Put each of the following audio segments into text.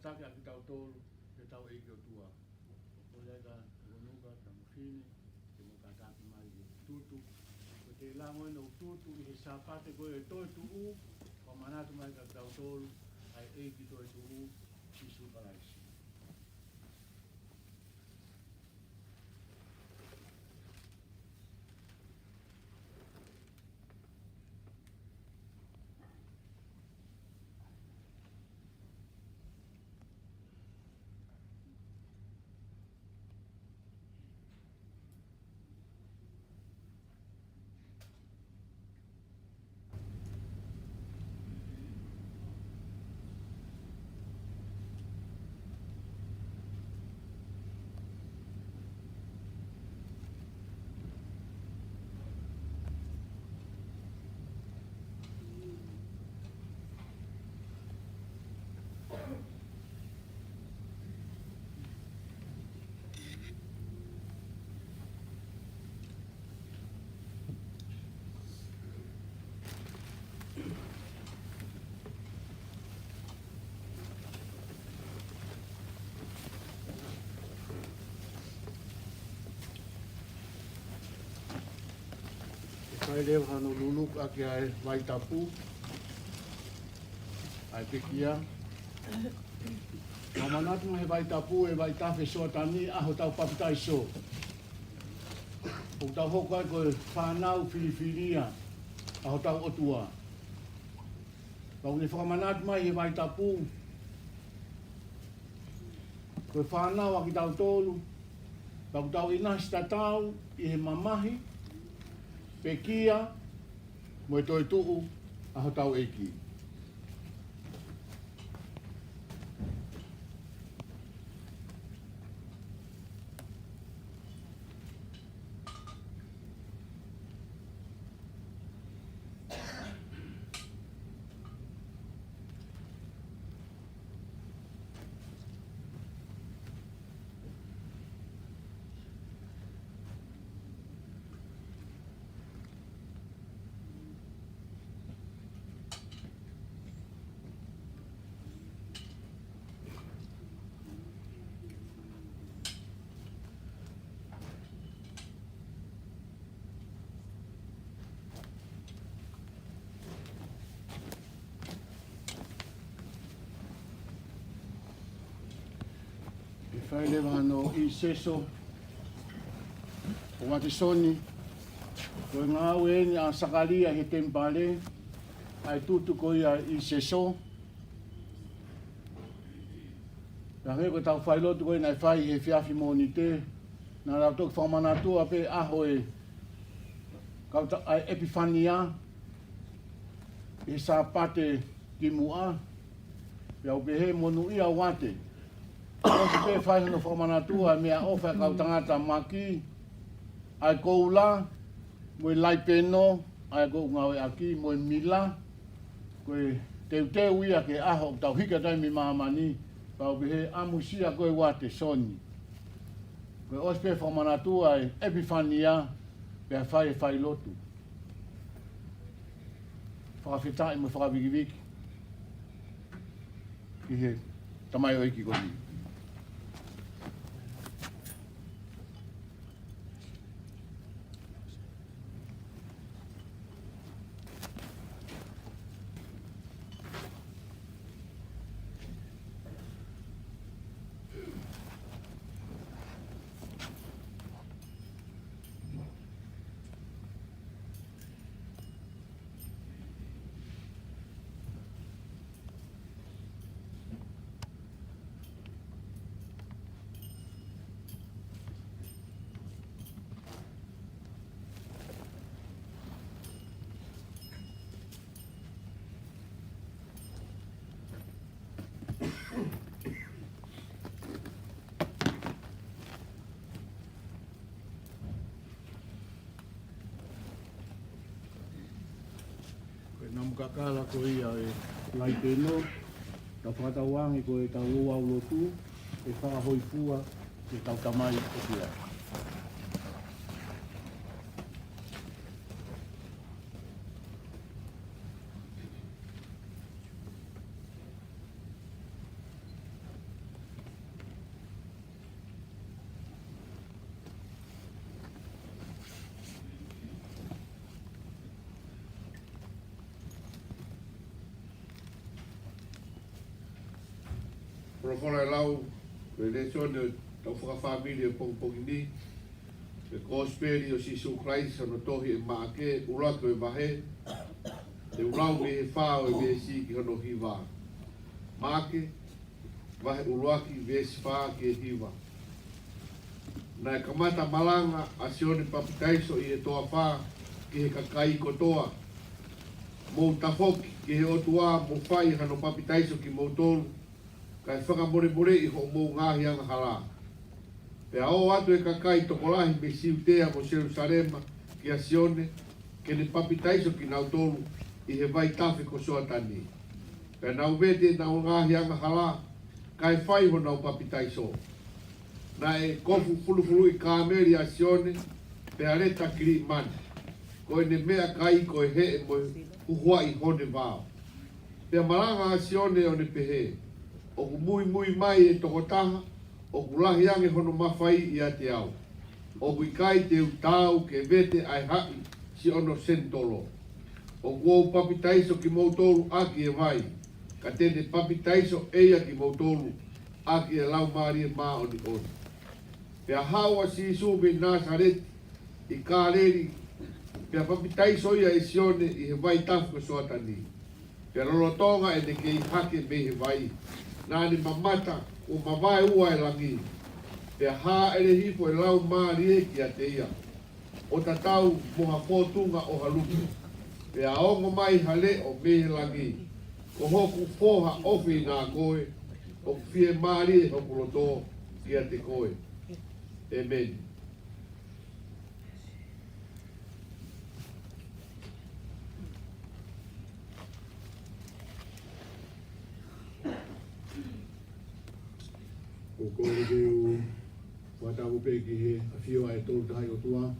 atake a ki tau tolu, te tau eiki o tua. O leka, konuka, tamukini, te mo kataki mai i tutu. Ko te lango ina o tutu, i he sapate koe e toi tuu, o manatu mai ka tau tolu, ai eiki toi tuu, i suparaisi. Kai leo hano luluk aki ai vai tapu, ai pekia. Nā manatu he vai tapu e vai tafe soa tani aho tau papitai so. O tau hoko ai koe whanau whiriwhiria aho tau otua. Pau ne whakamanatu mai he vai tapu. Koe whanau aki tau tolu. Pau tau inasi tatau i he mamahi. Pekia, mo e toi tuu, aho tau eiki. Whai lewa no i seso, o wate soni, ko ngā weni a sakalia he tempale, ai tutu ko ia i seso. Ka he ko tau whailotu koe nai whai he whiawhi mōni te, nā rau toki whamanatua pe aho e, kauta ai epifania, e sa pate ki mua, pe au pe he monu ia wate. Ko te whai no whamanatua mea ofa kau tangata maki, ai koula, moe laipeno, ai kou ngawe aki, moe mila, koe teu teu ia ke aho tau hika taimi mahamani, pau behe amusia koe wate soni. Koe ospe whamanatua e epifania, pea whai e whai lotu. Whakawhitai mo whakawikiviki, ki he tamai oiki koni. Namukakala ko ia e laipeno, ka whakatawangi ko e tau oau lotu, e whakahoifua, e tau tamai o kia. Prokora lau, relation tau whakawhamiri e pongpongi ni, e kosperi o Sisu Christ ano tohi e maake, urako e vahe, te urau me he whao e vesi ki hono hiwa. Maake, vahe uruaki vesi whaa ki e hiwa. Na e kamata malanga a sione papitaiso i e toa whaa ki he kakai kotoa. Mou tafoki ki he otua mo whai hano papitaiso ki mou tolu, kai whakamore i ho mou ngahi anga hala. Pea o atu e kakai tokolahi me siutea mo Jerusalema ki a sione, ke ne papitaiso ki nau tolu i he vai tafi ko soa tani. Pea nau vete nau ngahi anga hala, kai whai ho nau papitaiso. Na e kofu fulufulu i kāmeri a sione, pea reta kiri mani. Ko e ne mea kai ko e he e mo uhua i hone vao. Pea malanga a sione o ne pehe. O ku mui mai e tokotaha, o ku lahi ange hono mawhai i a te au. O ku ikai te utau ke vete ai hai si ono sentolo. O ku au papitaiso ki moutolu aki e vai, ka tene papitaiso eia ki moutolu aki e lau maari e maa oni oni. Pea hawa si isu me Nazaret i kāleri, pea papitaiso ia e sione i he vai tafu soa tani. Pea lolotonga e ne ke i hake me he vai. Nani mamata o mawai ua e langi. Pea haa ere hifo e lau maari e ki a te ia. O tatau moha fōtunga o haluku. Pea ongo mai hale o mehe langi. Ko hoku foha ofi nā koe. O fie maari e hokuloto ki a te koe. Amen. O kore ke u whatapu pe ki he a whio ai tolu tahi o tua.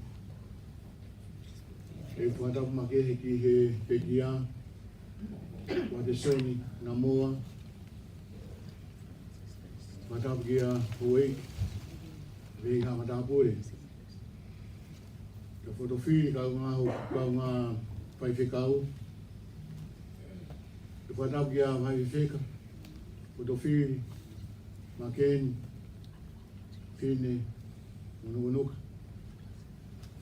E whatapu makehe ki he pekia. Wate soni na moa. Whatapu ki a huei. Vei ka matapure. Ka whotowhiri kau ngā whaiwhekau. Ka whatapu ki a whaiwheka. Whotowhiri. Maken, Fine, Unuka,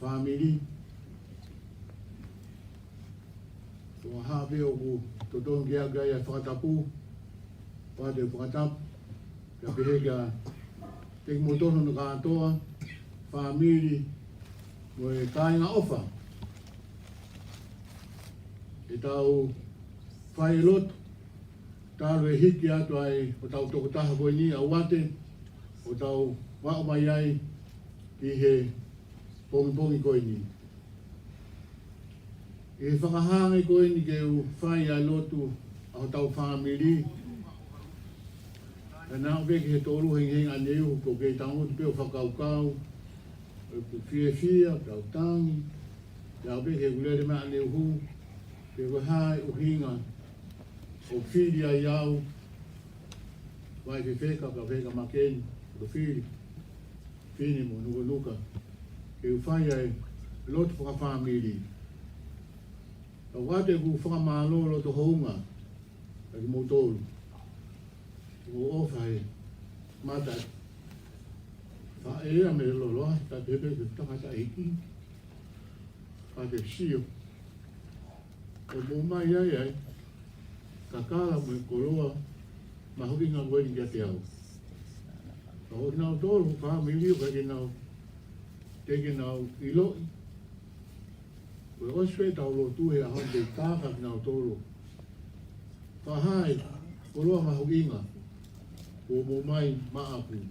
Family, so hape o ku totong kia gaya whakatapu, wate whakatapu, kia peheka, teki motono no katoa, Family, mo e kāinga ofa, e tau whai loto, talo e hiki atu ai o tau tokotaha koe ni au wate, o tau wao mai ai ki he pongi koe ni. I he whakahangai koe ni ke u whai ai lotu au tau whamiri. E nā upe ki he tōru heng aneu ko ke tango tu peo whakaukau, o fia, tau tangi, nā upe ke kulere mea aneu hu, ke koe hai uhinga, o whiri ai au, vai whewheka, ka wheka makeni, o whiri, whini mo nuka, ke u whai ai lotu whakawhamiri. A wate ku whakamālo loto hounga, a ki motolu, o ofai, mata, wha ea me loloa, ka pepe ke takata iki, ka te sio, o mo mai ai, kakala mo e koroa, ma hoki ngā koe ni kia te au. Ka hoki nau tōru, whamiri o kake nau, teke nau iloi. Koe oswe tau lo tuhe a hon te tāka ki nau tōru. Ka hai, koroa ma hoki ngā, ko mo mai maapu.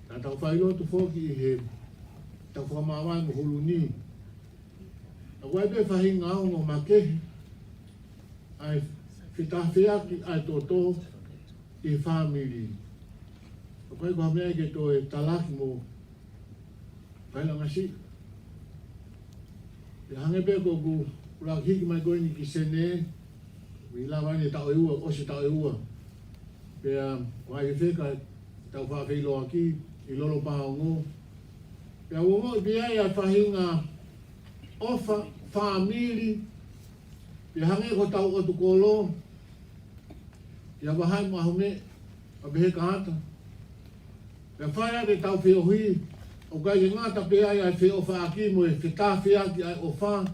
Tā tau whairotu whoki i he, tau whakamawai mo hulu ni. A waipe whahinga au ngō makehi, ai whitawhiaki ai tōtō i whamiri. O koe kua mea ke tō e talaki mō kailanga si. E hange pe ko ku uraki hiki mai koe ni ki sene, i lawani tau e ua, osi tau e ua. Pea wai ke wheka tau whawhiloa ki, i lolo pāo ngō. Pea uongo i pia ia whahinga ofa, whamiri, Pia hange ko tau o tukolo, Ia wahai mahome, a behe kahata. Ia whaia te tau whio hui, o kai ki ngata pe ai ai whio whaaki mo e whita whiaki ai o wha,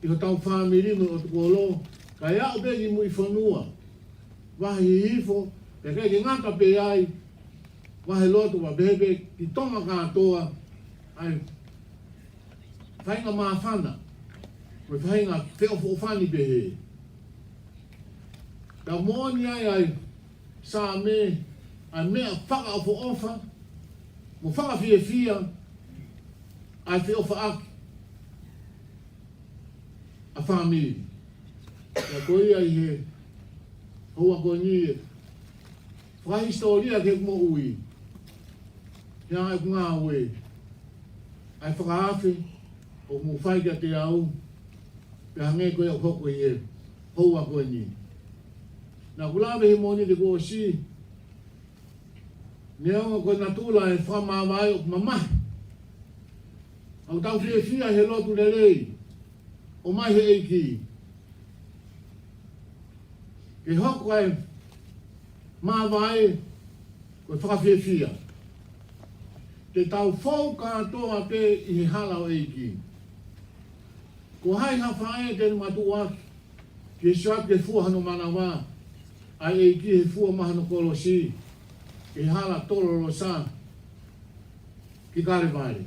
i ho tau whamiri mo o tuko lo, kai au begi mo i whanua. Wahi hifo, pe kai ki ngata pe ai, wahi lotu wa bebe, ki tonga katoa, ai whainga maafana, mo whainga whio whani pehe. Ka mooni ai sa me, ai mea whaka o ofa, mo whaka fia, ai whio whaaki, a whamiri. Ka koi ai he, hoa ko ni, wha historia ke mo ui, ia ai ngā ue, ai whakaafi, o mo whaika te au, pe hange koe o koko i e, hoa ko ni. Na kulawe he moni te ko si, neonga ko na tula e whamawai o mamahi. Au tau fia he lotu le rei, o mai he eiki. Ke hoko ai mawai ko whakawhia. Te tau whau katoa pe i he hala o eiki. Ko hai hawhae te matua ke suat ke fuahano manawa, ai eiki he fua mahano kolosi, ke hala toloro sa, ki kare vare.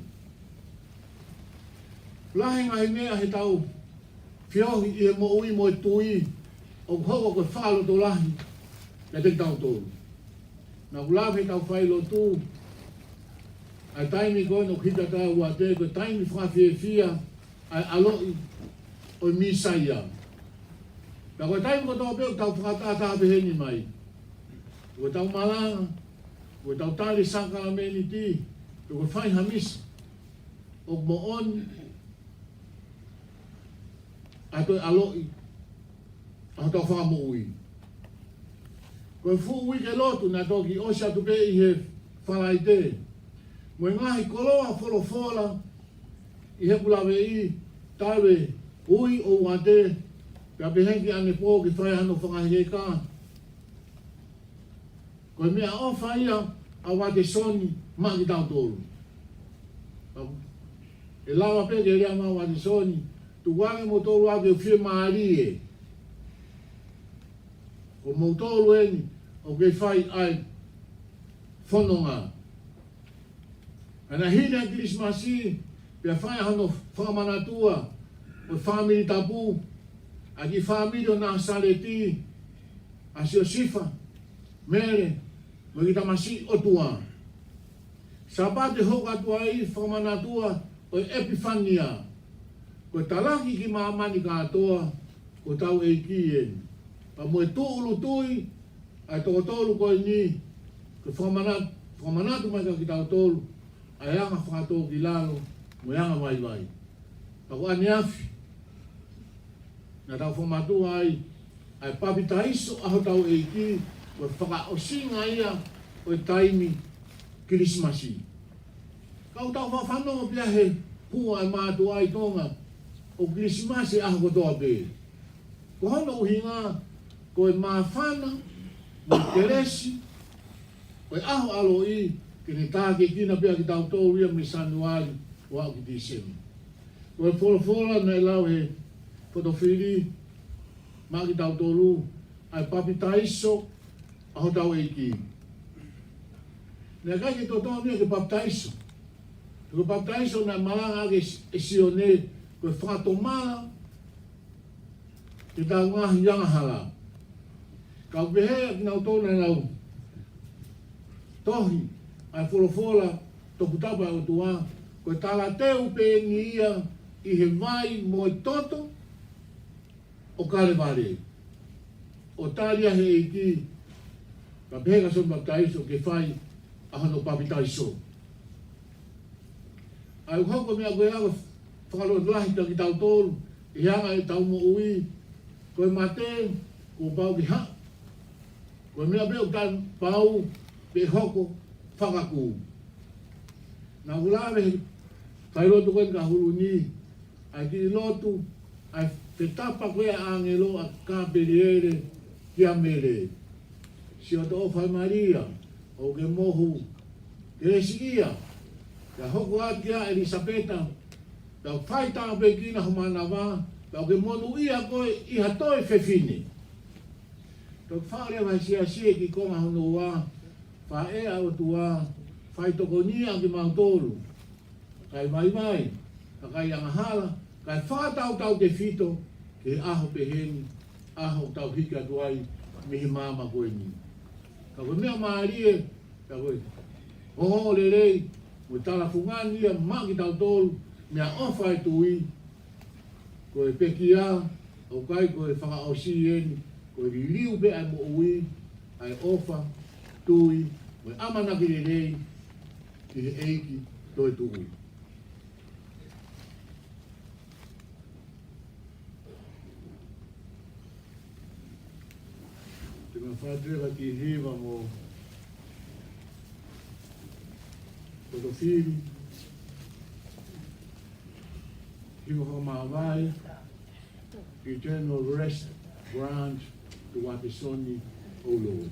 Lahe ngai mea he tau whiohi i e mo ui mo e tui, o hoko ko whalo to lahi, na te tau tōru. Na kulawe tau whailo tū, ai taimi koe no kita tau ua te, koe taimi whawhia, ai aloi o misaia. Ka koe taimi ko tau peo tau whakatata beheni mai. Koe tau malanga, koe tau tali sangkala meni ti, koe whai hamisa, o mo on, ai koe aloi, a tau whamo ui. Koe fu ui ke lotu na toki osia tupe i he whalai te. Moe ngahi koloa wholofola i he kulawe i tawe ui o wate ka pehenki ane pō ki whai hano whangahi e kā. Koe mea o whaia a wate soni ma ki tau tōru. E lawa pe ke rea ma wate soni tu wange mo tōru a ke whie maari e. O mo tōru eni o ke whai ai whanonga. Ana hina Krismasi, pia whai hano whamanatua, o whamiri tapu, a ki whamiri o nā sareti, a si o sifa, mere, mo ki tamasi o tua. Sabate hoka tua i whamanatua o Epifania, ko talaki ki maamani katoa, ko tau eiki eni. Pa mo e tūulu tui, ai toko tōlu koe ni, ko whamanatu mai ka ki tau tōlu, ai anga whakatō ki lalo, mo anga vai. Pako ani afi, na tau whamatu ai papita iso aho tau eiki, o whakaosinga ia o taimi Krismasi. Kau tau whawhano pia he hua ai mātu ai tonga, o Krismasi aho kotoa pe. Ko hono uhinga, ko e mawhana, mo teresi, ko e aho alo i, kene tāke kina pia ki tau tō ria me Sanuari o au ki Disemi. Ko e wholofola nei lau he whotowhiri ma ki tau tōru ai papita iso aho tau eiki. Nea kai ki tō tō mia ke papita iso. Ko papita iso na malanga ake e sione ko e whakatomala ki tau ngahi yanga hala. Kau pehea ki nau tōna nau tohi ai wholofola toku tapa o tua, ko tala teu pe ni ia i he mai mo i toto o Karevare. O talia he eiki, ka peheka son baptaiso ke whai ahano papitaiso. Ai hoko mea koe awa whakalo lahi ta ki tau tōru, i hanga i tau mo ui, koe mate, ko pau ki ha. Koe mea beo tan pau, pe hoko, whakaku. Nā hulawe, kai rotu koe ka hulu ni, ai ki lotu, ai te tapa koe a angelo a kāperiere ki a mere. si o to fai Maria o ke mohu ke sigia ka hoko atia Elisabeta tau fai tau pekina humana wa tau ke monu ia koe i hatoi fefine tau whare vai sia sia ki konga hono wa fa e au tua fai toko nia ki mautolu kai mai mai kai anga hala kai whātau tau te fito ke aho peheni aho tau hika tuai mihi mama koe ni ka koe mea maarie ka koe hoho le rei koe tala fungani ia maki tau tolu mea ofa e tui koe peki a o kai koe whanga o si eni koe li liu pe ai mo ui ai ofa tui koe amanaki le rei ki he eiki toi tui Tuna whātua ki hewa mo Totofiri, Hiwa Homawai, Eternal Rest Grant to Wapisoni, O Lord.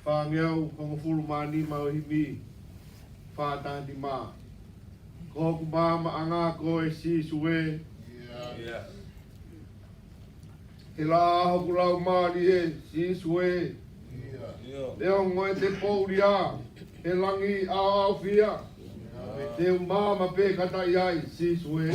Whāngeau, kongofuru mani mauhimi, whātāti mā. Ko ku māma anga ko e si suwe. He la hoku lau māri e si suwe. Leo ngoe te pouria, he langi au au fia. Te māma pe kata iai si suwe.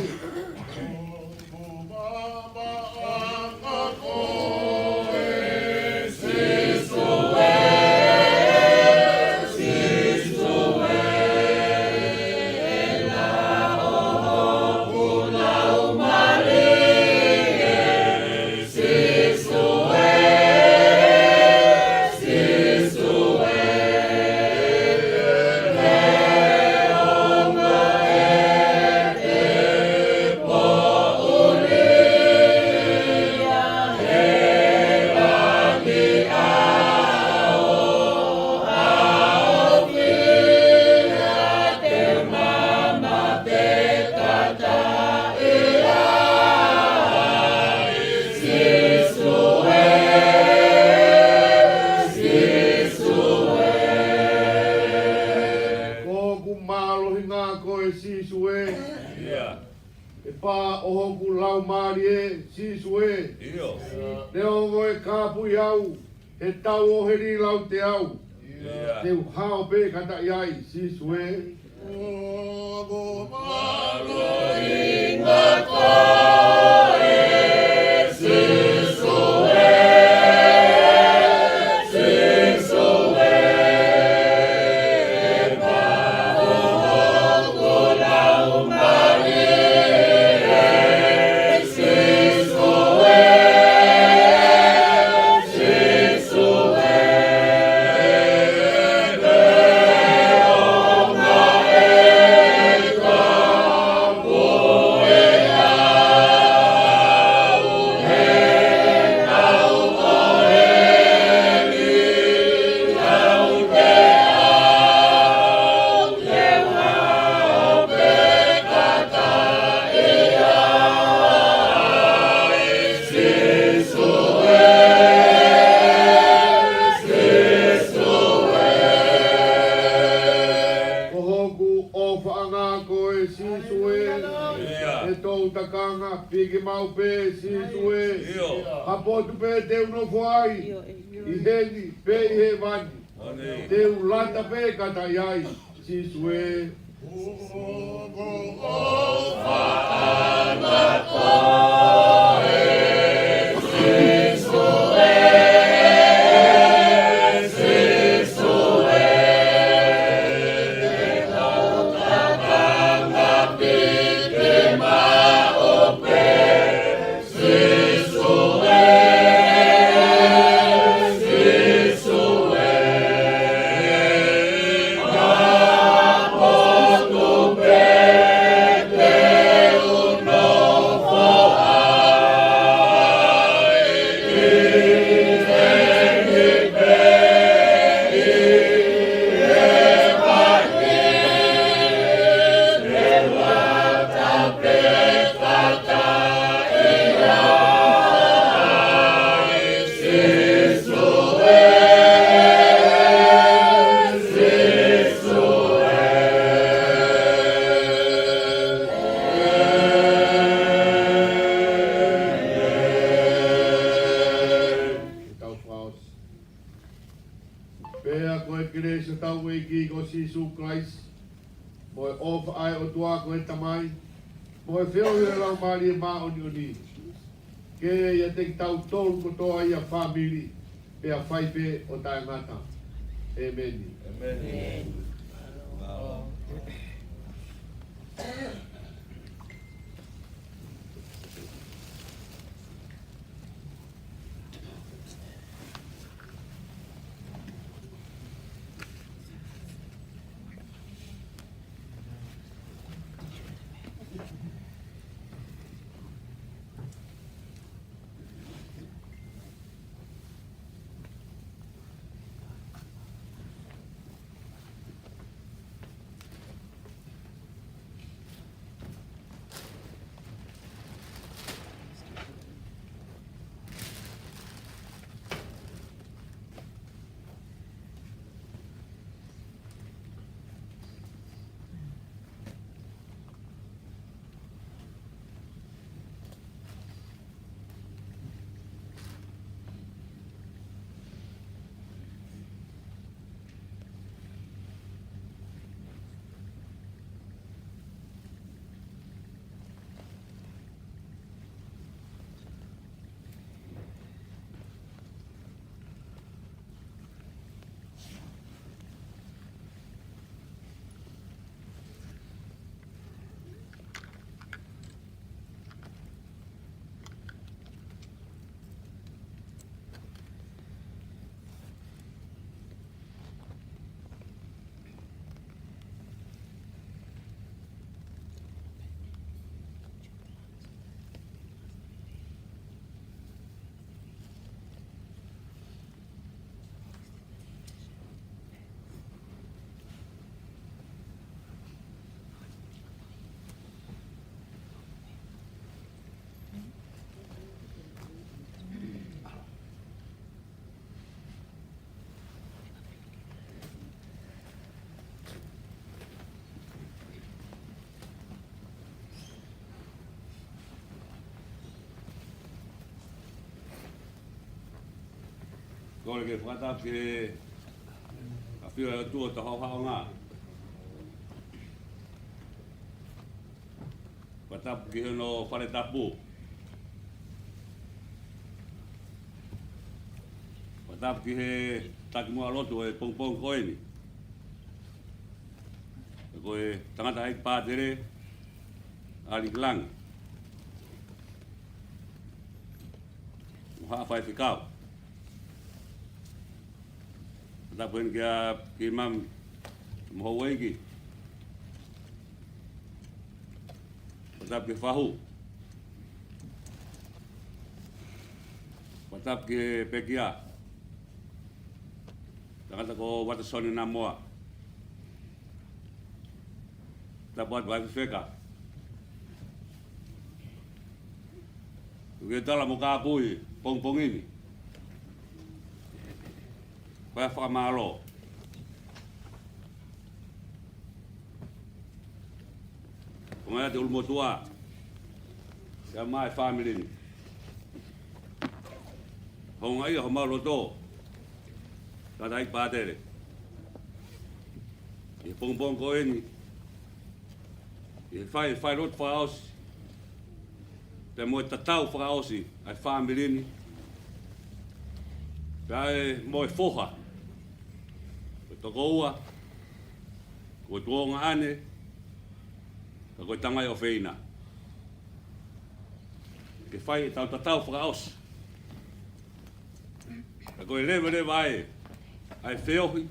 He tau o heri lau te au. Te hao pe kata iai si sue. O malo inga koe si sue. Si sue. Pa o ko lau mari. Si sue. po tu pe te uno foai. I heni pe i he vani. Te ulata pe kata iai. Si sue. Pea koe kire se tau e ki ko Sisu Christ. Mo e ofa ai o tua ko e tamai. Mo e whio i rau maari e maa oni oni. Ke ia te tau tolu ko toa ia family. Pea whai pe o tae ngata. Amen. Amen. Kore ke whakatap ke a whio e tua ta hau hao ngā. Whakatap ke hono whare tapu. Whakatap ke he taki mua lotu e pong pong koe ni. E koe tangata hei pātere ali klang. Muha whai whikau. Tak pun kia imam mohoi ki, patap ke fahu, patap ke pekia, jangan tak kau water soni namoa, tak buat wifi feka, kita lah muka apui pong pong ini. Kaya whakamalo. Kung nga te ulmo tua, kaya mai family ni. honga ia ho mauloto. Tatai pātere. I pong ko eni. I whai rot whaosi. Te moe tatau whaosi ai whaamirini. Pea moe foha. Ko toko ua. Ko tuonga ane. Ka koe tangai o whina. Ke whai tau tatau whaosi. Ka koe lewe ai. Ai whiohi.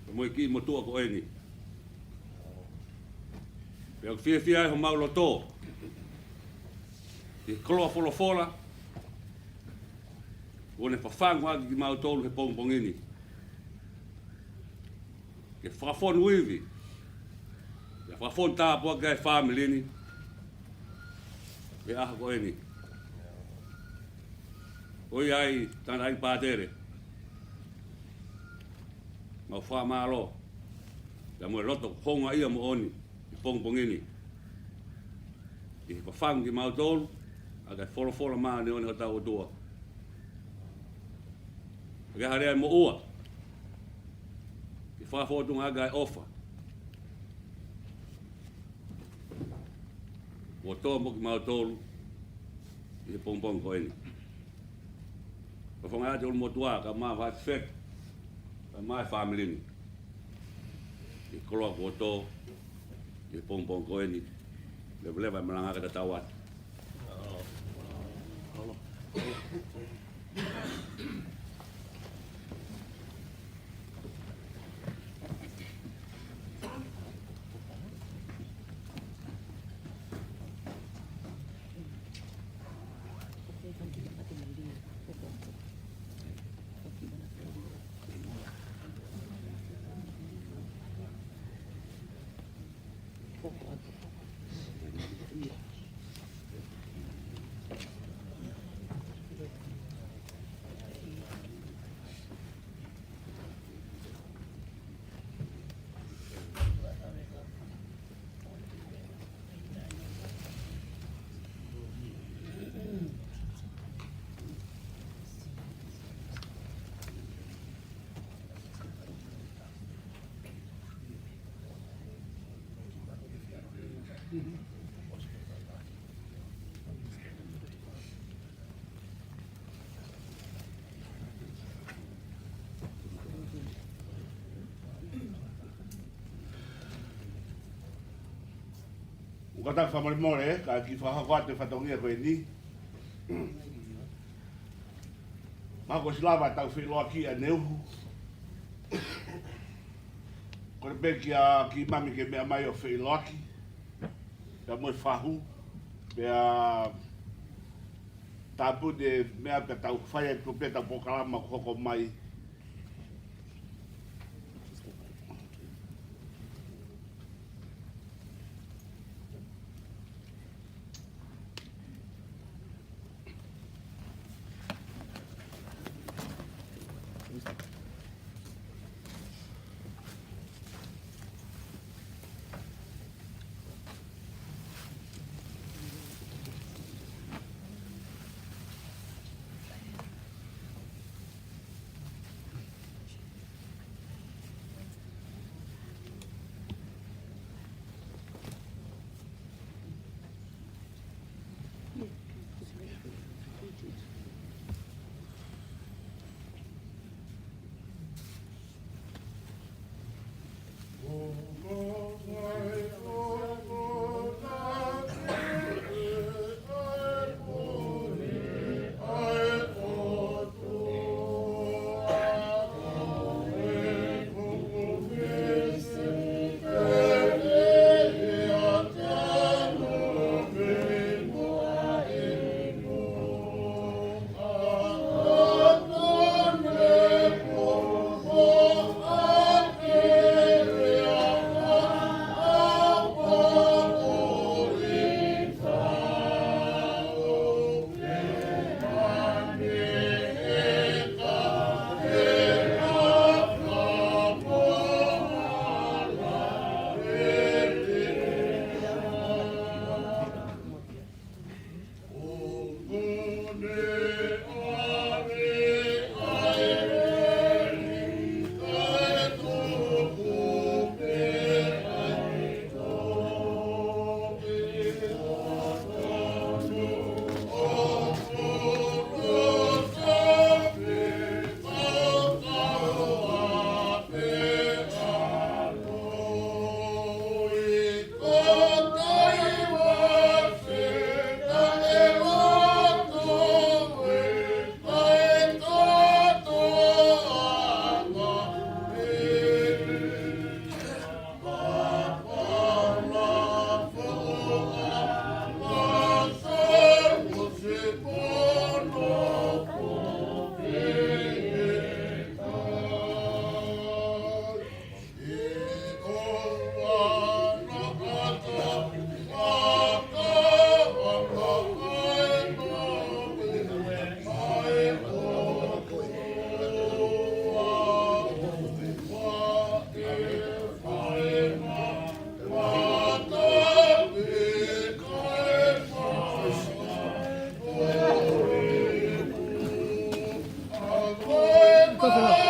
Ka moe ki motua ko eni. Pea fia ai ho mauloto. Ke koloa wholofola. Kone whawhangu aki ki mautolu he pongpongini. Ke whawhon uivi. Ke whawhon tāpua kai whamilini. Ke aha ko eni. Oi ai tana ai pātere. Mau whamalo. Ka moe loto honga ia mo oni. I pongpongini. I whawhangu ki mautolu. A kai wholofola maa ne oni ho tau o tua. Ke harea mo ua. Ki whawhotunga aga e ofa. O toa mo ki mautolu. I pongpong ko eni. Ka whonga ate ulu motua ka maa whaat whet. Ka maa e whamilini. I koloa ko toa. I pongpong ko eni. Lewa malanga ka tatawat. Kata whamare more, ka ki whahawate whatongia koe ni. Mako silava tau whiloa ki a neuhu. Kore beki a ki mami ke mea mai o whiloa ki. Pea moe whahu. Pea tapu de mea ka tau whaia kupeta pokalama koko mai. Oh,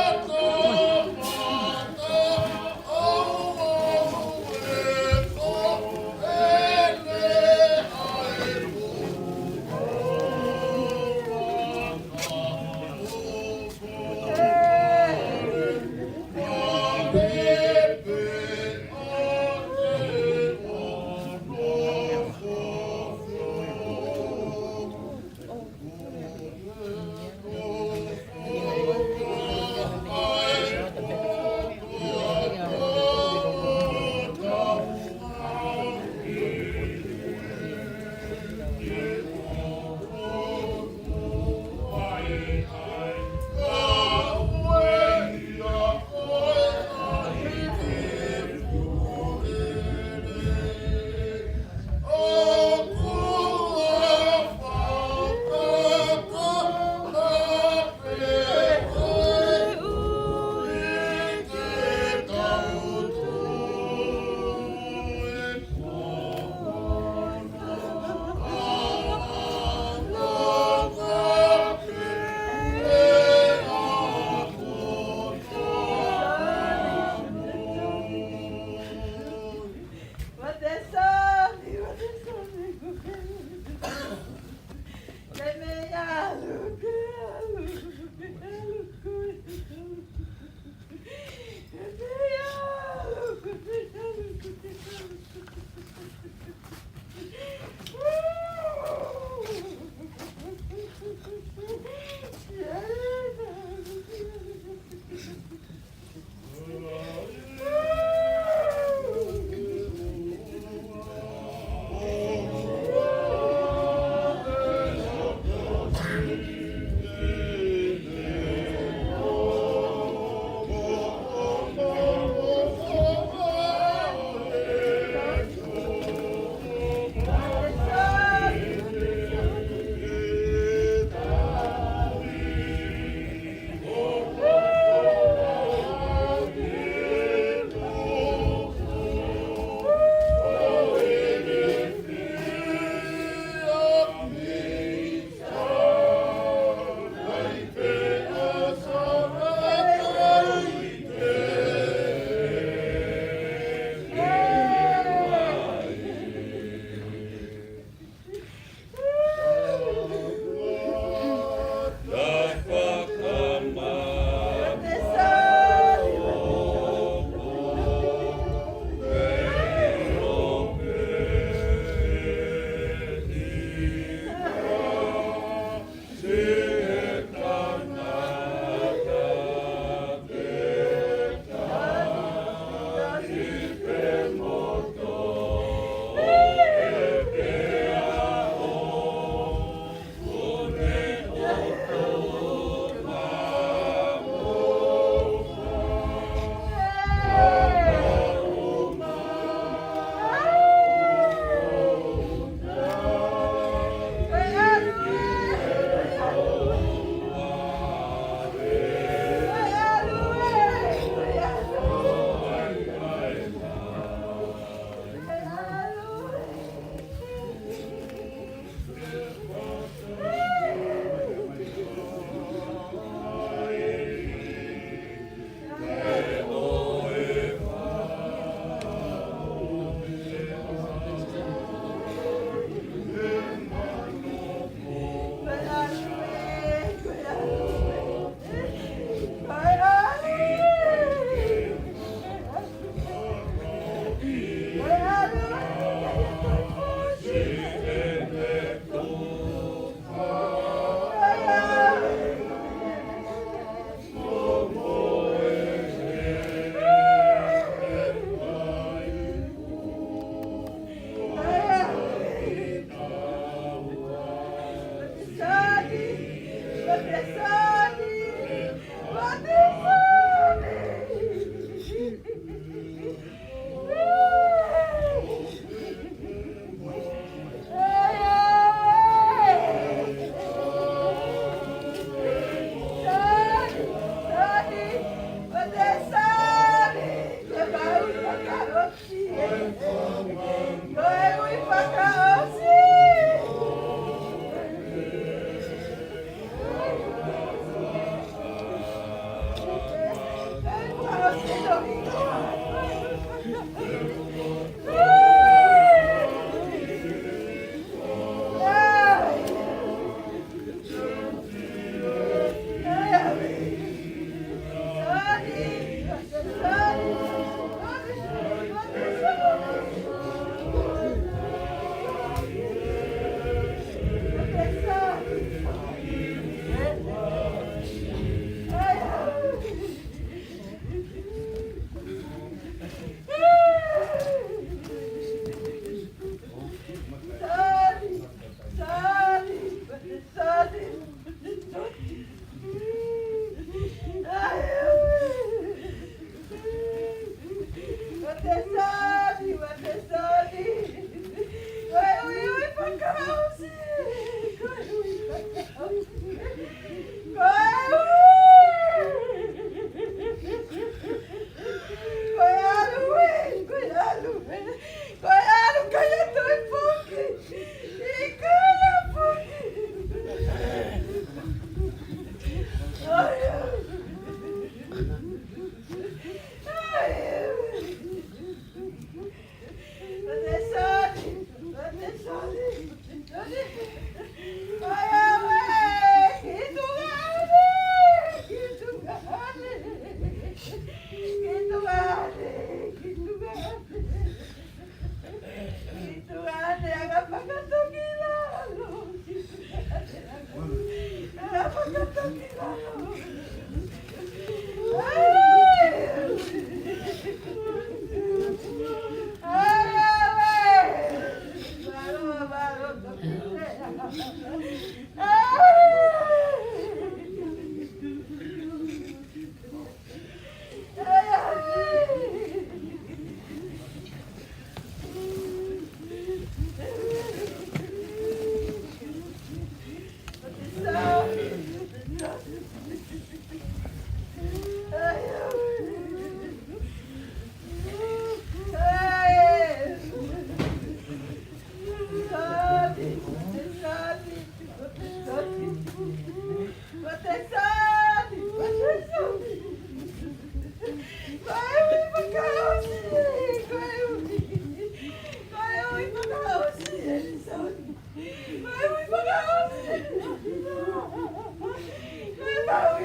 What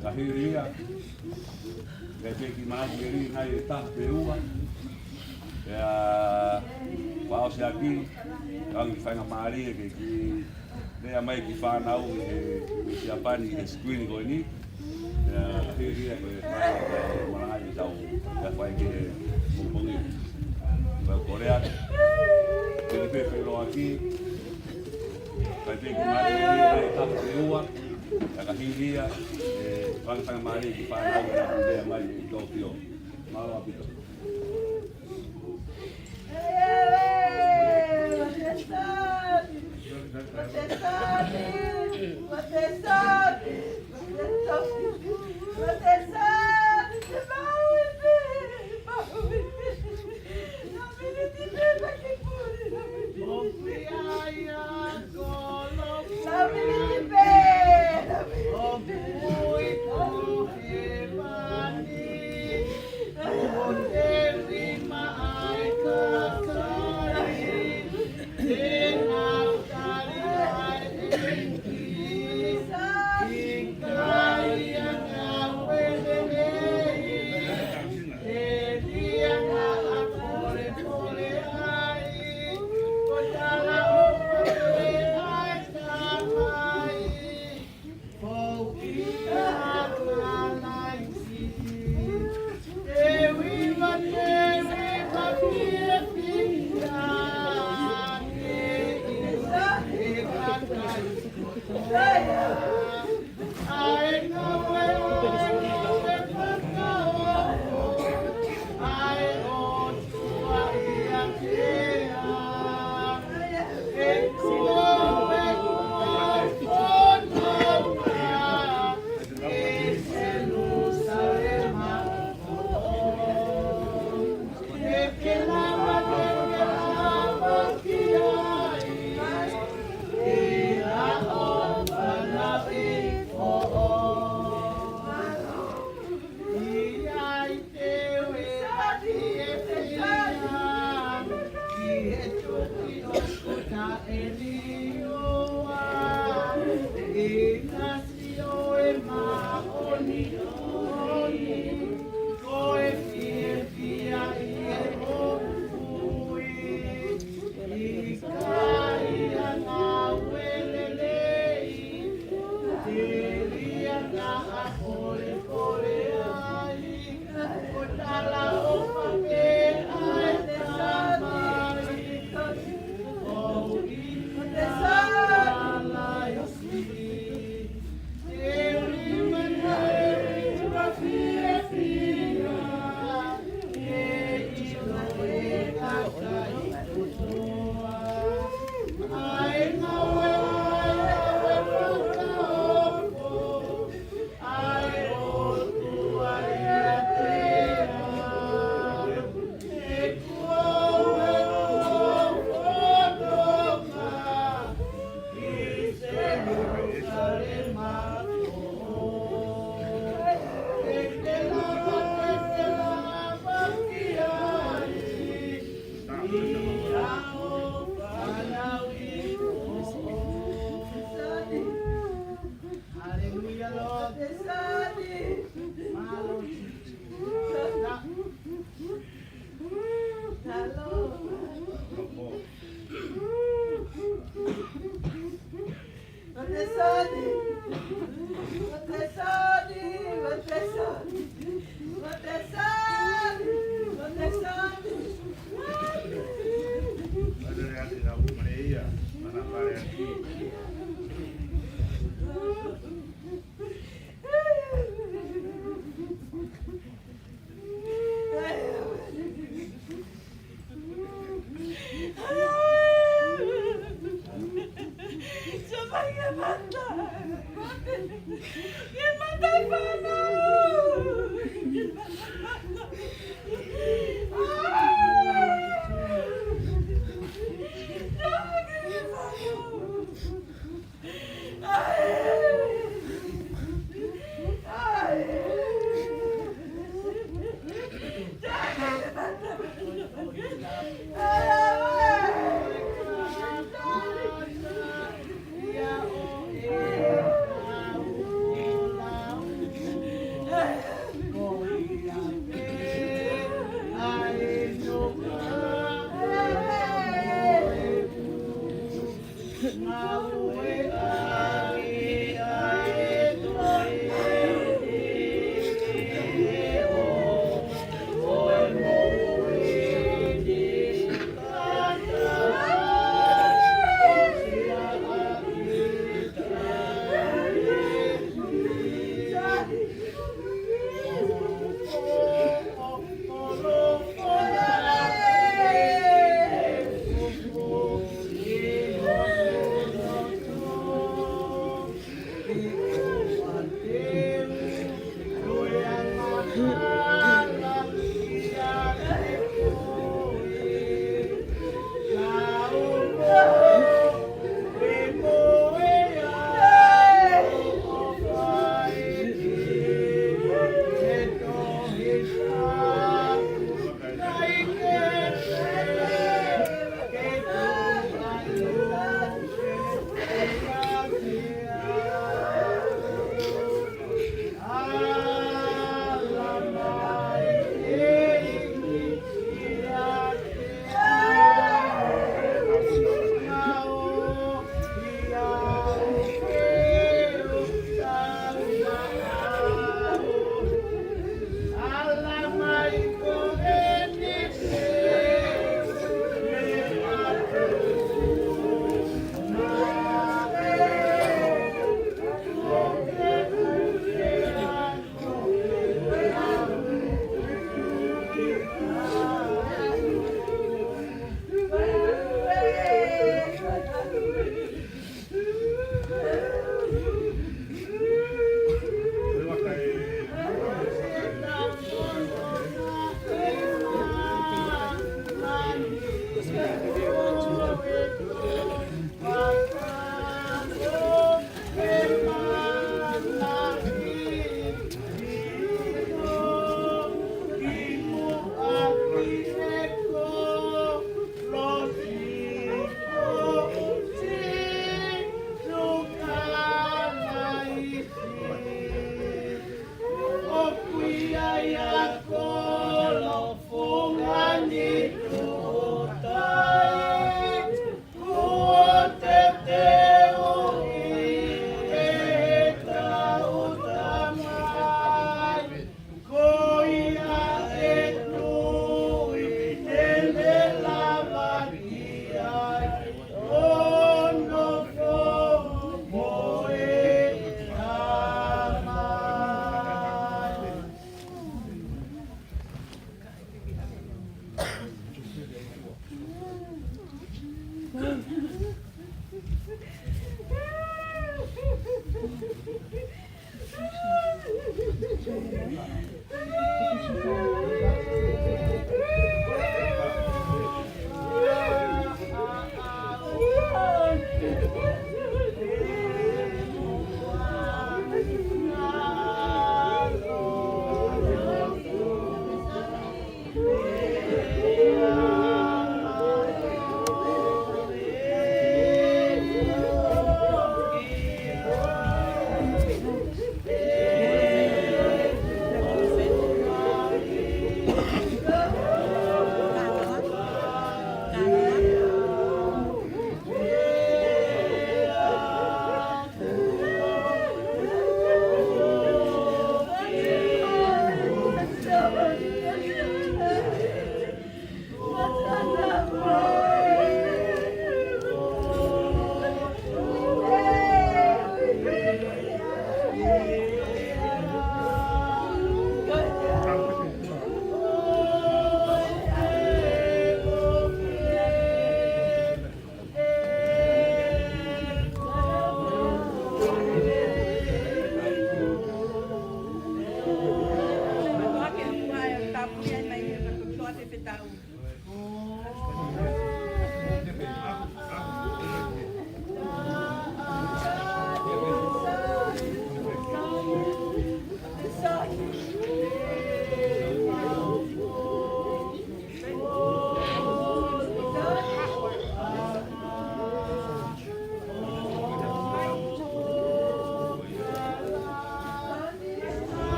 Kahiria, ki maagiri nai tahpe ua, wao se aki, kang whainga maari ki rea mai ki whanau ki Japani ke screen ko ni, kahiria ko marangai ki tau, whai ki mumpungi. Korea, Filipe lo aki, kai te mai ai ta ua ka hilia pang mai ki pa na mai i Tokyo mau apito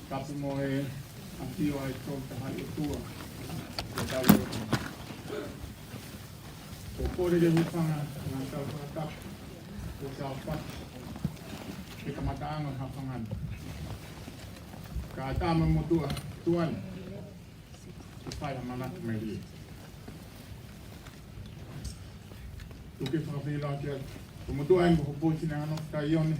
Kapu mo e atio ai tō te hai o tua. Te tau o. Ko kore re hupanga ngā tau whakatap. Ko tau pati. Ke ka mataanga hawhangana. Ka tāma mo tua tuan. Ke whaia manatu me ria. Tuke whakawhila kia. Ko mo tua ingo ho pōsina anō ka ione.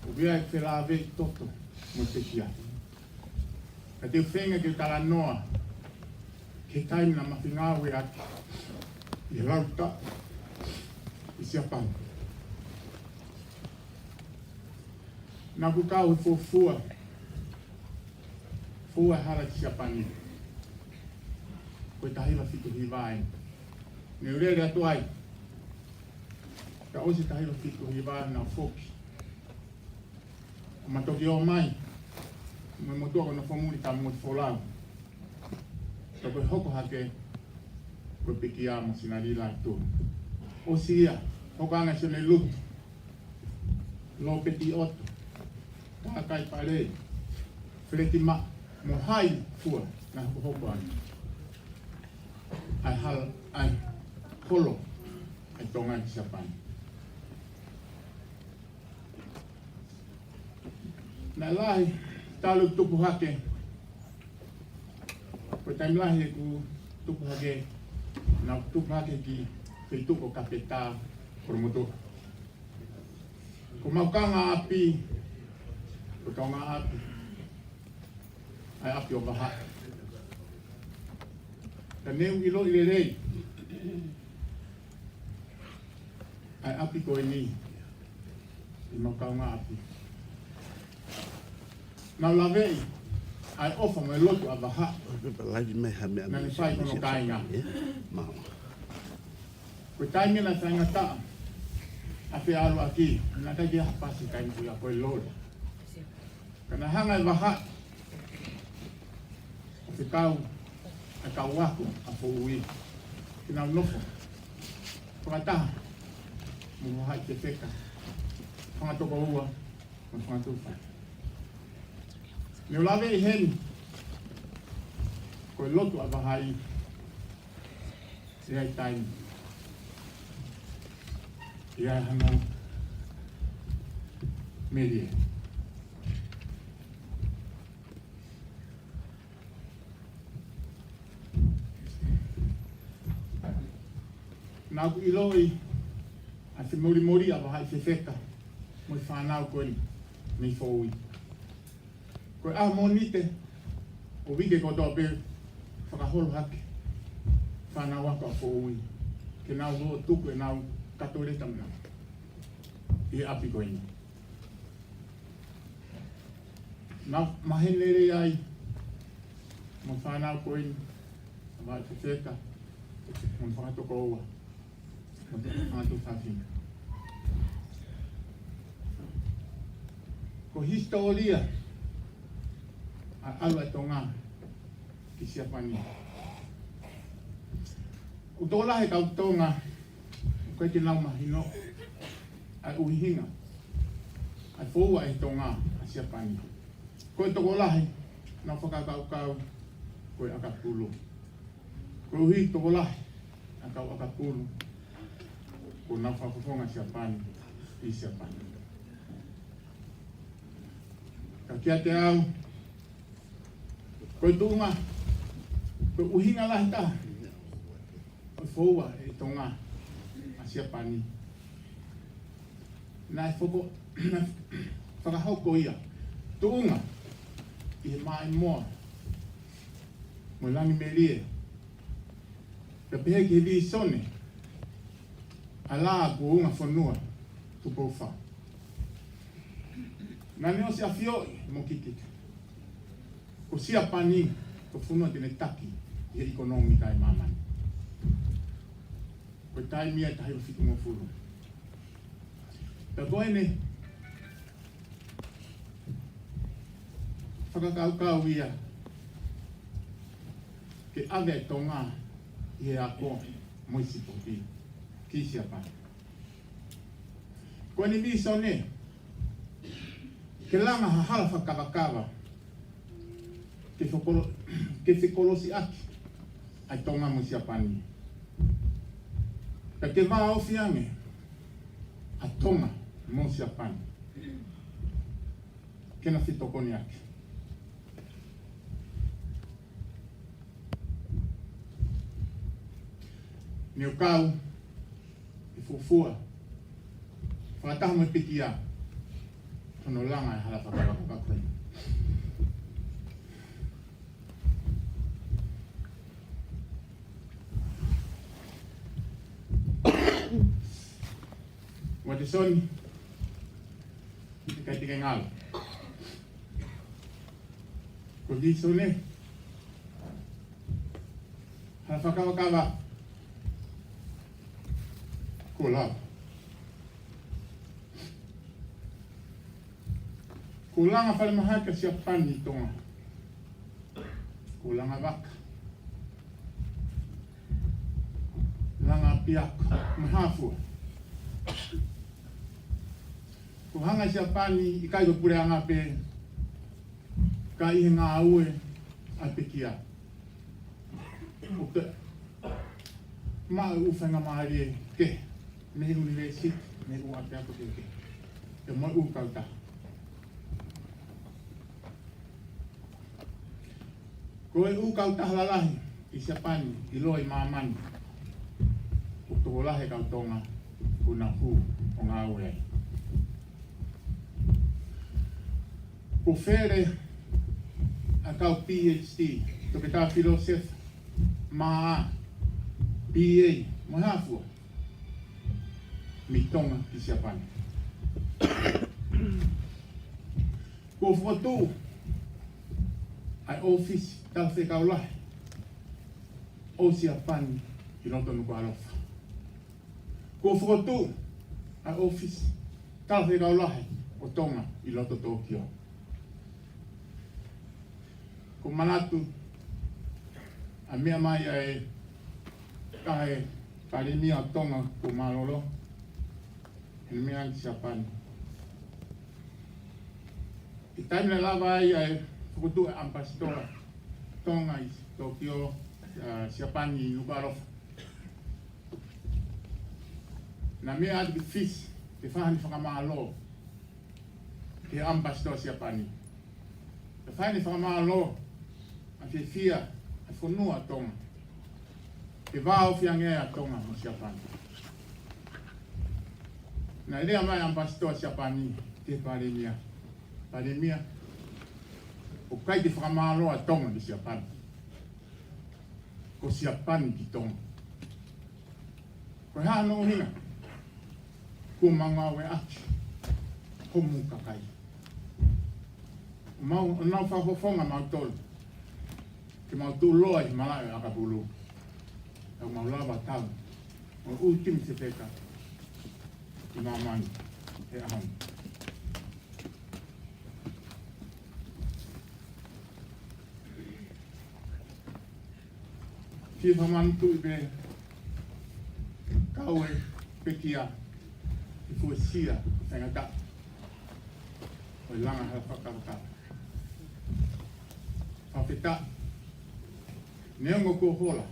O vea e te lawe i toto mo te kia. Ka te whenga ke tala noa, ke taimi na mawhi ngāwe ati, i rauta, i siapang. Nā ku kau e fua, fua hara ki siapangi. Koe tahiwa fitu hi vai. Ne urere atu ai, ka osi tahiwa fitu hi vai na foki. Matoki o mai, me motua ko na whamuri ka mo te wholau. Ka koe hoko hake, koe piki a mo sinari lai tō. O siria, hoko anga se le lutu, lo peti oto, tākai pare, whireti ma, mo hai fua na hoko anga. Ai hal, ai holo, ai tonga ki sapani. Nā lahi, tālu tupu hake. Koe taim lahi e ku tupu hake, nā tupu hake ki whi tuko ka petā koromoto. Ko maukanga api, ko taunga api, ai api o waha. Ka neu ilo i le rei, ai api koe ni, i maukanga api. Nā lawei, ai ofa mo e lotu a waha. Nā ni whai kono kāinga. Koe taimi na tainga taa, a whi aru a ki, nā tai kia hapasi kaini kui a koe lori. Kana hanga e waha, o whi kau, a kau waku a fo ui. Kina unofo, whakataha, mo hai te wheka. Whangatoko ua, mo whangatuwhai. Neu lawe i heni, koe lotu a wahai, i ai taimi. I ai hano, merie. Nau iloi a se mori a wahai se wheka mo i whanau koe me fōui. Koe a monite o wike ko tō pe whakaholo hake whanau waka o fōui ke nau roa tuku e nau katoreta mna i api koe ni. Nau mahenere ai mo whanau koe ni a wahai se wheka mo whakatoko oa. Ko historia a alua tonga ki siapani. O tō lahe kau tonga koe te nau mahino ai uhihinga ai fōua e tonga a siapani. Koe tō lahe na whakakau kau koe akapulu. Koe uhi tō lahe a kau akapulu ko na whakafonga siapani i siapani. Ka kia te au, koe tūnga, koe uhinga lahi ta, koe fōua e tonga a siapani. Nā e whakahauko ia, tūnga i he mai moa, mo langi me rie, ka pehe ki he vi sone, ala ko unga whanua tu pouwha. Nā neo si a whioi mo kikita. Ko sia pani ko whanua tene taki i he ikonomi tai mamani. Ko tai mia tahi o whitu mo furu. Ta koene whakakaukau ia ke ave tonga i he ako moisi poki. Ki siapani. Koe ni viso ne, ke langa hahala whakawakawa, ke whikolosi aki, ai tonga mo siapani. Ka ke waa ofiange, a tonga mo siapani. Ke na whitokoni aki. Ni o kau, fufua whakataha mo piki a tono langa e hala whakawakakoe. Wa te soni i te kaitike ngalo ko di sone hala whakawakawa ko lau. Ko langa whale mahaka siapani tonga. Ko langa waka. Langa piaka, mahafua. Ko hanga siapani i kai ko pure anga pe ka ihe ngā aue a pekia. O te maa uwhenga maari e ke. Me university, me ua te ako te te moi ukauta. Koe ukauta halalahi i siapani, i loi mamani. O tō lahe kautonga, o nā hu o ngā ue. Ko where a kau PhD, toke tā philosoph, maa, BA, mo hafua. Mi tonga ki siapani. Ko whakatū ai office tau whekau lahe o siapani i roto nuku alofa. Ko whakatū ai office tau whekau lahe o tonga i roto Tokyo. Ko manatu a mea mai ai kahe parimia o tonga ko malolo. Ni mea ki siapani. I taimina lava ai ai whakutu e ambassadora tonga i Tokyo, siapani i Nukarofa. Na mea ati ki fis, te whahani whakamahalo ke ambassador siapani. Te whahani whakamahalo a te fia a whanua tonga. Te wāo whiangea tonga mo siapani. Na rea mai ambassador Siapani te pandemia. Pandemia. O kai te whakamaloa tonga di Siapani. Ko Siapani ki tonga. Ko hea no hinga. Ko mangawe ati. Homu kakai. Mau nau whafofonga mau tolu. Ke mau tū loa i malai akapulu. Au mau lava tau. O ultimi se peka. I mamani. He aham. Ki whamantu i be kaue pekia i fuesia whangata. O i langa hala whakarata. Whawheta. Neongo ko hola.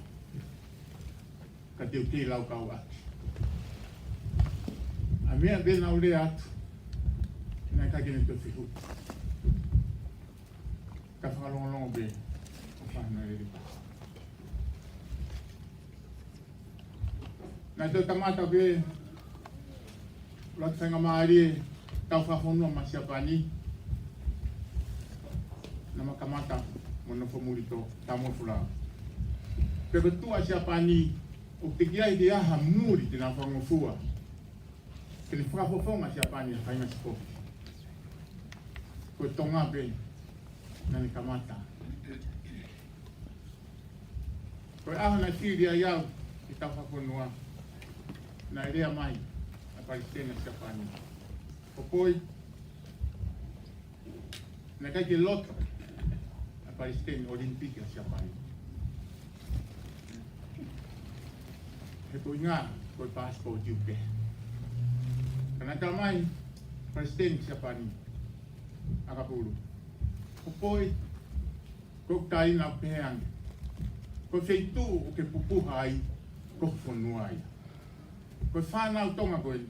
Ka teo te lau kau atu. A mea bena o rea atu. Nai ka kene te whihu. Ka whakalongalongo be. O whahana e ripa. Nai tau tamata be. Lata whainga maari tau whahonua ma Siapani. Nama kamata mono whamurito tamo fulao. Pero tua Siapani o te kia i te aha muri te nga whangofua. Ke ni whakafofonga Siapani a whainga sipoki. Koe tonga pe nani kamata. Koe aha na tiri a iau i tau whakonua. Na rea mai a Palestina Siapani. O poi na kai ke loto a Palestina Olimpiki a Siapani. He ko inga ko passport jupe. Kana tamai Palestina Siapani akapulu. Ko poi ko tai na peang. Ko feitu o ke pupuha ai ko fonua ai. Ko whanau tonga koe.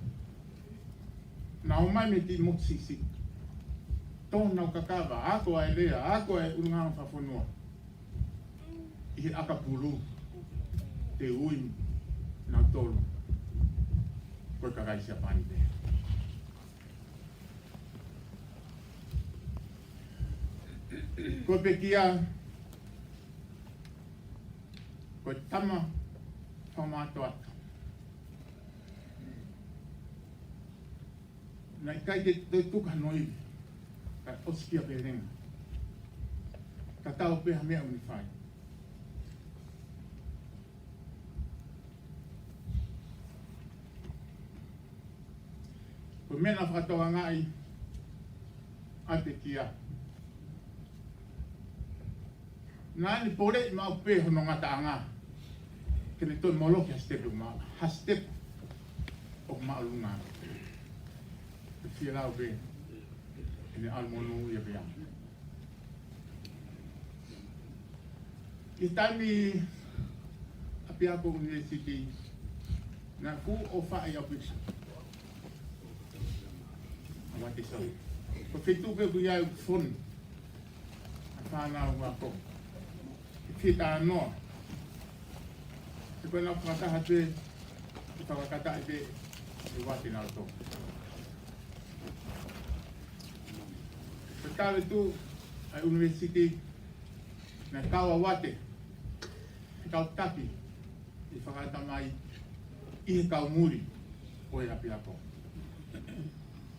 Na o mai me ti moksisi. Tōnau kakawa, ako ai lea, ako ai urungang whawhanua. Ihe akapulu te ui na tolu. Koe kakai Siapani te. Koe pekia, koe tama whamato atu. Na kai ke te tuka noi, ka oskia pe renga. Ka tau pe ha mea unifai. Ko mena whakatoa ngai, ai pe kia. Nā ni pore i mau pe hono ngata anga. Kene toi moloki ha step uma, ha step o maalunga. Fia lau be ene almonu ia bea. I taimi Apiapo University na ku o whae au pisa. Awate sau. Ko whetu pe ku iau whonu. A whanau wako. I whita anoa. E koe nau whakataha te i whakata e te e wate nau tō. Tawe tu ai university na kaua wate kau taki i whakata mai i he kau muri o e Apiapo.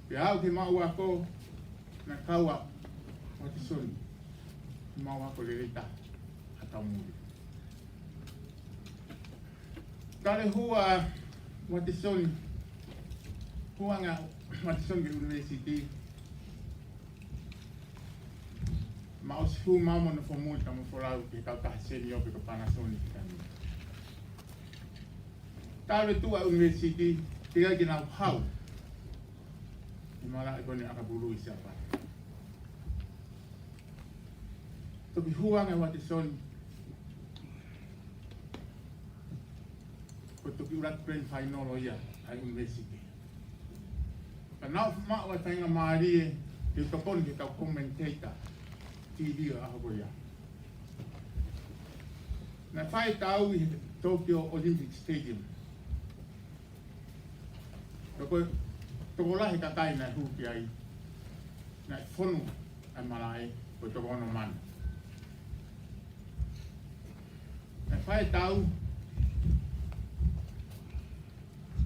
Pe au ke mau ako na kaua wate soni mau ako le reita a kau muri. Kare hua wate soni hua ngā wate soni ke university ma o si fu mamo na fomu ta mo forau ke ka ka seni o ke ka Panasonic ka ni. Tawe tu a university te ga na hau. Ni mala e kone akabulu i Siapa. To bi huanga wate son. Ko to ki urat pen final o ia a university. Ka na ma wa tanga mari e to kon ke ka commentator. TV a hakoia. Na whai tau i Tokyo Olympic Stadium. Ka koe toko lahi kakai na huki ai na whonu ai malai ko toko ono mana. Na whae tau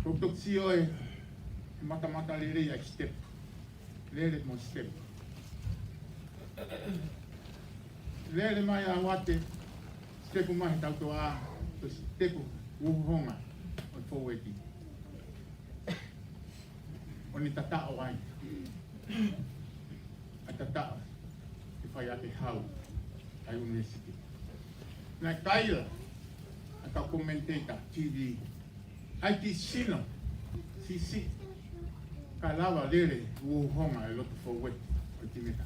ko tok sio e mata lere ai step. Lere mo step. Lere mai a wate step mai tau toa to step uhonga o foweti. Oni tata o ai. A tata e whai ate hau ai university. Na kaila a ka commentator TV ai ti sino si ka lava lere uhonga e loto foweti o timeta.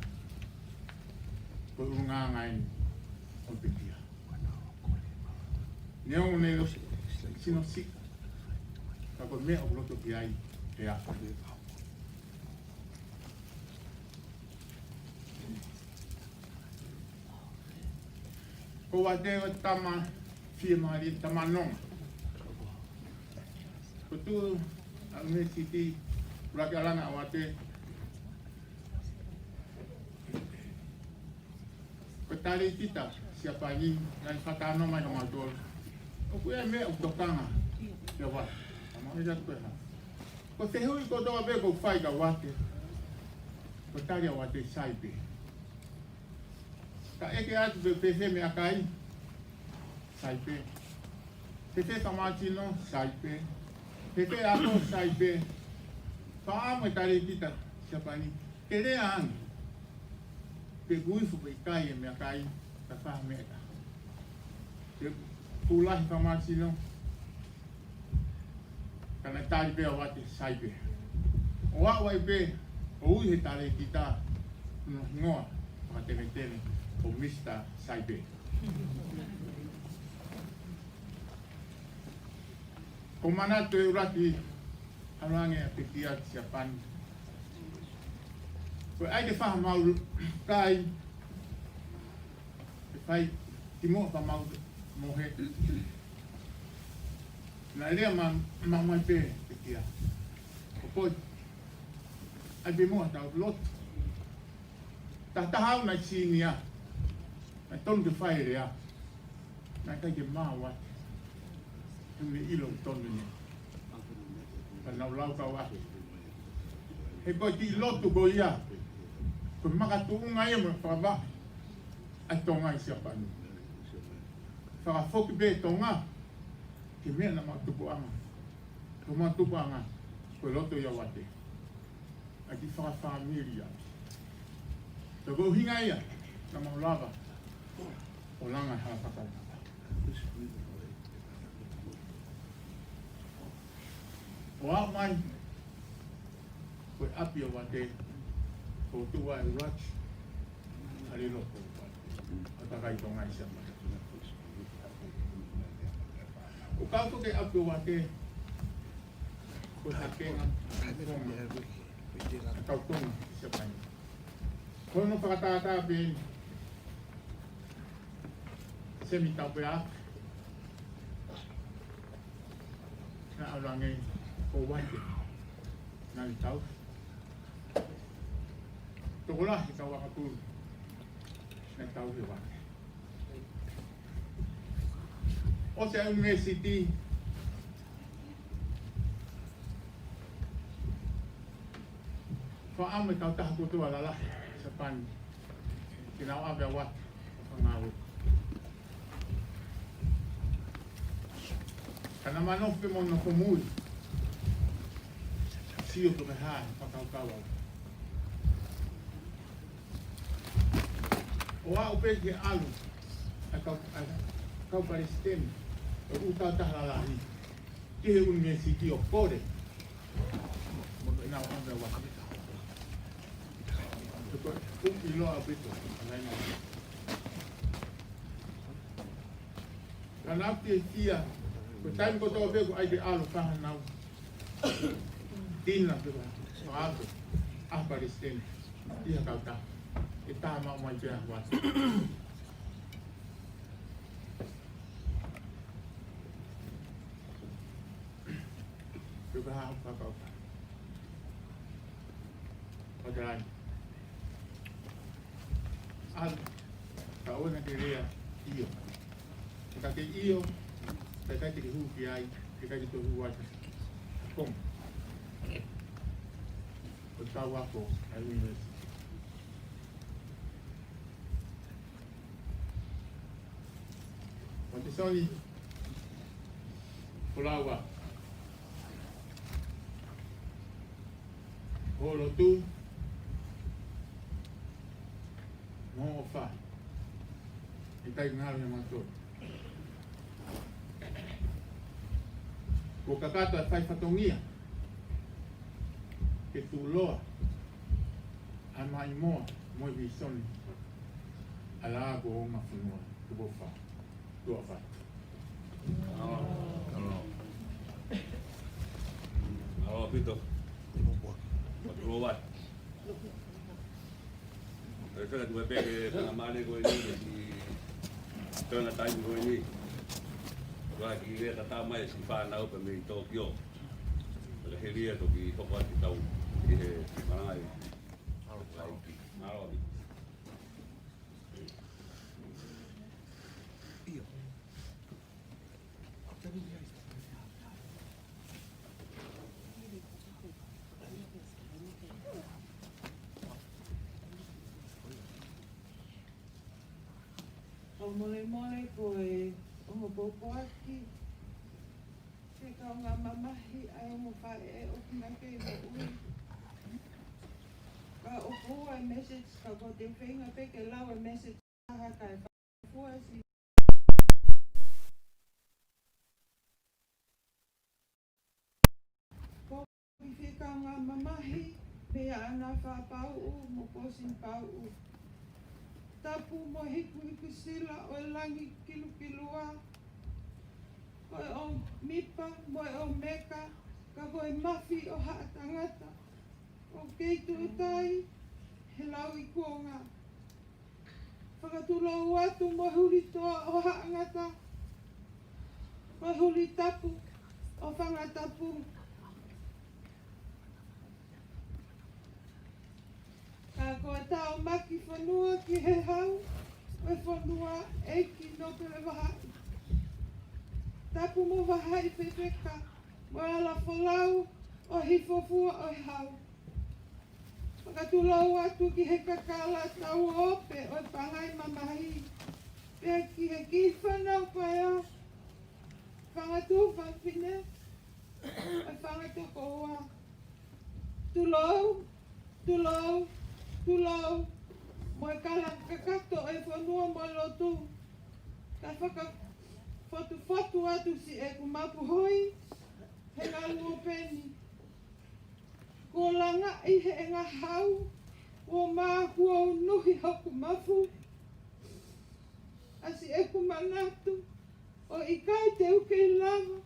Ko unga ngai o petia. Neo ne lo sino si ka ko me o loto piai e a. Ko wa te tama firma di tama nong. Ko tu a university rakalana awate ko tali kita siapa ni ngai fatano mai no matol. O ku e me o tokanga. Ya wa. Amo ya ko ha. Ko te hui ko do be ko fai ka wate. Ko tali awate saipe. Ka eke atu be pehe me akai. Saipe. Pehe kamatino saipe. Pehe ako saipe. Pa amo tali kita siapa ni. Kere ang. Pe guifu pe kai me akai ta fa me ka. Pe pulahi kamatino. Kana tali pe awate saipe. Oa wai pe o ui he tali kita no ngoa ma tene o Mr. Saipe. Ko mana to uraki arange a pekia siapan. Ko ai te faha mau kai te fai timo fa mau mohe. Na lea ma mai pe pekia. Ko po ai be mo ta lot. Ta hau na sinia. Na tonu te whae rea, na kai te maa wate. Tune ilo tonu ni. Ka nau lau kau ake. He koi ti lotu ko ia. Ko maka tuunga ia mo whakaba. Ai tonga i siapanu. Whakafoki be tonga. Ke mea na matupu anga. Ko matupu anga. Ko lotu ia wate. Ai ti whakawhamiri ia. Ko ko hinga ia. Na maulava. O langa hapaka. O a mai, koe api o wate, ko tua e rach, hare loko o wate, a takai tonga i sama. O kauto ke api o wate, ko hakenga, a kautonga i sama. Koe no whakatata pe, semi tau pe ak na alange o wate na i tau toko lahi tau wakapuru na tau he wate o se university wha ame tau taha kotua lala sa pani kina o awe a wate o ngawe kana manofe mo no komui sio to meha pakau o a upeke alu kau palestine o uta tahalalahi ke university o kore mo na o anda wa to ko ilo abito alaina kana te tia ko time ko to vego ai de alu fa nau tina pe so ato a palestine ia kauta e ta ma mai te wa pe ba ha pa kauta o te ai. Al, ka ona ke rea io. Ka ke io, te kai te hu ki ai, te kai te hu ai. Kom. O tau ako, ai university. O te soni, Pulawa. Holo tu. Mo fa. Itai ngalo ya mato. Ko kakata fai fatongia. Ke tu loa. Amai moa, moi visoni. Ala go ma funua, tu bo fa. Tu fa. Alo, Pito. Matulovat. Saya tu bebe tengah mana kau ini di tengah time kau ini. Lagi dia kata mai si Fanau pergi Tokyo. Lagi dia tu di Tokyo di tahu di mana ai. Alo. O mole ko e o popo aki. Ke ka ngā mamahi ai o whae e o kina ke mo ui. Ka o pua e message ka ko te whenga pe ke lau e message aha ka e whakua si. Ko i whika ngā mamahi pe ana whapau u mo kosin pau u. Tapu mo hiku sila o langi kilua. Ko o mipa mo o meka ka ko e mafi o haa tangata. O keitu utai he lau i kuonga. Whakatulo atu mo huli toa o haa ngata. Ko huli tapu o whangatapu. Ka koe tau maki whanua ki he hau, e whanua e ki no pere wahai. Tapu mo wahai pepeka, mo ala whalau o hifofua o he hau. Whakatulau atu ki he kakala tau ope o pangai mamahi. Pea ki he ki whanau paia, whangatu whawhine, e whangatu koua. Tulau, mo e kala kakato e whanua mo lotu. Ka whatu atu si e kumapu hoi, he ngā luo peni. Ko langa i he ngā hau, o mā hua nuhi hoku mafu. Asi e kumanatu, o i kai te uke i lava,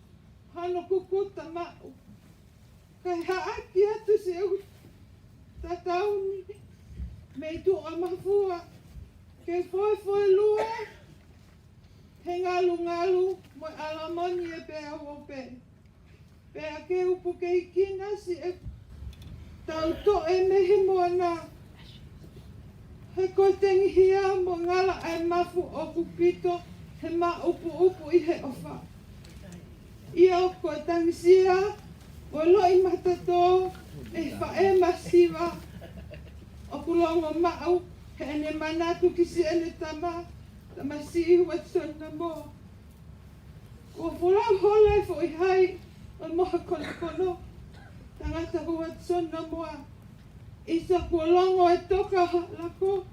hano kukuta mau. Kai haaki atu si e tatauni. Me tu amafua, ke foi lua, he ngalu, mo alamoni e pea wope. Pea ke upu ke ikina si e tauto e mehi moana. He ko tengi hia mo ngala ai mafu o kupito, he ma upu i he ofa. Ia o ko tangisia, o loi matato, e whae masiwa. O kulongo mau, he ene manatu ki si ene tama si ihu at sona mo. Ko fulau holai fo i hai, o moha kono, tangata hu at sona moa. Isa kulongo e toka lako.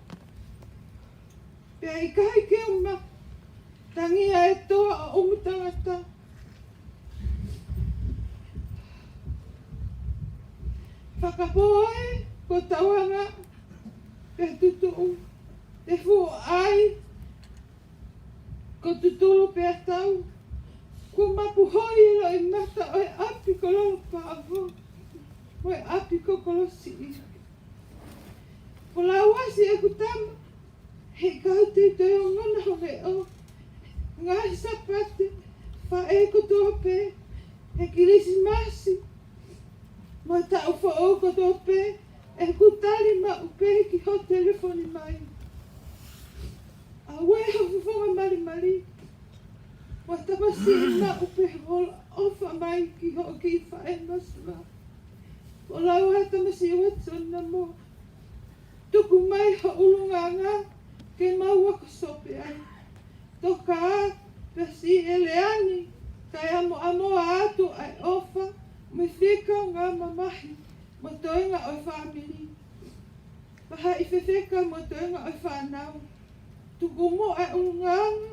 Pea i kai ke uma, tangia e toa o umutangata. Whakapoe, ko tauanga, pe tutu, te fu ai, ko tutulu pe atau, ko mapu hoi lo i mata o e api ko lolo pāvo, o e api ko kolosi i. Ko la wasi e kutama, he kau te o ngana ho me o, ngai sapate, fa e ko tope, he kirisi masi, mo tau fa o ko tope, e kutali ma upe ki ho telefoni mai. A weha fufonga mali mali. Watapasi ma upe hol ofa mai ki ho ki whae maswa. O lau hata masi watona mo. Tuku mai ha ulunganga ke maua kasope ai. Toka a pasi eleani kai amo atu ai ofa me fika ngā mamahi mo toinga o family. Paha i fefeka mo toinga o whanau. Tuku mo ai ulunganga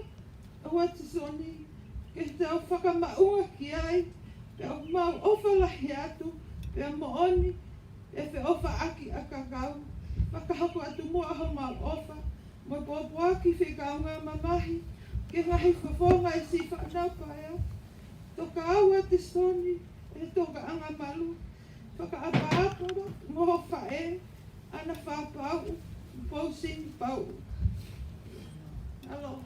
o watisoni ke tau whakamaunga ki ai pe o mau ofa lahi atu pe a mooni e fe ofa aki a kakau. Whakahaku atu mua ho mau ofa mo popoa ki whikaunga mamahi ke ngahi whawhonga e si whanau paia. Toka aua te soni e toka anga malu. Whakaapa-apara moho whae ana whapau pousing pau. Hello.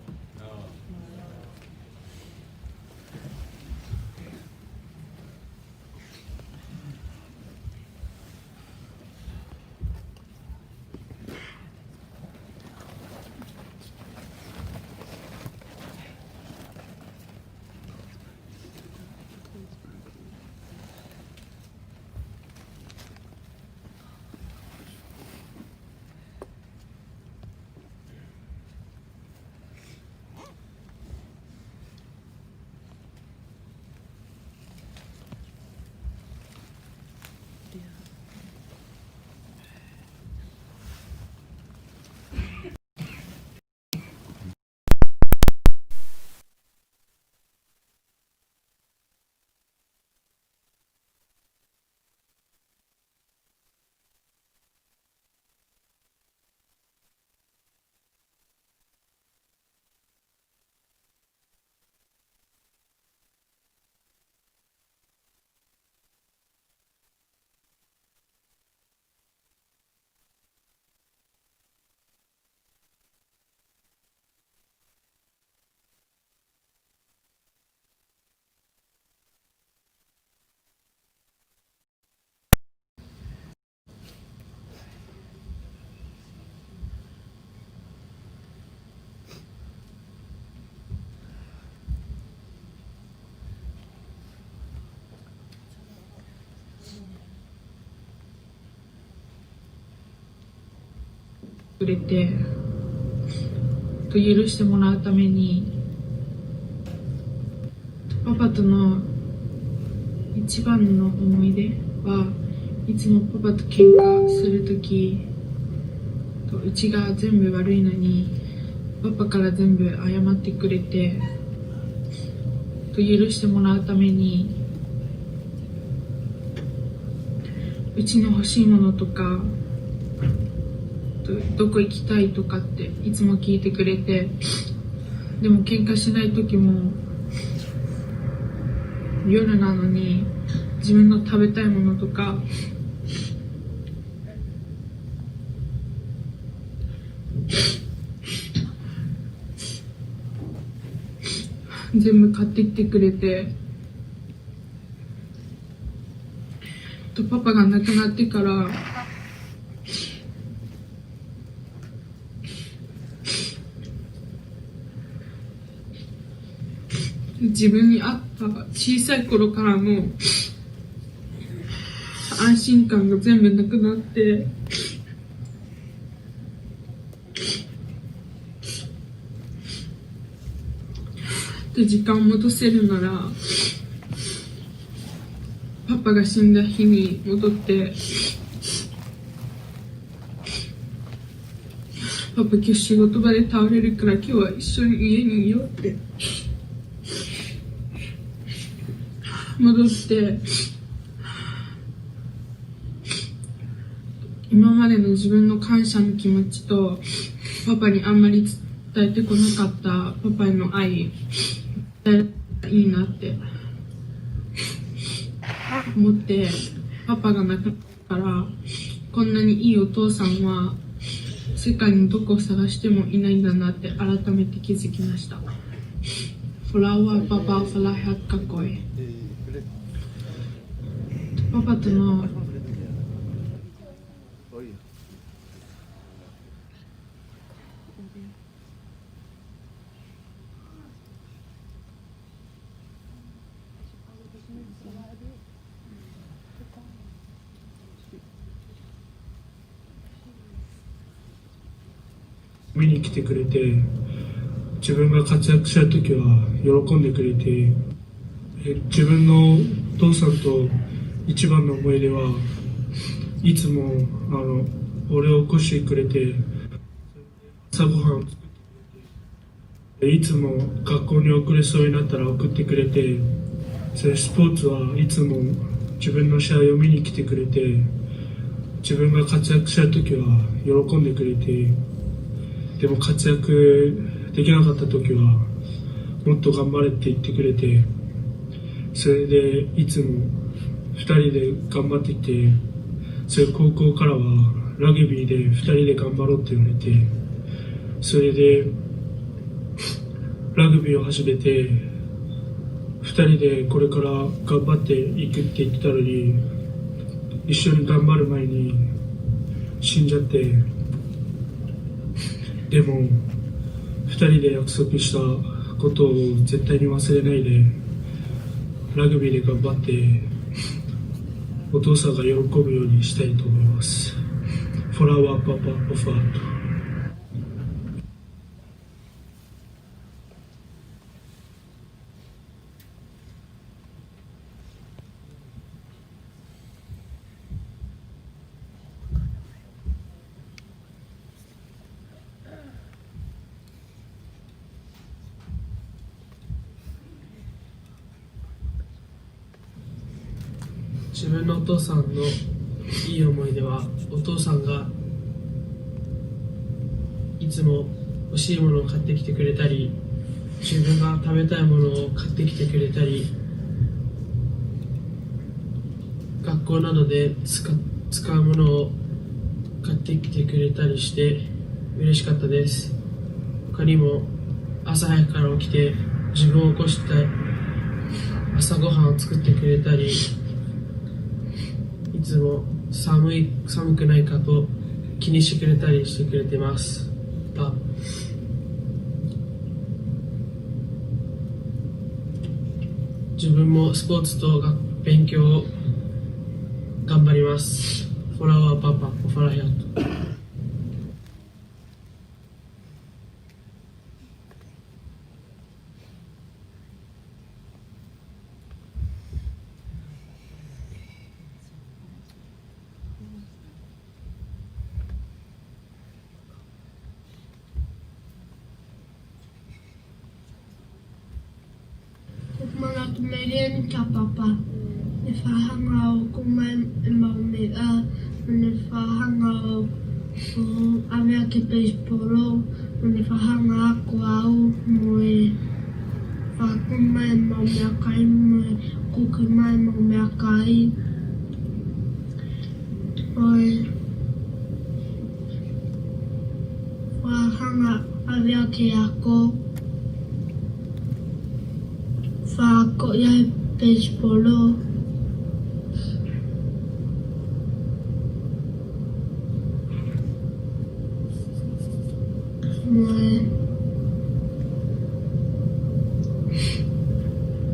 くれてと許してもらうためにパパとの一番の思い出はいつもパパと喧嘩するときうちが全部悪いのにパパから全部謝ってくれてと許してもらうためにうちの欲しいものとかどこ行きたいとかっていつも聞いてくれてでも喧嘩しない時も夜なのに自分の食べたいものとか全部買ってきてくれてとパパが亡くなってから自分にあった小さい頃からの安心感が全部なくなってで時間を戻せるならパパが死んだ日に戻ってパパ今日仕事場で倒れるから今日は一緒に家にいようって戻って今までの自分の感謝の気持ちとパパにあんまり伝えてこなかったパパへの愛伝えいいなって思ってパパが亡くなったからこんなにいいお父さんは世界のどこを探してもいないんだなって改めて気づきました。Flower papa falahat kakoyパパとの見に来てくれて、自分が活躍した時は喜んでくれて、自分のお父さんと一番の思い出はいつも俺を起こしてくれて、朝ごはんを作ってくれて、いつも学校に遅れそうになったら送ってくれて、それスポーツはいつも自分の試合を見に来てくれて、自分が活躍した時は喜んでくれて、でも活躍できなかった時はもっと頑張れって言ってくれて、それでいつも2人で頑張ってきて、それ高校からはラグビーで2人で頑張ろうって言われて、それでラグビーを始めて2人でこれから頑張っていくって言ってたのに、一緒に頑張る前に死んじゃって、でも2人で約束したことを絶対に忘れないでラグビーで頑張ってお父さんが喜ぶようにしたいと思います。For our Papa of Art。自分のお父さんのいい思い出は、お父さんがいつも欲しいものを買ってきてくれたり、自分が食べたいものを買ってきてくれたり、学校などで使うものを買ってきてくれたりして嬉しかったです。他にも朝早くから起きて自分を起こして朝ごはんを作ってくれたり、いつも寒くないかと気にしてくれたりしてくれてます。自分もスポーツと勉強を頑張ります。フォラワーパパ、フォラヒャット。Mga Canadian ka papa. Ifahangaw kung may maumira. Ifahangaw kung amya kipis puro. Ifahangaw ko au moe. Kung may maumira kay moe. Kung may maumira kay. Oy. Ifahangaw amya kaya ako. Ako ya page polo.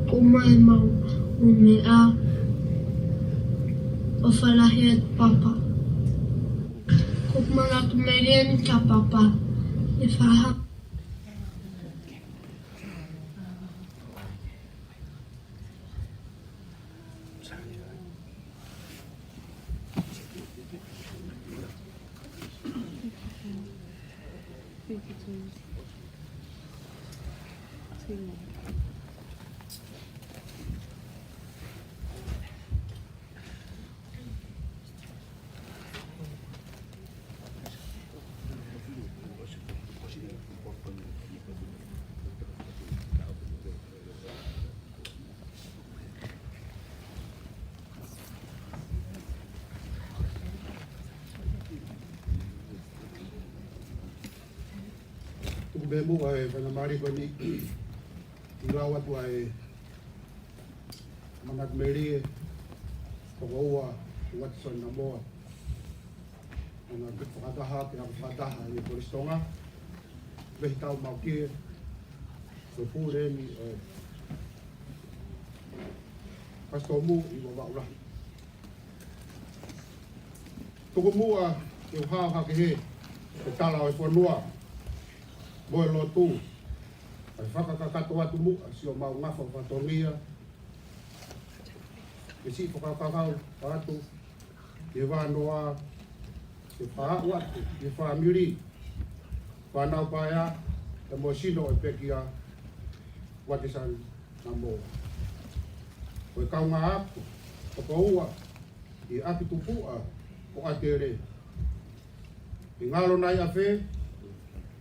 Kumay mau umia. Ofalahiat papa. Kung mga Canadian ka papa. Ifahak. Bemu ay panamari ko ni Irawat ay mangat meri Pagawa Watson na mo ang nagpakataha pinapakataha ni Polistonga behitaw mauki supure ni pastomu ibaba ulah tugumu yung ha kehe tala ay ponua Moe lo tu. Ai whakakakato atu mua si o mau ngafa whatongia. E si whakakakau atu. E wanoa. E whaau atu. E whamiri. Whanau paia. E mo sino e pekia. Watisan na moa. Koe kaunga aku. Toko ua. I aki tupua. O atere. I ngalo nai a whe.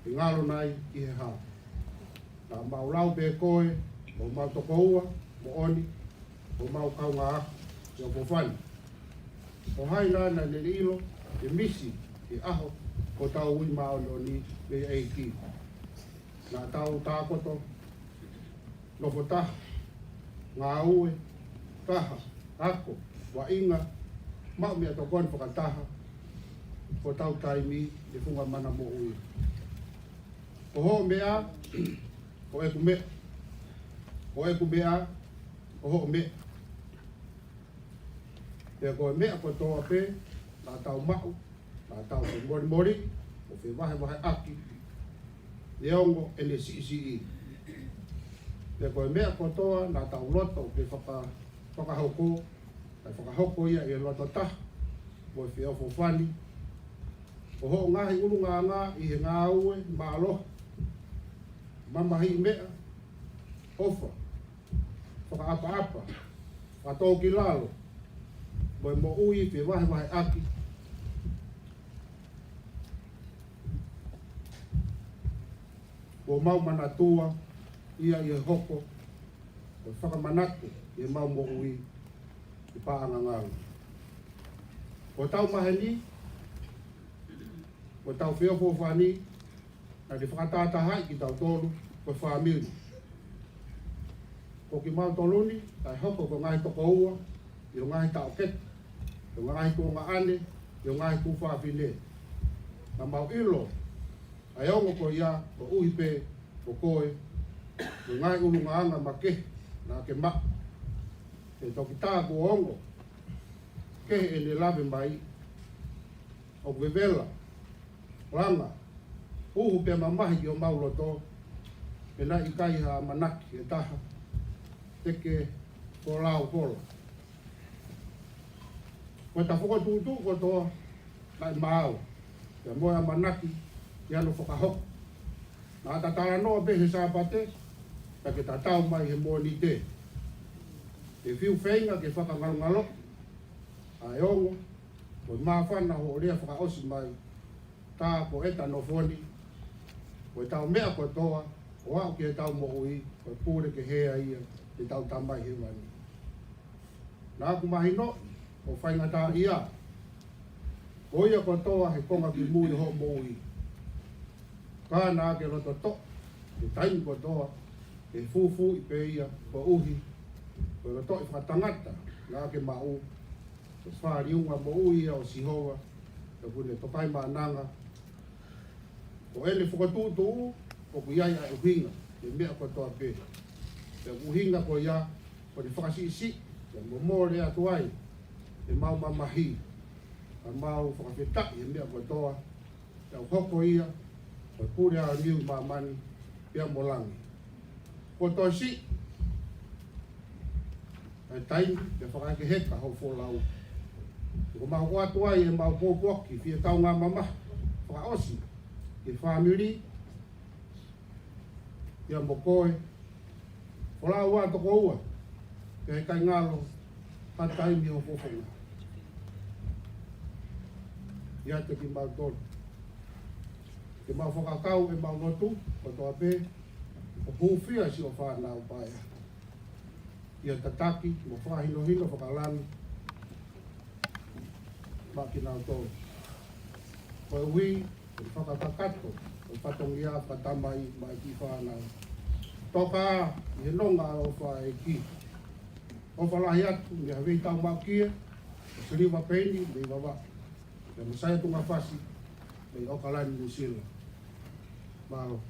I ngalo nai i he hao. Ta maulau pe koe, o mau toko ua, mo oni, o mau kaunga aku, i o pofani. O hai nana ne ilo, e misi, e aho, ko tau ui mao no ni me eiki. Nā tau tākoto, nofo taha, ngā ue, taha, ako, wa inga, mau mea tokon whakataha, ko tau taimi, e funga mana mo ui. O ho mea, o e kume, o e kumea, o ho me. Te koe mea koe toa pe, nā tau mau, nā tau te mori mori, o whi wahe wahe aki, leongo e le si i. Te koe mea koe toa, nā tau loto, pe whakahoko, tai whakahoko ia i loto taha, mo e whi ofo whani, o ho ngahi ulu ngā i he ngā ue, mā aloha, mamahi mea, ofa, whakaapa-apa, whatoki lalo, moi mo ui te wahe wahe aki. O mau manatua, ia i hoko, o whakamanatu, i mau mo ui, i paanga ngāu. O tau maheni, o tau whiofo whani, na te whakatātahai ki tau tolu, ko whamiri. Ko ki mau toluni, tai hoko ko ngai toko ua, i o ngai tau ket, i o ngai ko ngā ane, i o ngai ku whawhine. Na mau ilo, ai ongo ko ia, ko uhipe, ko koe, i ngai ulu ngā anga ma ke, na ke ma. E toki tā ko ongo, ke e ne lawe mai, o vevela, ranga, uhu pe mamahi ki o mauloto, e na i kai ha manaki e taha, teke ko lau kola. Koe ta whoko tūtū ko toa, nai maau, e moa manaki, i anu whakahok. Nā tatara noa pe he sāpate, ta ke ta tau mai he moa ni te. E whiu whainga ke whakangalongalo, a e ongo, koe mawhana ho rea whakaosi mai, tā ko eta no whoni, koe tau mea koe toa, o au ki e tau mo ui, koe pūre ke hea ia, te tau tamai he wani. Nā ku mahi no, o whainga tā ia, o ia koe toa he konga ki mui ho mo ui. Kā nā ke roto to, te taimi koe toa, e fufu i pe ia, ko uhi, koe roto i whakatangata, nā ke mau, te whāriunga mo ui ia o sihoa, te kune tokai mānanga, o ele whakatūtu u, o ku iai a uhinga, te mea koe toa pe. Te uhinga koe ia, ko te whakasisi, te momore atu ai, te mau mamahi, te mau whakawhetai, te mea koe toa, te hoko ia, koe pūre a niu mamani, pia molangi. Ko toi si, te taimi, te whakaike heka hau wholau. Ko mau atu ai, e mau pōpoki, fia tau ngā mama, whakaosi, ke whamiri, ia mo koe, whola ua toko ua, ke he kai ngalo, hatai mi o whowhenga. Ia te ki mau tonu. Ke mau whakakau e mau notu, o toa pē, o pūwhia si o whanau paia. Ia tataki, mo whahino hino whakalani, maki nau tonu. Koe ui, o whakakakato, o whatongia whatamai mai ki whanau. Toka i he nonga o whae ki. O whalahi atu, ni hawei tau mau kia, o siriwa peni, mei wawa. Ia masaya tunga whasi, mei okalani New Zealand. Malo.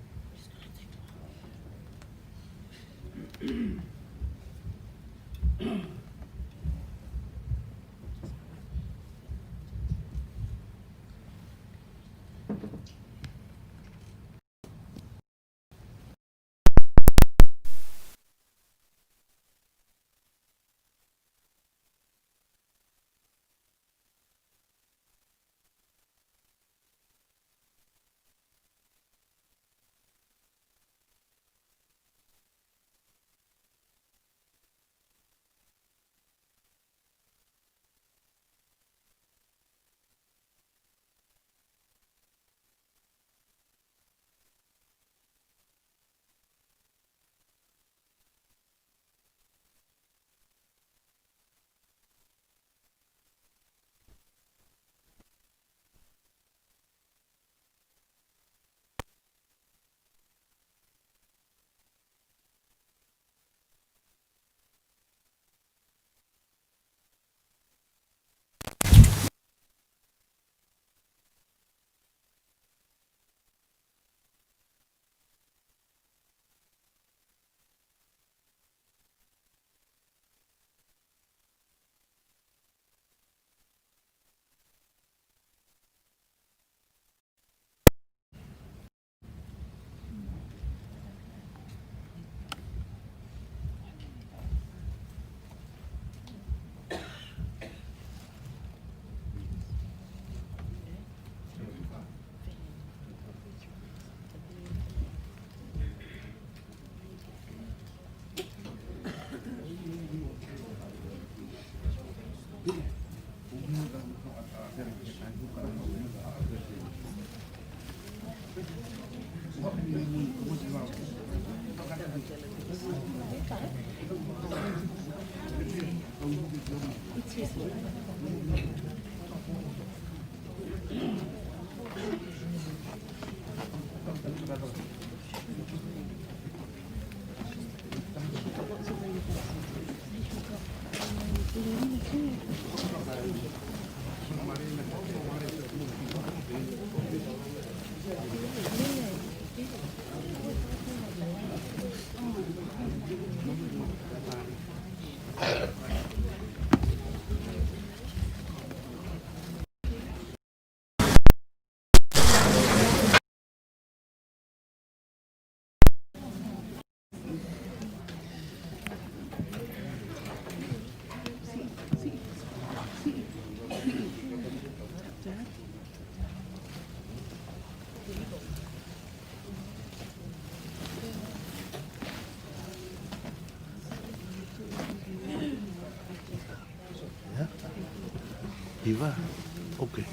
Iva, okay.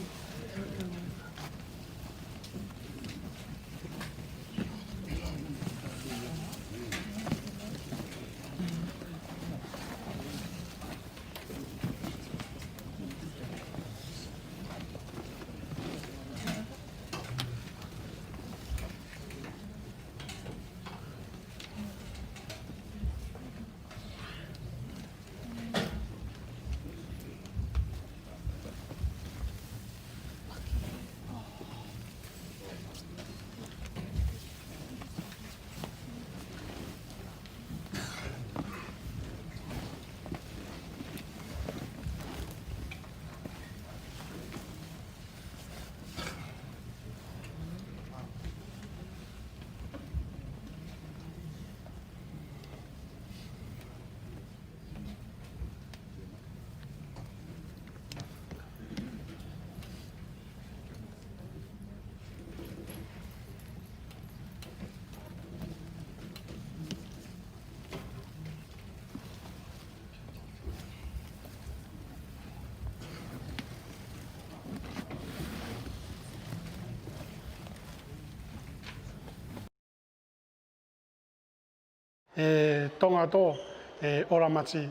トンガと、オーラ町、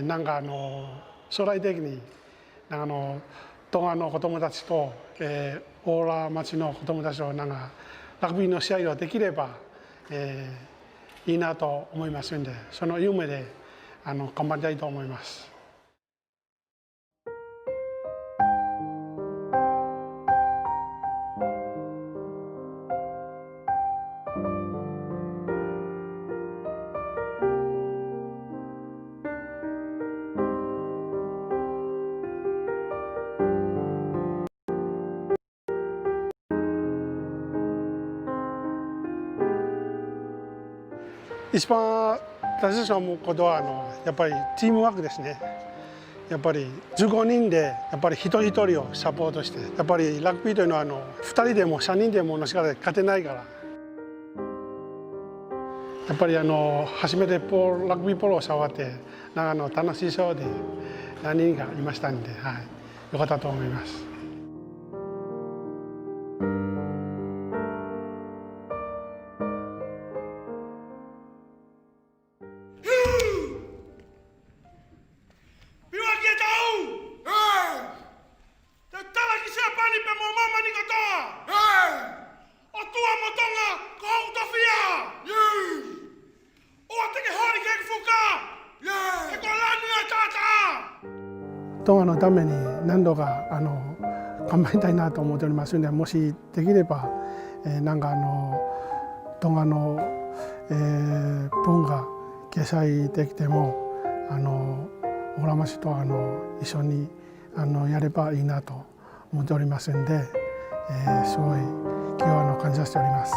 なんか将来的にトンガの子どもたちと、オーラ町の子どもたちとなんかラグビーの試合ができれば、いいなと思いますんで、その夢で頑張りたいと思います。一番大切なことはやっぱりチームワークですね。やっぱり15人でやっぱり一人一人をサポートして、やっぱりラグビーというのは2人でも3人でもの力で勝てないから。やっぱり初めてラグビーポロを触って楽しそうで何人かいましたんで、はい、よかったと思います。トンガのために何度か頑張りたいなと思っておりますので、もしできれば、なんかトンガの、文化掲載できてもオーラ町と一緒にやればいいなと思っておりますので、すごい今日は感謝しております。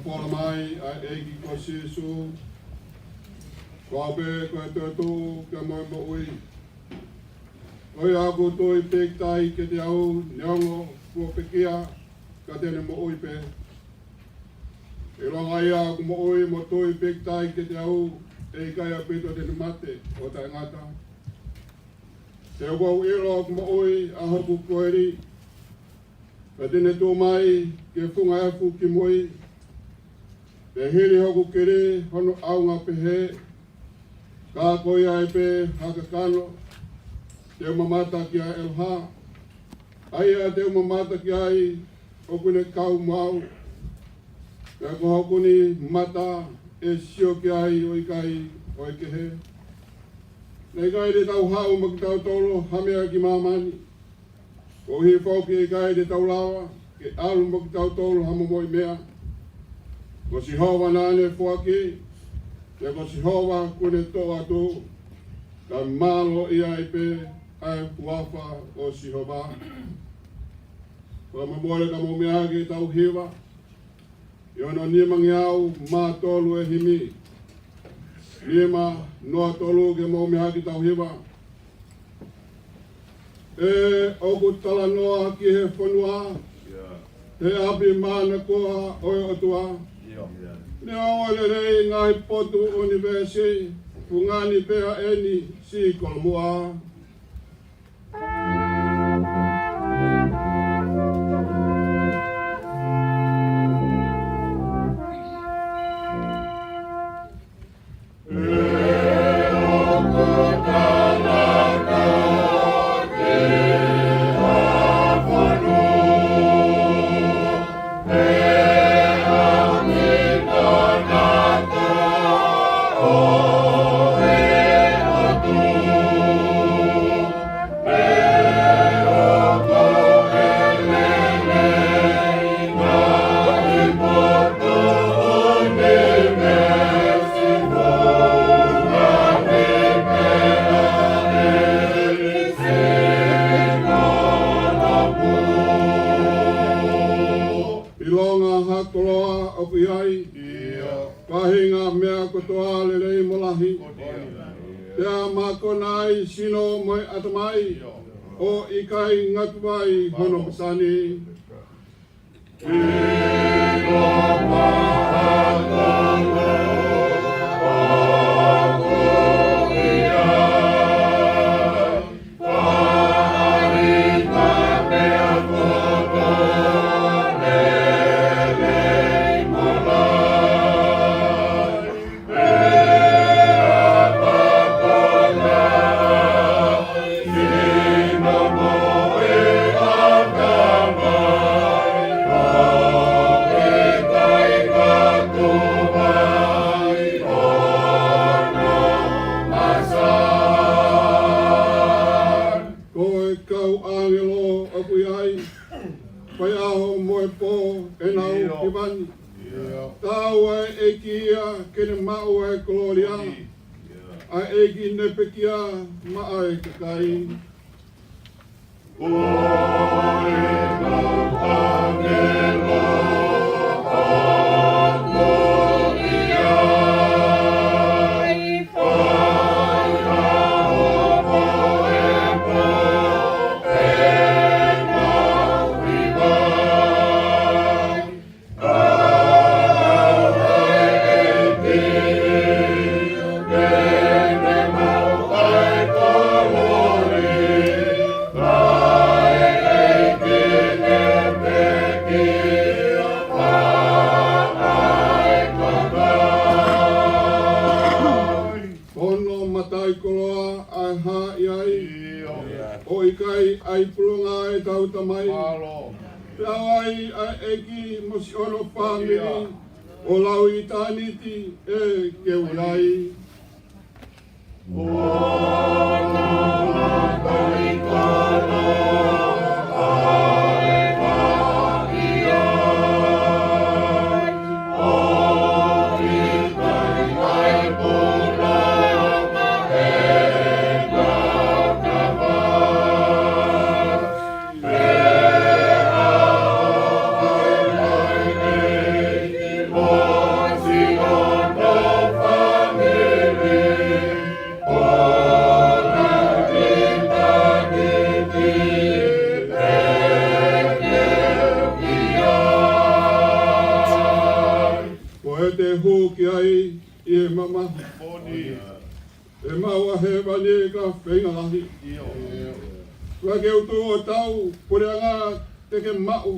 pola mai a egi ko sisu. Ko abe ko e tu ke moi mo ui. Oi aku toi pek tai ke te au neongo ko pekia ka tene mo ui pe. E longa ia aku mo ui mo toi pek tai ke te au e kai a pito tene mate o tai ngata. Te wau ilo aku mo ui a hoku koeri. Ka tene tō mai ke whunga efu ki moi. Te hiri hoku kere hono aunga pehe. Ka koi ai pe haka kano. Te mamata ki a elha. Aia te mamata ki ai okune kau mau. Te ko hokuni mata e sio ki ai o ikai o ikehe. Nei kai te tau hau ma ki tau tolo hamea ki mamani. Ko hi whauki e kai te tau lawa, ke alu mo ki tau tolu hamo moi mea. Ko si hova nane whauki, te ko si hova kune tō atu, ka malo ia i pe ai kuafa o si hova. Ko mamore ka mo mea ke tau hiwa, i ono nimangi au mā tolu e himi. Nima noa tolu ke mo mea ke tau hiwa. E oku tala noa ki he whanua, te api mana koha oi otua. Ne aole rei ngai potu universi, pungani pea eni si kolmua. Kahinga mea kotoa le rei molahi. Tea makonai sino moi atamai. O ikai ngatuai hono pasani. Ino mahangalo aku ia. Paharita mea kotoa le rei molahi. Pai aho moe po e nau ki wani. Tāua e kia kene mau e koloria. A e ki nepekia maa e kakai. Oi nau angelo ako ia. Pai aho moe po e ai pulunga e tau tamai. Tau ai eki mosi ono family o lau i tāniti e ke urai. Ono matai kono ai maia. O i tai ai pulunga e ngau kawai. e te hū ki ai i e mama. E maua he wani ka whenga lahi. Wa ke utu o tau, pureanga te ke mau.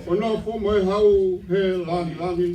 O no fo moe hau he langi langi.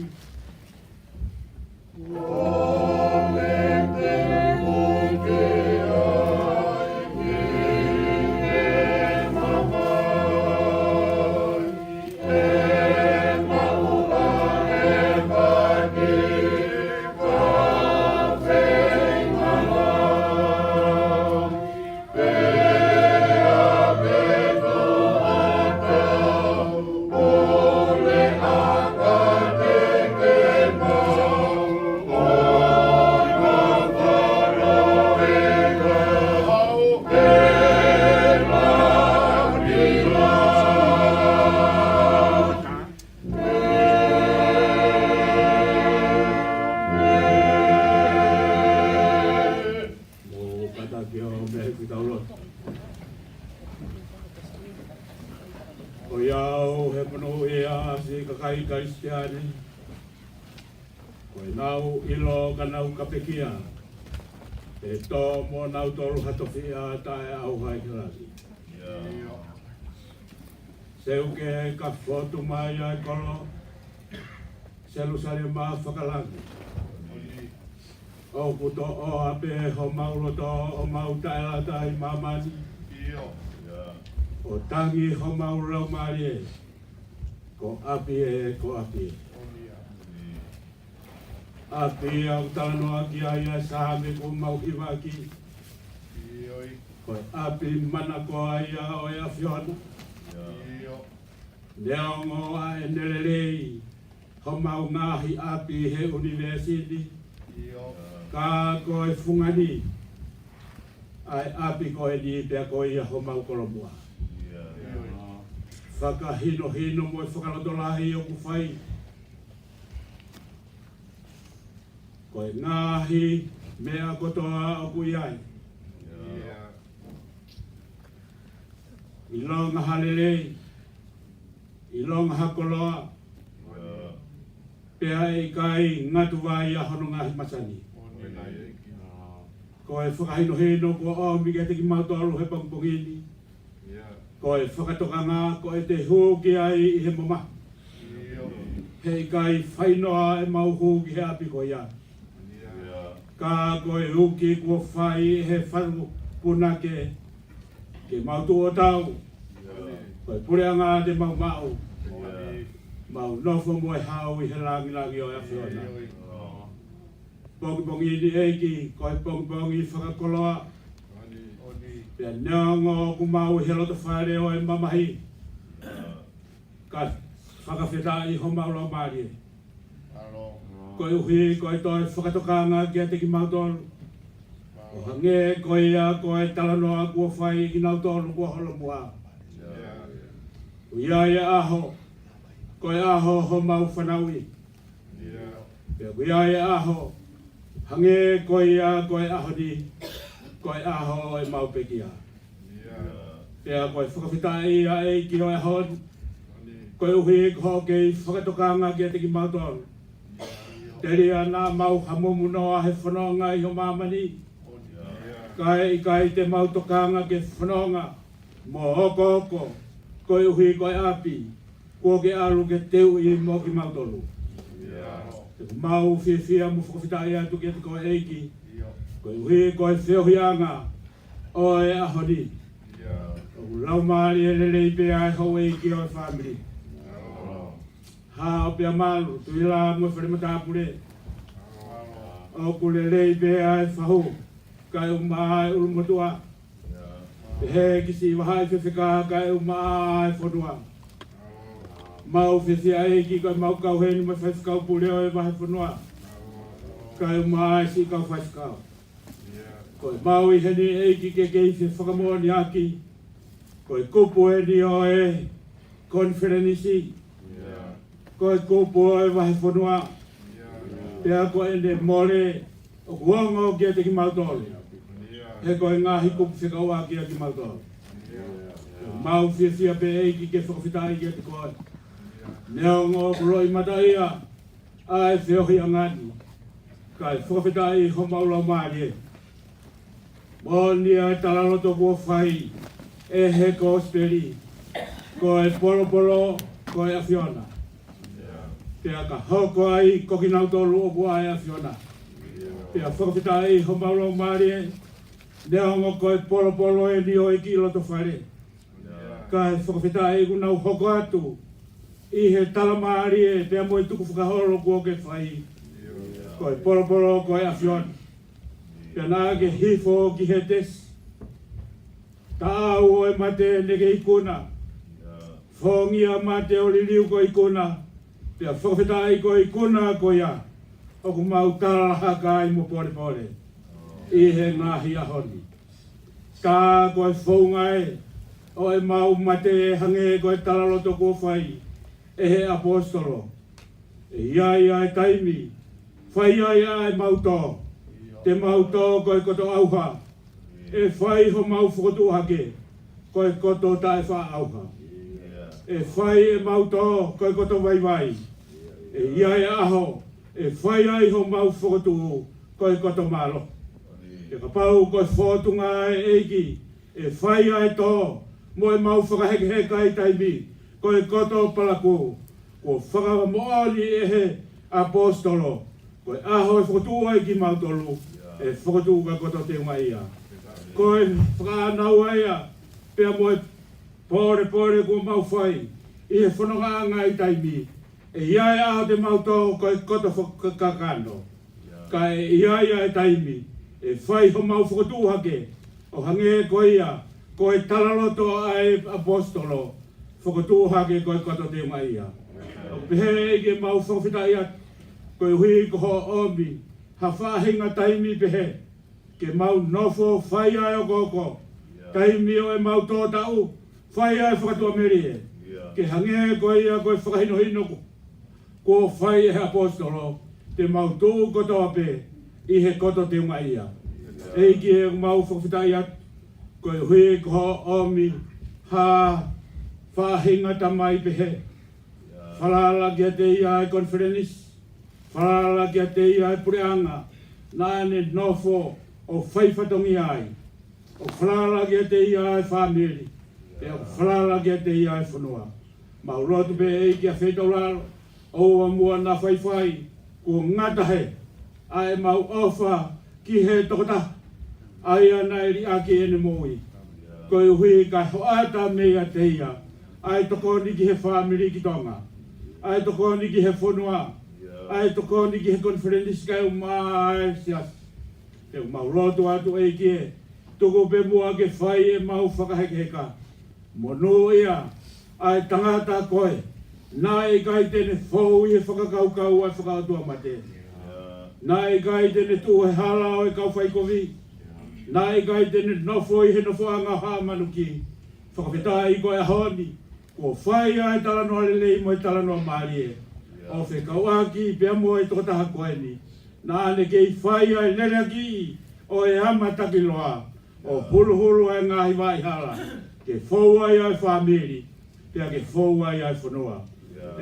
O iau he pono ea se kakai karistiane. Koe nau ilo ka nau kapekia. E tō mo nau toru hatowhia tae au hai kirasi. Seuke ka whotu mai ai kolo. Selu sari maa whakalangi. O puto o ape ho mauroto o mau taela tai mamani. O tangi ho maurau marie. Ko api e ko api. Api au tanoa ki aia sahame ko mau hiwaki. Ko api mana ko aia o ea fiona. Neongo a e nerelei. Ho mau ngahi api he university. Ka koe fungani. Ai api koe ni pia koe ia ho mau kolomua. Whakahino hino mo e whakarotolahi o kuwhai. Koe ngahi mea kotoa o kuiai. I longa halelei. I longa hakoloa. Pea e kai ngatu vai a hono ngahi masani. Koe whakahino hino ko o mige te ki mautolu he pangpongini. Koe whakatokanga koe te hūki ai i he mama. Hei kai whainoa e mau hūki he api koe ia. Ka koe hūki kua whai he wharu punake. Ke mautu o tau. Koe pureanga te mau mau. Mau nofo moe hau i he langi langi o e whiona. Pongi pongi ni eiki, koe pongi pongi whakakoloa. Pea neongo ku mau he loto whaere o e mamahi. Ka whakawhetai ho mauro marie. Koe uhi, koe toi whakatokanga kia te ki mautolu. O hange koe ia koe talanoa kua whai ki nautolu kua holo mua. Uia ia aho, koe aho ho mau whanaui. Pea uia ia aho, hange koe ia koe aho ni. Koe aho e mau pekia. Pea koe whakawhitai ia e ki o e hon. Koe uhi ko kei whakatokanga kia te ki mautolu. Te ria nā mau hamumu noa he whanonga i ho mamani. Kai te mau tokanga ke whanonga. Mo hoko hoko. Koe uhi koe api. Kua ke alu ke teu i mo ki mautolu. Te mau whiwhia mu whakawhitai atu kia te koe eiki. Koe uhi koe whiohianga. O e ahoni. O lau maari e lelei pia e hau eiki o e whamiri. Ha o pia malu, tui la mo whare matapure. O kule lei pia e whahu. Kai o maa e uru motua. He kisi wahai whiwhika kai o maa e whanua. Mau whiwhia eiki kai mau kau heni mai whaifkau pure o e wahai whanua. Kai o maa e si kau whaifkau. Koe mau i heni eiki ke keisi whakamoani aki. Koe kupu heni o e konferenisi. Koe kupu o e wahi whanua. Pea koe ene more o kuongo kia te ki mautole. He koe ngahi kupu whikaua kia ki mautole. Mau whiwhia pe eiki ke whakawhitai kia te koe. Neongo kuroi mata ia. ai whiohi angani, kai whakawhita i ho maula maari e. Mōni ai talanoto kua whai, e he Gospeli, ko e polo, ko e awhiona. Pea ka hoko ai kokinau tolu o kua e awhiona. Pea whakawhita i ho maula maari e, neongo ko e polo e ni o i ki loto whare. Ka e whakawhita i kunau hoko atu, i he talamaari e pea mo i tuku whakahoro kua ke whai. Ko e polo, ko e awhiona. Pea nā ke hifo ki he tesi. Ta au o e mate neke ikuna. Whongia mate o liliu ko ikuna. Pea whakawhita i ko ikuna ko ia. Oku mau taraha ka i mo pore. I he ngahi ahoni. Ka ko e whaunga o e mau mate e hange ko e talaloto ko whai. E he apostolo. E iai taimi. Whai ai mau tō. Te mau tō ko e koto auha. E whai ho mau whakotu hake. Ko e koto tae wha auha. E whai e mau tō ko e koto vai. E iai aho. E whai ai ho mau whakotu ko e koto malo. E ka pau ko e whotunga e eiki. E whai ai tō. Mo e mau whakaheke kai taimi. Ko e koto palaku. Ko whakamoali e he apostolo. Ko e aho e whakotu ai ki mau tolu. E whakotu ka koto te ia. Ko e whakanau aia. Pea mo e pore ko mau whai. I he whanonga i taimi. E iai aho te mau tō ko e koto whakakano. Ka e iai taimi. E whai ho mau whakotu hake. O hange ko ia. Ko e talaloto ai apostolo. Whakotu hake ko e koto te ia. O pehe i ke mau whakawhita ia. Ko e hui ko ho omi. Ha whahinga taimi pehe. Ke mau nofo whai ai o koko. Taimi o e mau tō tau. Whai ai whakatua meri e. Ke hange ko ia ko e whakahino ko. Ko whai e apostolo. Te mau tū koto ape. I he koto te ia. E ki e mau whakawhita ia. Ko e hui ko ho omi. Ha whahinga tamai pehe. Whalala kia te ia e conference. Whalala kia te ia e pureanga. Nāne nofo o whaifatongi ai. O whalala kia te ia e whamiri. E o whalala kia te ia e whanua. Mau rotu pe e kia whetolaro. O mua na whaiwhai. Ko ngatahe. Ai mau ofa ki he tokota. Ai ana eri aki ene moi. Ko i hui ka hoata mea te ia. Ai toko ni ki he whamiri ki tonga. Ai toko ni ki he whanua. Ai toko ni ki he conference kai umai sias. Te mau rotu atu e ki e. Toko pe mua ke whai e mau whakaheke heka. Monu ia. Ai tangata koe. Nā e kai tene whou i e whakakaukau ai whakautua mate. Nā e kai tene tu he hala o e kau whaikovi. Nā e kai tene nofo i he nofo anga haa manuki. Whakawhita i koe ahoni. Ko whai ai talanoa lelei mo i talanoa maari e. O whekauaki pia mo i tokotaha koeni. Nā ne kei whai ai leraki o e ama takiloa. O hulu ai ngahi vai hala. Ke whou ai ai whamiri. Pia ke whou ai ai whanua.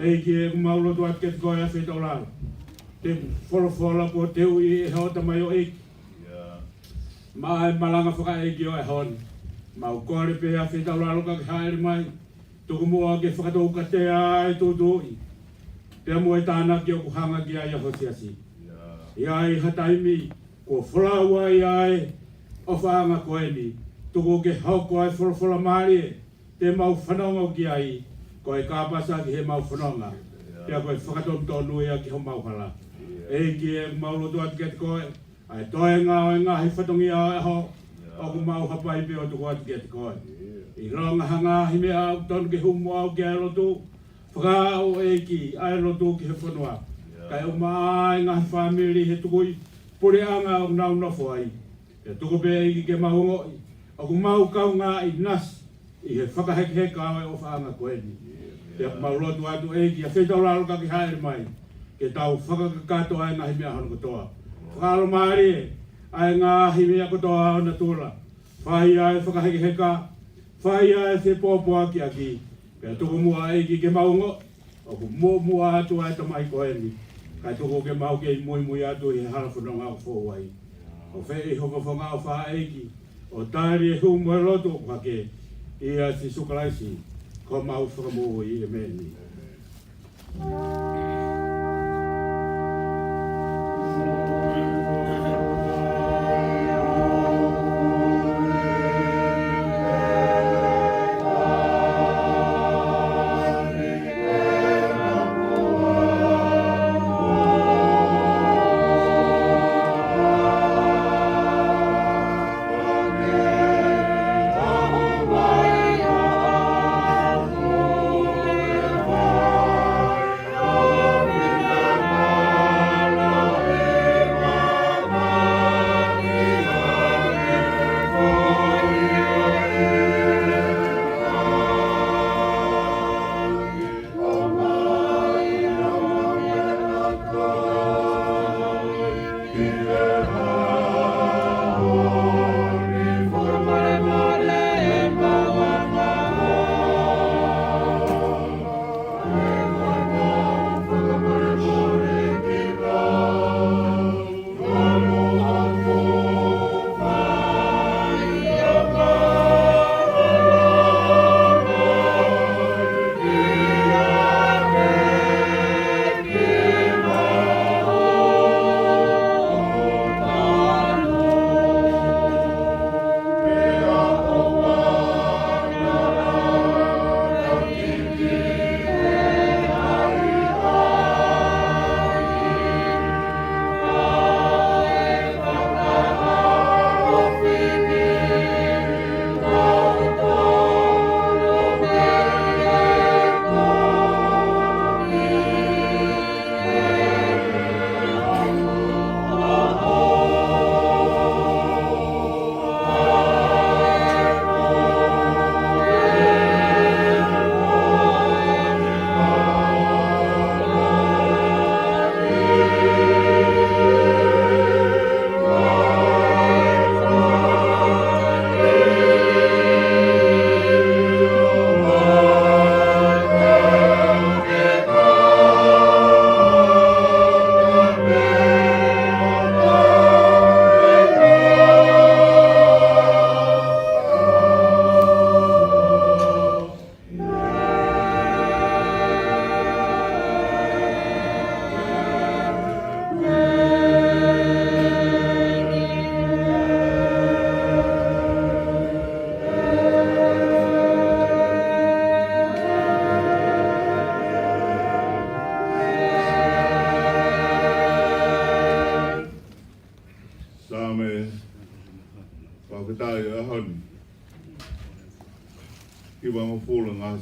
E ki e kumaulotu at ke koe a whetolaro. Te wholofola ko teu i e hota mai o eiki. Ma e malanga whaka eiki o e honi. Mau kore pe a whetolaro ka ke haere mai. Tuku mua ke whakatouka te ai tūtui. Pea mua e tāna ki o kuhanga ki ai a hosiasi. Iai hataimi, ko whalaua iai o whaanga koeni. Tuku ke hauko ai wholofola maari e. Te mau whanonga ki ai. Ko e kāpasa ki he mau whanonga. Pea koe whakatom tonu ia ki ho mau hala. E ki e maulotu atu ke te koe. Ai toe ngā o e ngā hi whatongi au e ho. O ku mau hapai pe o tuku atu ke te koe. I ronga hanga hi mea au tonu ke humu au ki ai lotu. Whakao e ki ai lotu ki he whanua. Kai o mai ngā hi whamiri he tukui. Pure anga o nau nofo ai. E tuku pe e ki ke mahungo i. O ku mau kau ngā i nasi. I he whakaheke au e o whaanga koeni. Pea mau lotu atu e ki a whetolaro ka ki haere mai. Ke tau whakakato ai ngā hi mea hono kotoa. Whakalo maari e. Ai ngā hi mea kotoa o na tūla. Whai ai whakaheke whai ai te pōpua ki aki. Pea tuku mua e ki ke maungo. O ku mua atu ai tamai koeni. Kai toko ke mau ke mui atu he hala whanonga o fōwai. O whee hoko whanga o wha eiki. O tāri e hu mua roto whake. Ia si sukalaisi. Ko mau whakamoho i e meni.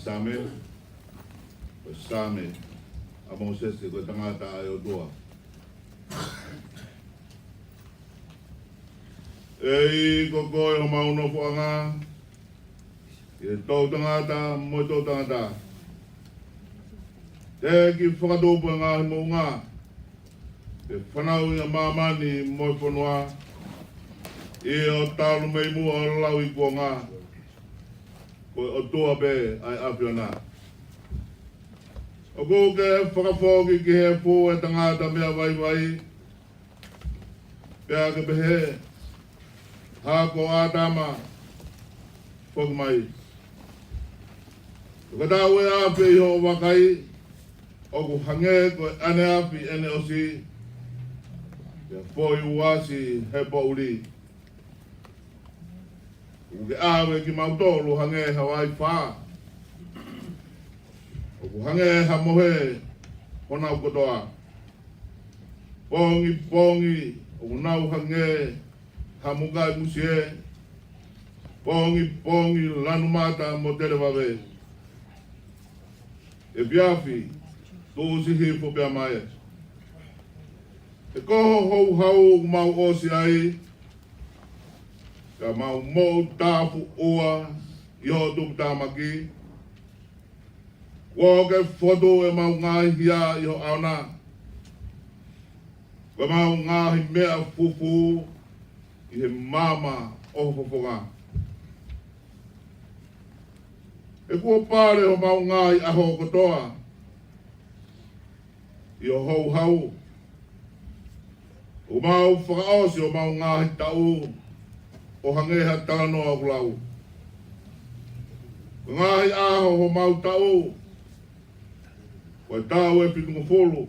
Same, Same, a Moses ko tangata ayo doa. Ei koko o mauno poanga, e tau tangata, mo tau tangata. Te ki whakatopa ngā mo ngā, e whanau ia mamani mo whanua, e o talu mei mua o lau i kua ngā. Ko o toa be ai apiona. O ko ke whakawhoki ki he pō e tangata mea vai vai. Pea ke pehe. Hā ko ātama. Whakamai. Ko tāu e api i ho wakai. O ko hange ko ane api ene osi. Pea pōi uasi he pōuri. Uke awe ki mautolu hange hawai wha. Oku hange ha mohe hona ukotoa. Pongi pongi oku nau hange ha mukai musie. Pongi pongi lanu mata mo tere wawe. E biafi tōsi hi po pia mai. E koho hou hau mau osi ai. Ka mau mou tāpu oa i ho tuku tāmaki. Ko ke whoto e mau ngāhi hia i ho auna. Ka mau ngāhi mea fufu i he mama o fofonga. E kua pāre ho mau ngāhi aho kotoa. I o hou hau O mau whakaosi o mau ngāhi tau o hangeha tānoa o lau. Ngāhi aho o mau tau o e tau e pitunga wholo.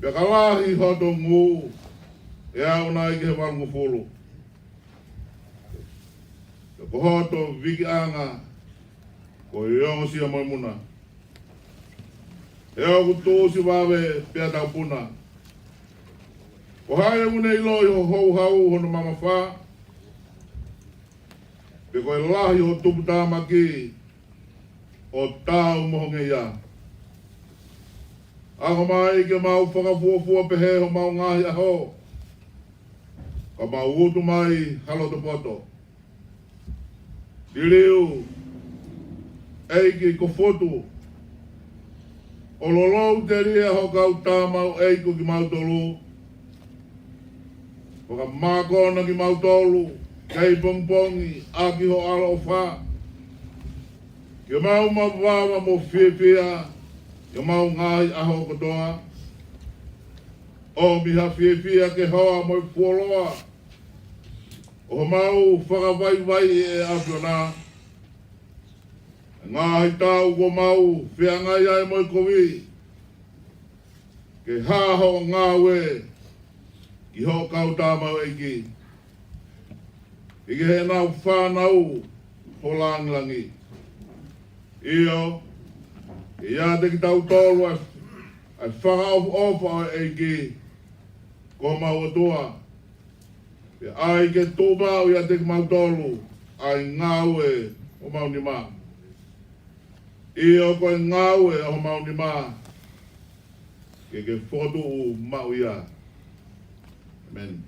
Pia kalahi hoto ngū e au nā ike he walunga wholo. Pia ko hoto viki anga ko e ongo sia mai muna. E au kutosi wawe pia tau puna. Ko hae mune ilo i ho hou hau hono mama wha. Pe koe lahi ho tupu tāmaki o tāu mohonge ia. Ako mai ke mau whakafuafua pehe ho mau ngahi aho. Ka mau utu mai halo to poto. Diliu eiki ko fotu. O lolou te ria ho kau tāmau eiko ki mau tolu. Waka mākona ki mau tolu. Kei pongpongi aki ho alo o wha. Ke mau mawawa mo whiawhia. Ke mau ngahi aho kotoa. O miha whiawhia ke hoa mo i puoloa. O mau whakawaiwai e apiona. Ngahi tau ko mau whiangai ai mo i kowi. Ke haho ngawe. Ki ho kau tāmau eiki. Ike he nau whānau ho langilangi. Io, e ia te ki tau tolu ai whakaofu ofa eiki. Ko mau atua. Pe ai ke tūmau ia te ki mau tolu. Ai ngawe o mau ni mā. Io koe ngawe o mau ni mā. Ke whotu o mau ia. Amen.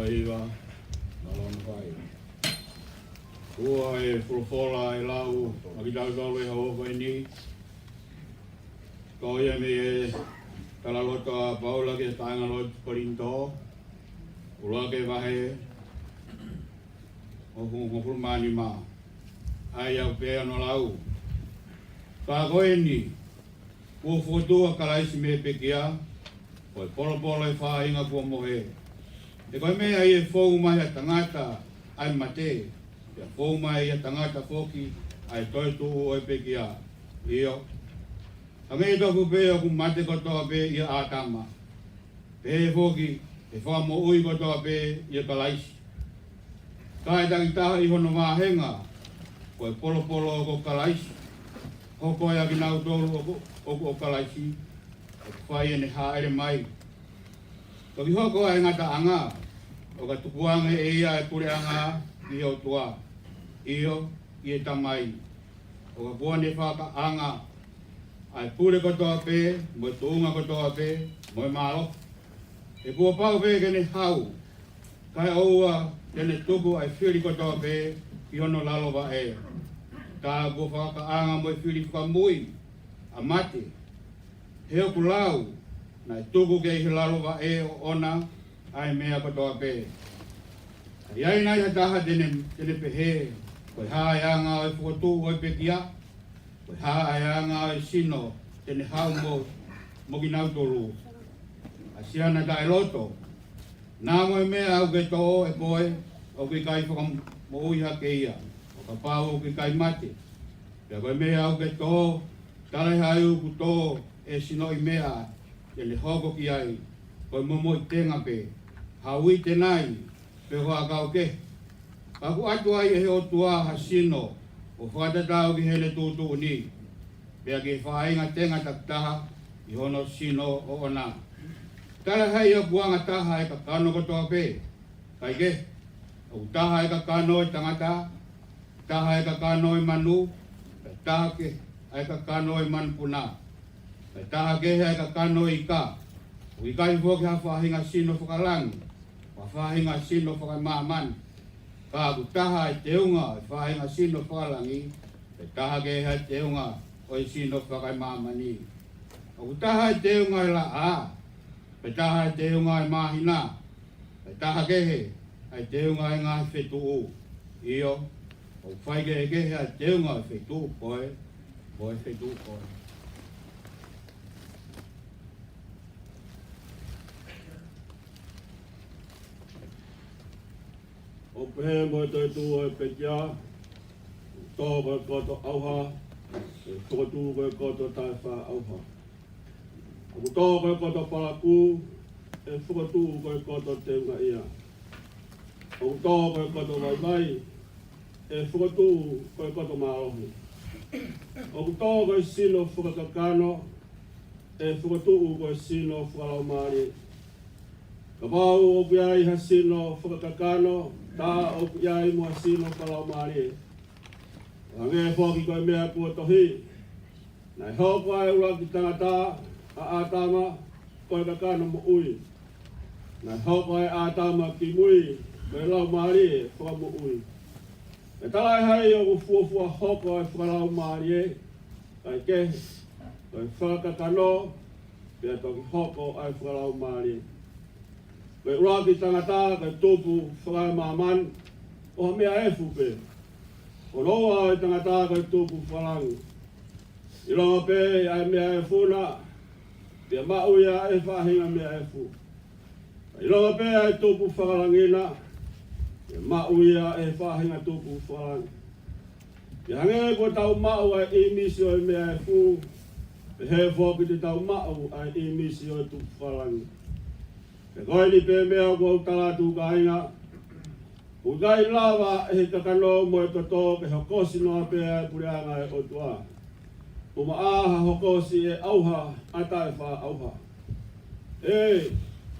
iwa, malon vai. Ua e fulfola e lau, maki tau tolu e hawoko e ni. Ko ia me e kalaloto a paula ke taanga loto korinto. Ula ke vahe, o hulu mani ma. Ai au pēa no lau. Ka koe ni, kua futua kalaisi me pekia, koe polo e wha inga kua mohe. E koe mea i e fōu mai a tangata ai mate, e fōu mai a tangata foki ai toi tuu o pekia. Io. A me toku pēa ku mate kotoa pē i a ātama. Pē foki, e wha mo ui kotoa pē i a kalaisi. Ka e tangi taha i hono māhenga, koe polo o ko kalaisi. Hoko ia ki nau tolu o kalaisi, o whai ene haere mai. Toki hoko ai ngata anga, o ka tukuanga e ia e kure anga i o tua. Io, i e tamai. O ka kuane whaka anga, ai pure kotoa pē, mo tuunga kotoa pē, mo e malo. E kua pau pē kene hau, kai oua kene tuku ai whiri kotoa pē, i ono lalowa e. Ka kua whaka anga mo e whiri whakamui, a mate. Heo ku lau, nai tuku ke i lalowa e o ona, ai mea kotoa pē. Iai nai hataha tene pehe, koe hae anga o e whakatu o e pekia, koe hae anga o e sino, tene hau mo ki nau tolu. A siana ta e loto, nā mo e mea au ke tō e koe, o ki kai whakamu uiha ke ia. Ka pāo ki kai mate. Pea koe mea au ke tō, tale hai uku tō e sino i mea, e le hoko ki ai, koe momo i tenga pe, haui te nai, pe hoa kau ke. Ka ku atu ai e he o tua ha sino, o whatatau ki hele tūtu ni, pea ki whainga tenga taktaha, i hono sino o ona. Tale hai o kuanga taha e ka kano kotoa pe, kai ke, o taha e ka kano e tangata, taha e ka kano e manu, taha ke e ka kano e manpuna, taha ke e ka kano e ka, o i kai fōki ha whahinga sino whakalangi, wa whahinga sino whakamaman, ka ku taha e teunga e whahinga sino whakalangi, taha ke e teunga o i sino whakamamani. O ku taha e teunga e la a, taha e teunga e mahina, taha ke e teunga e ngā whetu io, o whai ke he a teunga e whetu koe, koe whetu koe. O pehe mo te tu e pekia, tō koe koto auha, e tōtu koe koto tai wha auha. O tō koe koto palaku, e whukatu koe koto teunga ia. O tō koe koto vai, e whukatu koe koto maohi. O tō koe sino whukakakano, e whukatu koe sino whakalau maari. Ka pau o piai ha sino whakakakano, tā o piai mua sino whakalau maari. Nge whoki koe mea kua tohi, nai haupa e ura ki tangata, a ātama koe kakano mo ui. Nai haupa e ātama ki mui, me lau maari e whakamu ui. Me talai hai o fuafua hoko e whakalau maari e, kai ke, koe whakakano, pia toki hoko ai whakalau maari e. Me ura ki tangata, kai tōpu whakai māman, o mea e fupe. O roa e tangata kai tōpu whalangu. I longa pē ai mea e funa, pia mauia e whahinga mea e fu. I longa pē ai tōpu whakalangina, pia mauia e whahinga tōpu whalangu. Pia hange ko tau mau ai i misi o mea e fu, pe he whoki te tau mau ai i misi o tōpu whalangu. Pe koe ni pē mea ko talatu ka inga, ukai lava e kakano mo e kato ke hokosi noa pēa e pureanga e otua. Uma aha hokosi e auha, ata e wha auha. E,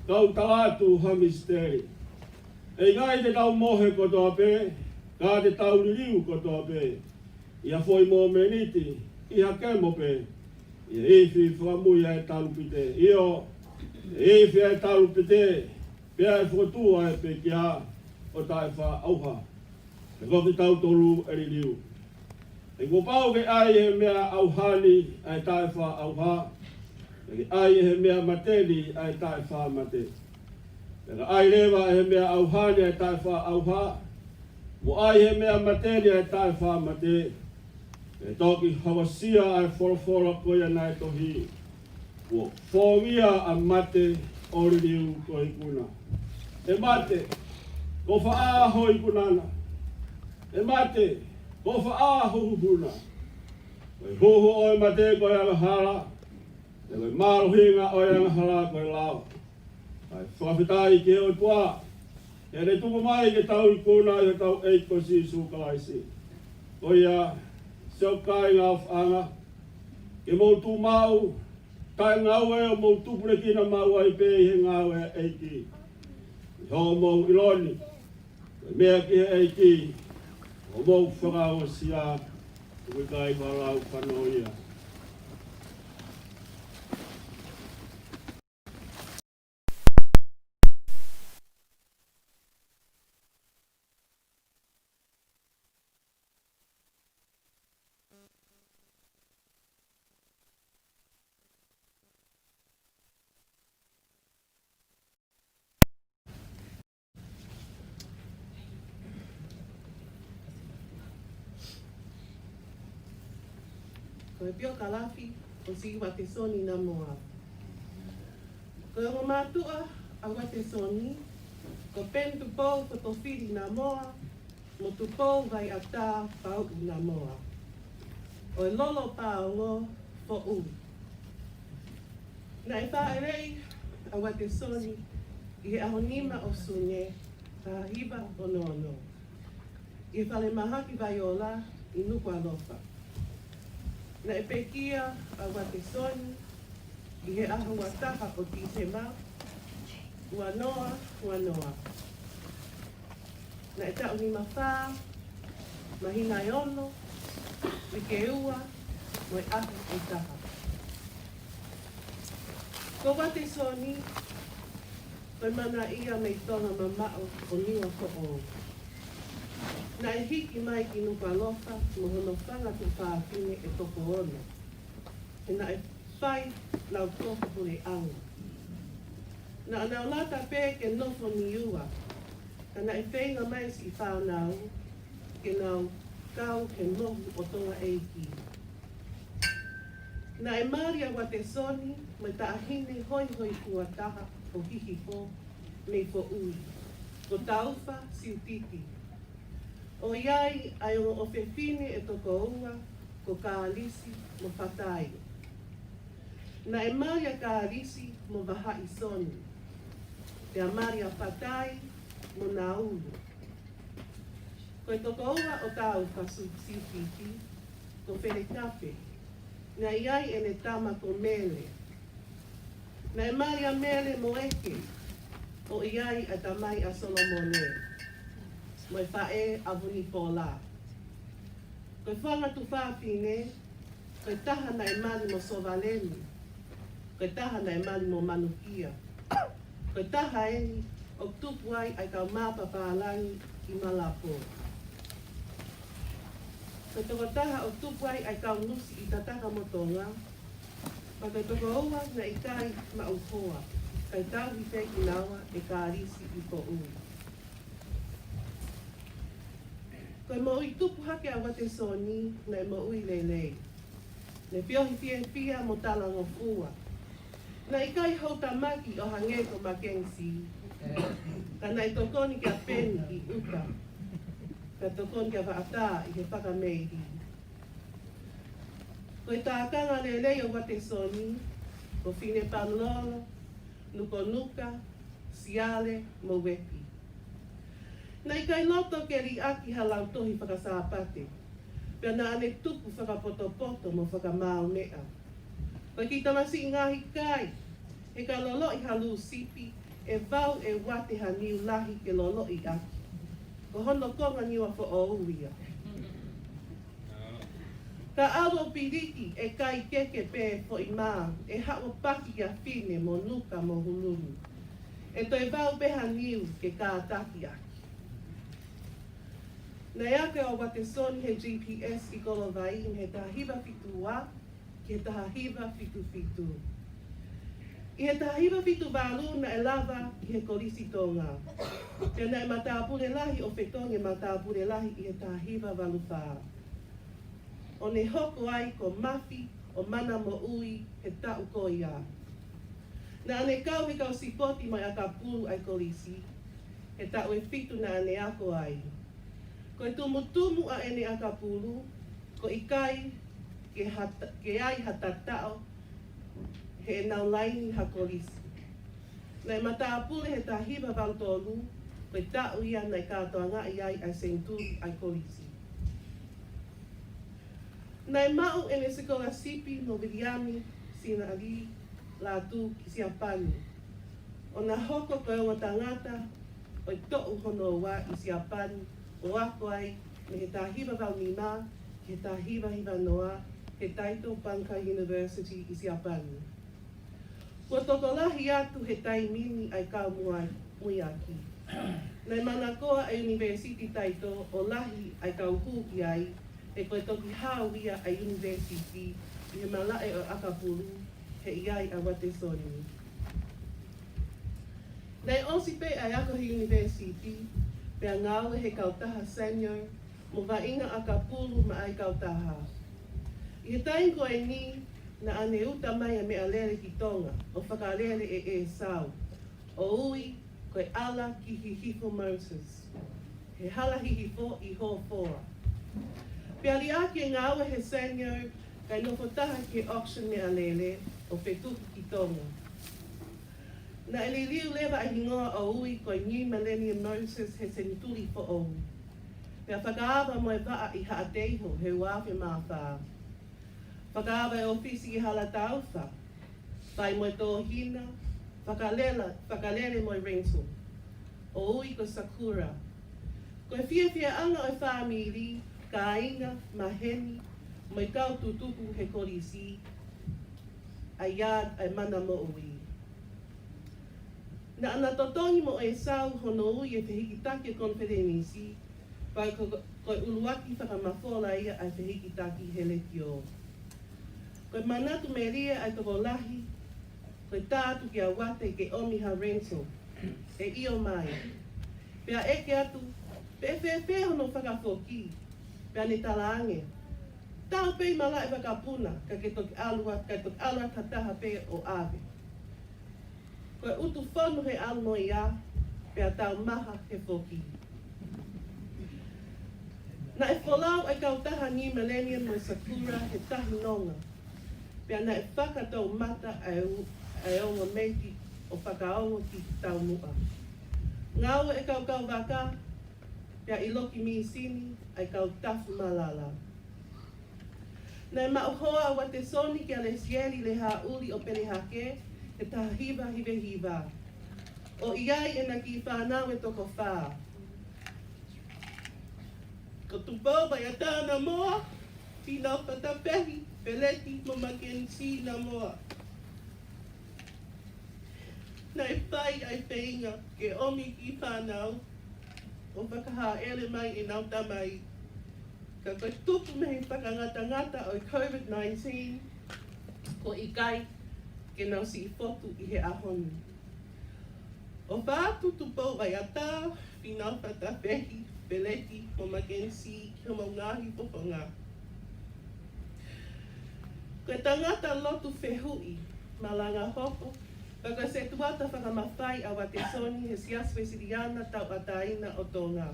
tau talatu ha misteri. E ngai te tau mohe kotoa pē, ka te tau liliu kotoa pē. Ia foi mo meniti, ia kemo pē. Ia ifi whakamuia e talupite. Io, ifi e talupite. Pea e whotua e pe kia o tae wha auha. E koki tau tolu e liu. E ngopau ke ai e mea auhani ai tae wha auha. E ke ai e mea mateni ai tae wha mate. E ka ai lewa e mea auhani ai tae wha auha. Mo ai e mea mateni ai tae wha mate. E toki hawasia ai whorofora koia nai tohi. Wo whomia a mate o liu ko ikuna. E mate, ko whaaho i kunana. E mate, ko whaaho hupuna. Koe hoho o e mate koe anga hala. E koe marohinga o e anga hala koe lao. Ai whawhitai ke o tua. E ne tuku mai ke tau i kuna i tau eiko si sukalaisi. Koia, seo kai ngā whaanga. Ke moutu mau, kai ngau e o moutu pule kina mau ai pe he ngau e eiki. Ho mo iloni, mea ki eiki, o mo whakao sia, ui kai warau whanoia. Koe pio kalafi o si wate soni na moa. Koe o mātua a wate soni, ko pen tu pou ko to whiri na moa, mo tu pou vai a tā pau na moa. O e lolo pāongo fo u. Na e whaerei a wate soni, i he ahonima o sunye, ka hiba o no. I whale mahaki vai o la, i nuku alofa. Na e pekia a wate soni, i he ahua taha o ti te mau, ua noa. Na e tau ni mawhā, mahina e ono, i ke ua, mo e ahu e taha. Ko wate soni, koe mana ia mei tonga mamao o niwa ko o. Na e hiki mai ki nuka lofa, mo hono whanga tu whaafine e toko ono. E na e whai lau toko pure anga. Na anau lata pē ke nofo ni ua, ka na e whenga mai si whanau, ke nau kau ke nohu o tonga eiki. Na e maria wa te soni, mai ta ahine hoi kua taha o hihi po, mei po ui. Ko tauwha siutiti. O iai ai o whewhine e toko ua, ko kālisi mo whatai. Na e maria kālisi mo wahai soni. Te a maria whatai mo nā ulu. Ko e toko ua o tāu whasiutiti, ko where kape. Na iai e ne tama ko mele. Na e maria mele mo eke, o iai a tamai a Solomone. Mo e whae a vuni pōla. Koe whanga tu whāpine, koe taha na e mali mo sovaleni. Koe taha na e mali mo manukia. Koe taha eni, o tupu ai ai kau māpa pālangi i Malapo. Koe toko taha o tupu ai ai kau nusi i tataka motonga. Ma koe toko oua na i tai ma upoa. Kai tau i te inawa e kārisi i po ui. Koe mo i tupu hake a wate soni na e mo ui lelei. Ne piohi pia mo talango fua. Na i kai hau tamaki o hangeko makengsi. Ka na i tokoni kia peni i uka. Ka tokoni kia vaata i he whakamehi. Koe tākanga lelei o wate soni, ko whine panlolo, nuko nuka, siale, mo wepi. Na i kai loto ke ri aki halau tohi whakasāpate. Pea na ane tupu whakapoto-poto mo whakamao mea. Koe ki tamasi i ngahi kai, he ka lolo i halu sipi, e vau e wate ha niu lahi ke lolo i aki. Ko hono konga niwa fo o uia. Ka awo piriki e kai keke pē fo i mā, e hao paki a whine mo nuka mo huluru. E toi vau peha niu ke kātaki aki. Nei ake o wate soni he GPS I kolo vai he tahiwa fitu wā, ki he tahiwa fitu fitu. I he tahiwa fitu wālu na e lava I he kolisi tōngā. Pena e matāpure lahi o whetonge matāpure lahi I he tahiwa walu whā. O ne hoko ai ko mafi o mana mo ui he tau ko ia. Na ane kau he kau sipoti mai a ka pulu ai kolisi, he tau e fitu na ane ako ai. Ko e tumu a ene a ka pulu, ko ikai ke ai hatatao, he nau laini ha kolisi. Nei mataapule he tahiwa waldolu, ko e tau ia nei katoa ngai ai ai senturi ai kolisi. Nei mau ene sikola sipi no Viliami, sina ali, la tu ki si apani. O na hoko ko e o tangata, o I to'u hono wa I si apani, o ako ai, me he tahiwa wau ni mā, he tahiwa hiwa noa, he Taito Bankai University I si apani. Kua tokolahi atu he tai mini ai kau mui aki. Nei manakoa e University Taito o lahi ai kau huki ai, e koe toki hao ia ai University I he malae o Akapulu, he iai a wate soni. Nei osi pe ai Akahi University, pea ngāwe he kautaha senior, mo wainga Akapulu ma ai kautaha. I he tain koe ni, na ane uta mai a mea lere ki tonga, o whakalere e sau. O ui, koe ala ki hihifo Moses. He hala hihifo I ho fora. Pea li ake ngāwe he senior, kai nofotaha ke auction mea lele, o whetuku ki tonga. Na ele liu lewa a hingoa o ui koe New Millennium Moses he senturi fo o. Pea whakaawa mo e waa I haateiho he wafe mawha. Whakaawa e ofisi I hala tauwha. Tai mo e tōhina, whakalele mo e rental. O ui ko Sakura. Koe fia anga o e whamiri, ka inga, maheni, mo I kau tutuku he korisi, a iad ai mana mo ui. Na ana totongi mo e sau hono ui e whihiki taki konferenisi, pai koe uluaki whakamafola ia ai whihiki taki hele ki o. Koe manatu me ria ai toko lahi, koe tātu ki a wate ke omiha rental, e io mai. Pea eke atu, pe hono whakafoki, pea ne talaange. Tau pei mala e whakapuna, ka ke toki alua tataha pe o ave. Koe utu whanu he almo ia, pea tau maha he foki. Na e wholau ai kautaha New Millennium mo Sakura he tahi nonga. Pea na e whakatou mata ai onga meiti o whakaongo ki tau mua. Ngau e kau waka, pea I loki mi sini ai kau tafu malala. Nei mauhoa wa te soni ki a le sieri le hauli o Pelehake, he tahiwa hiwa. O iai e na ki whanau e toko whā. Ko tupau mai a tāna moa, tina o patapehi, peleti mo makensi na moa. Nei whai ai whainga ke omi ki whanau, o whakaha ele mai e nau tamai. Ka koe tupu me he whakangata o COVID-19, ko ikai ke nau si I fotu I he ahonu. O whātu tupau ai ata, whina whatapehi, peleti, mo makensi, ki mo ngahi poponga. Koe tangata lotu whehui, malanga hoko, paka se tuata whakamawhai a wate soni he siaswe siriana tau ataina o tonga.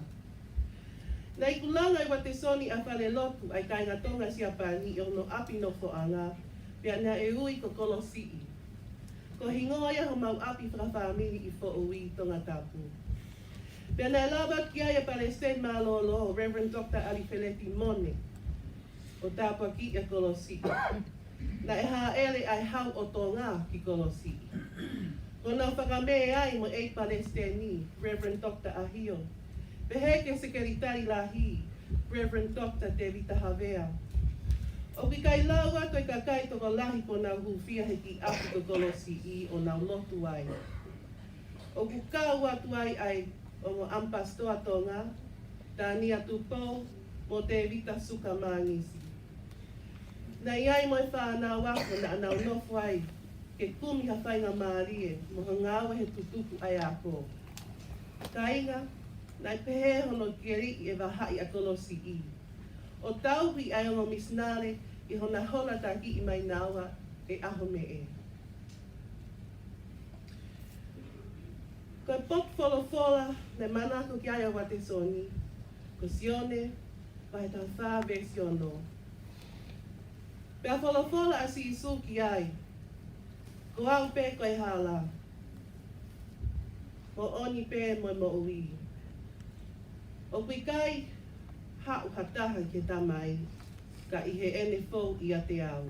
Nei kulanga I wate soni a whale lotu ai kainga tonga siapani I ono api no whoanga, pia na e ui ko kolosii. Ko hingoa ia ho mau api whakawhamiri I whoui tonga tapu. Pia na e lawa ki ai a Palestine malolo Reverend Dr. Ali Feleti Mone, o tāpua ki a kolosii. Na e haele ai hau o tonga ki kolosii. Ko nau whakame ai mo e Palestini, Reverend Dr. Ahio. Peheke sekeritari lahi, Reverend Dr. Devita Havea. O ki kai lau ato I kakai toko lahi ko nau hufia he ki apu ko kolosi I o nau lotu ai. O ku kau atu ai o mo ampastoa tonga, tani atu pou mo te vita suka mangisi. Na iai mo e whanau ako na anau nofu ai, ke kumi ha whainga maarie, mo hangawa he tutuku ai ako. Kainga, nai pehe hono keri e wahai a kolosi i. O tauhi ai o misnare i hona hola taki i mai nawa e aho me e. Koe pok wholofola ne mana ko ki aia wate soni, ko sione, wahe tau wha versiono. Pea wholofola a si isu ki ai, ko au pe koe hala, mo oni pe mo mo ui. O kui kai, hau hataha ke tamai, ka i he ene fou i a te au.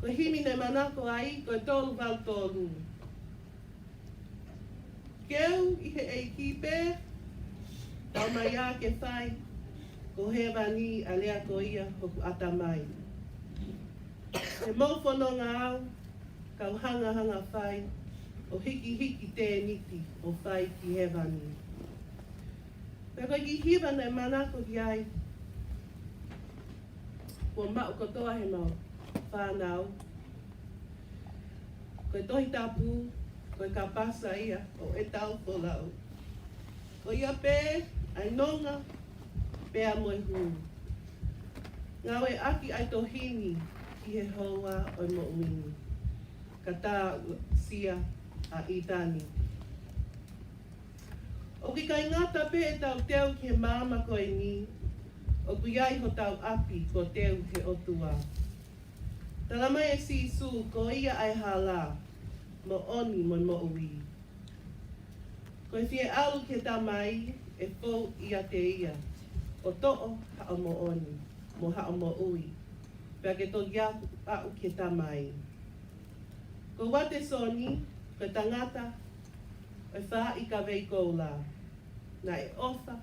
Ko himi ne manako ai, ko tolu wau tolu. Keu i he eiki pē, tau mai a ke whai, ko hewa ni a lea ko ia hoku atamai. E mauwhanonga au, kau hanga whai, o hiki te niti o whai ki hewa ni. Pea koe ki hiwa nei manako ki ai, kua mau kotoa he mau whanau, koe tohi tapu, koe ka pasa ia o e tau polau. Ko ia pē, ai nonga, pēa moe hu. Ngawe aki ai tohini ki he hoa o mo uini. Ka tā sia a itani. O ki kai ngata pē e tau teu ki he māma koe ni, o ku iai ho tau api ko teu he otua. Tala mai e si su ko ia ai hala, mo oni mo mo ui. Koe fie alu ke tamai e fou ia te ia. O to'o hao mo oni, mo hao mo ui. Pea ke to ia au ke tamai. Ko wate soni, ko tangata, e wha i ka vei koula. Na e ofa,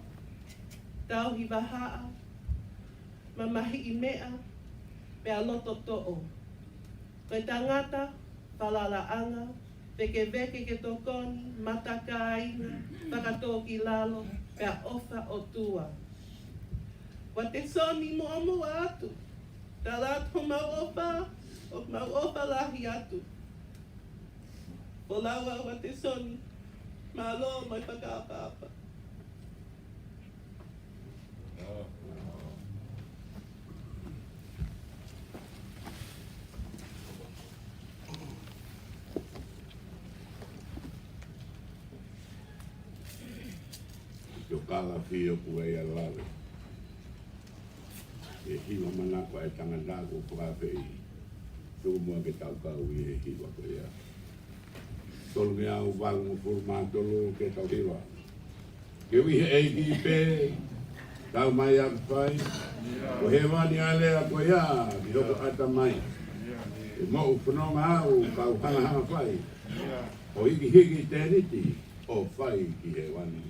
tau hi wahaa, ma mahi i mea, pea loto to'o. Koe tangata, palalaanga, veke ke tokoni, matakaina, whakatoki lalo, pea ofa o tua. Wa te soni mo amu atu, talato mau ofa lahi atu. Polawa wa te soni, malo mai whakaapapa. Yo kala fio ku e alawe. E hiwa manako e tanga dago prape i. Tuku mua ke tau kau i e hiwa ko ia. Tolu mea u walu mo furma tolu ke tau hiwa. Ke ui he eiki pe, tau mai a whai. Ko he wani ale a ko ia, mi hoko ata mai. E mo u whanoma au kau hanga whai. O hiki te niti, o whai ki he wani.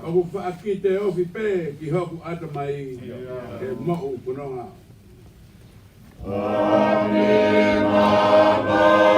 Oku whaakite ofi pe ki hoku ata mai e mo'u punonga. Amen, Mama.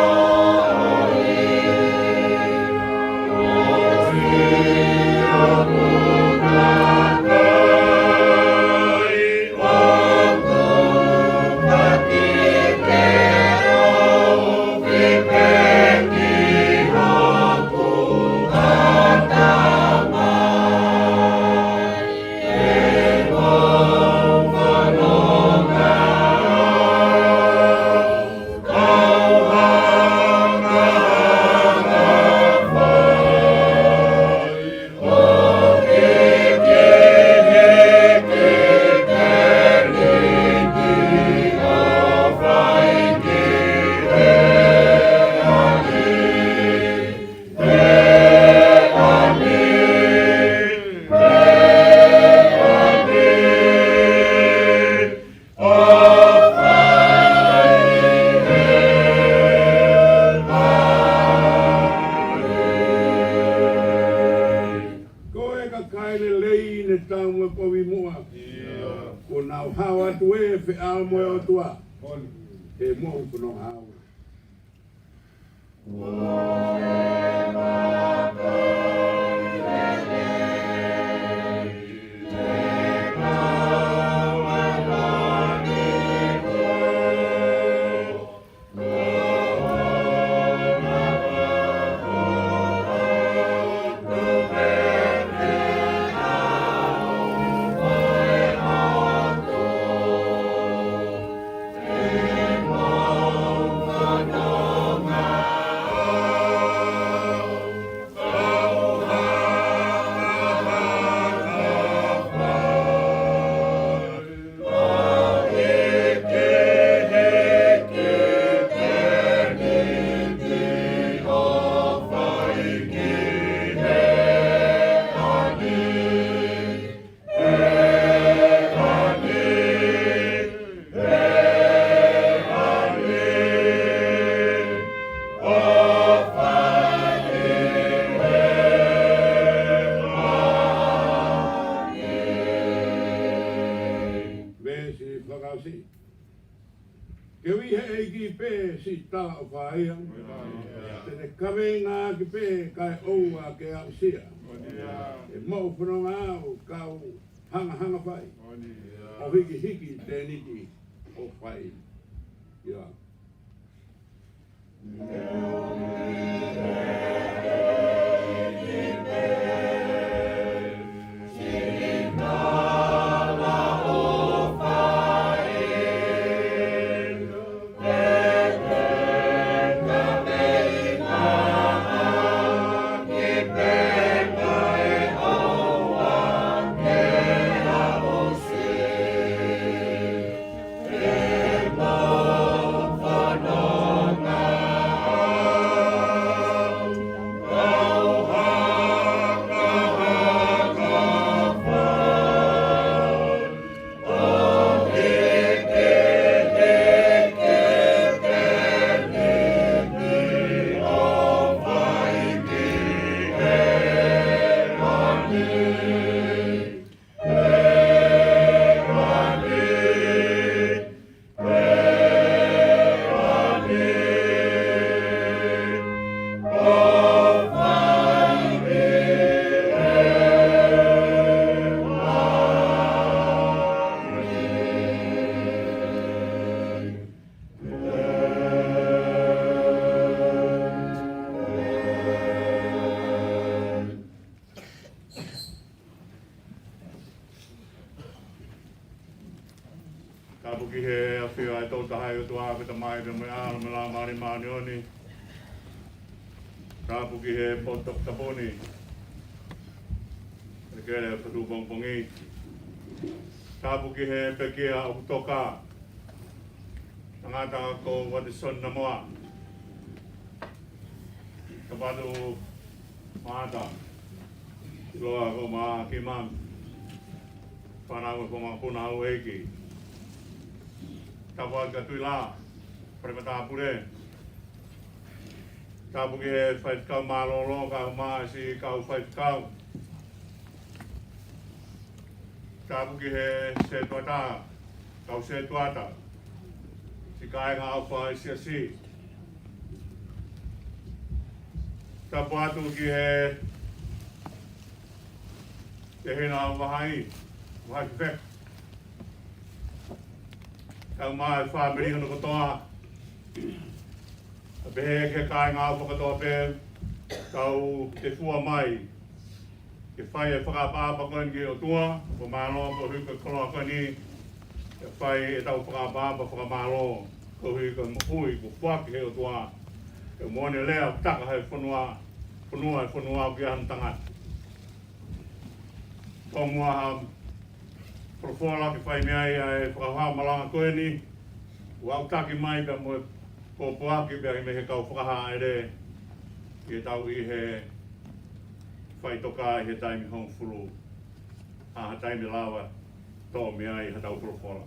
Na o hawa tu e fe a mo o tua. E mo o no hawa. E mau whanonga o kau hanga whai. O hiki tēniti o whai. Ia. Kapuki he awhia e tō tahai o tō āwhita mai pe mai āna me la maari maani oni. Kapuki he potok taponi. E kere e whatu pongpongi. Kapuki he pekia o toka. Tangata ko Wadison na moa. Kapatu maata. Loa ko maa ki mam. Whanau ko maa puna au eiki. Tapuat ka tui la, premata pure. Tapu ki he whaitkau malolo ka maa si kau whaitkau. Tapu ki he se tuata, kau se tuata. Si kai ngā whai si si. Tapu atu ki he te hina wahai, wahai whek. Kau mai whamiri hono kotoa. A pehe ke kai ngā whakatoa pe, kau te fua mai. Ke whai e whakapāpa koen ki o tua, ko mālo ko huka koloa koeni. Ke whai e tau whakapāpa whakamālo, ko huka ui, ko whaki he o tua. Ke mone lea taka hei whanua ki ahan tangat. Tō mua ha Profola ki whai mea ia e whakahā malanga koe ni. Wau taki mai pia moe kōpuaki pia me he kau whakahā ere. Ki e tau I he whai toka I he taimi hong furu. Ha taimi lawa tō mea I he tau Profola.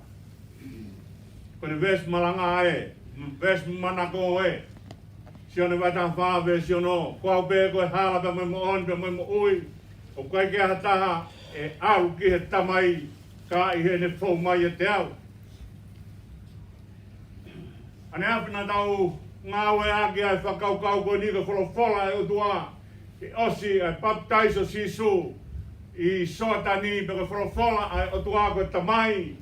Kone ves malanga e, ves manako e. Sione wata whawe siono, kua pe koe hala pia moe mo on pia moe mo ui. O kai kia hataha e aru ki he tamai. Ka i he ne fau mai e te au. Ane apina tau ngawe ake ai whakaukau koe ni ka wholofola e o tua. I osi ai baptaiso sisu i soatani pe ka wholofola ai o tua koe tamai.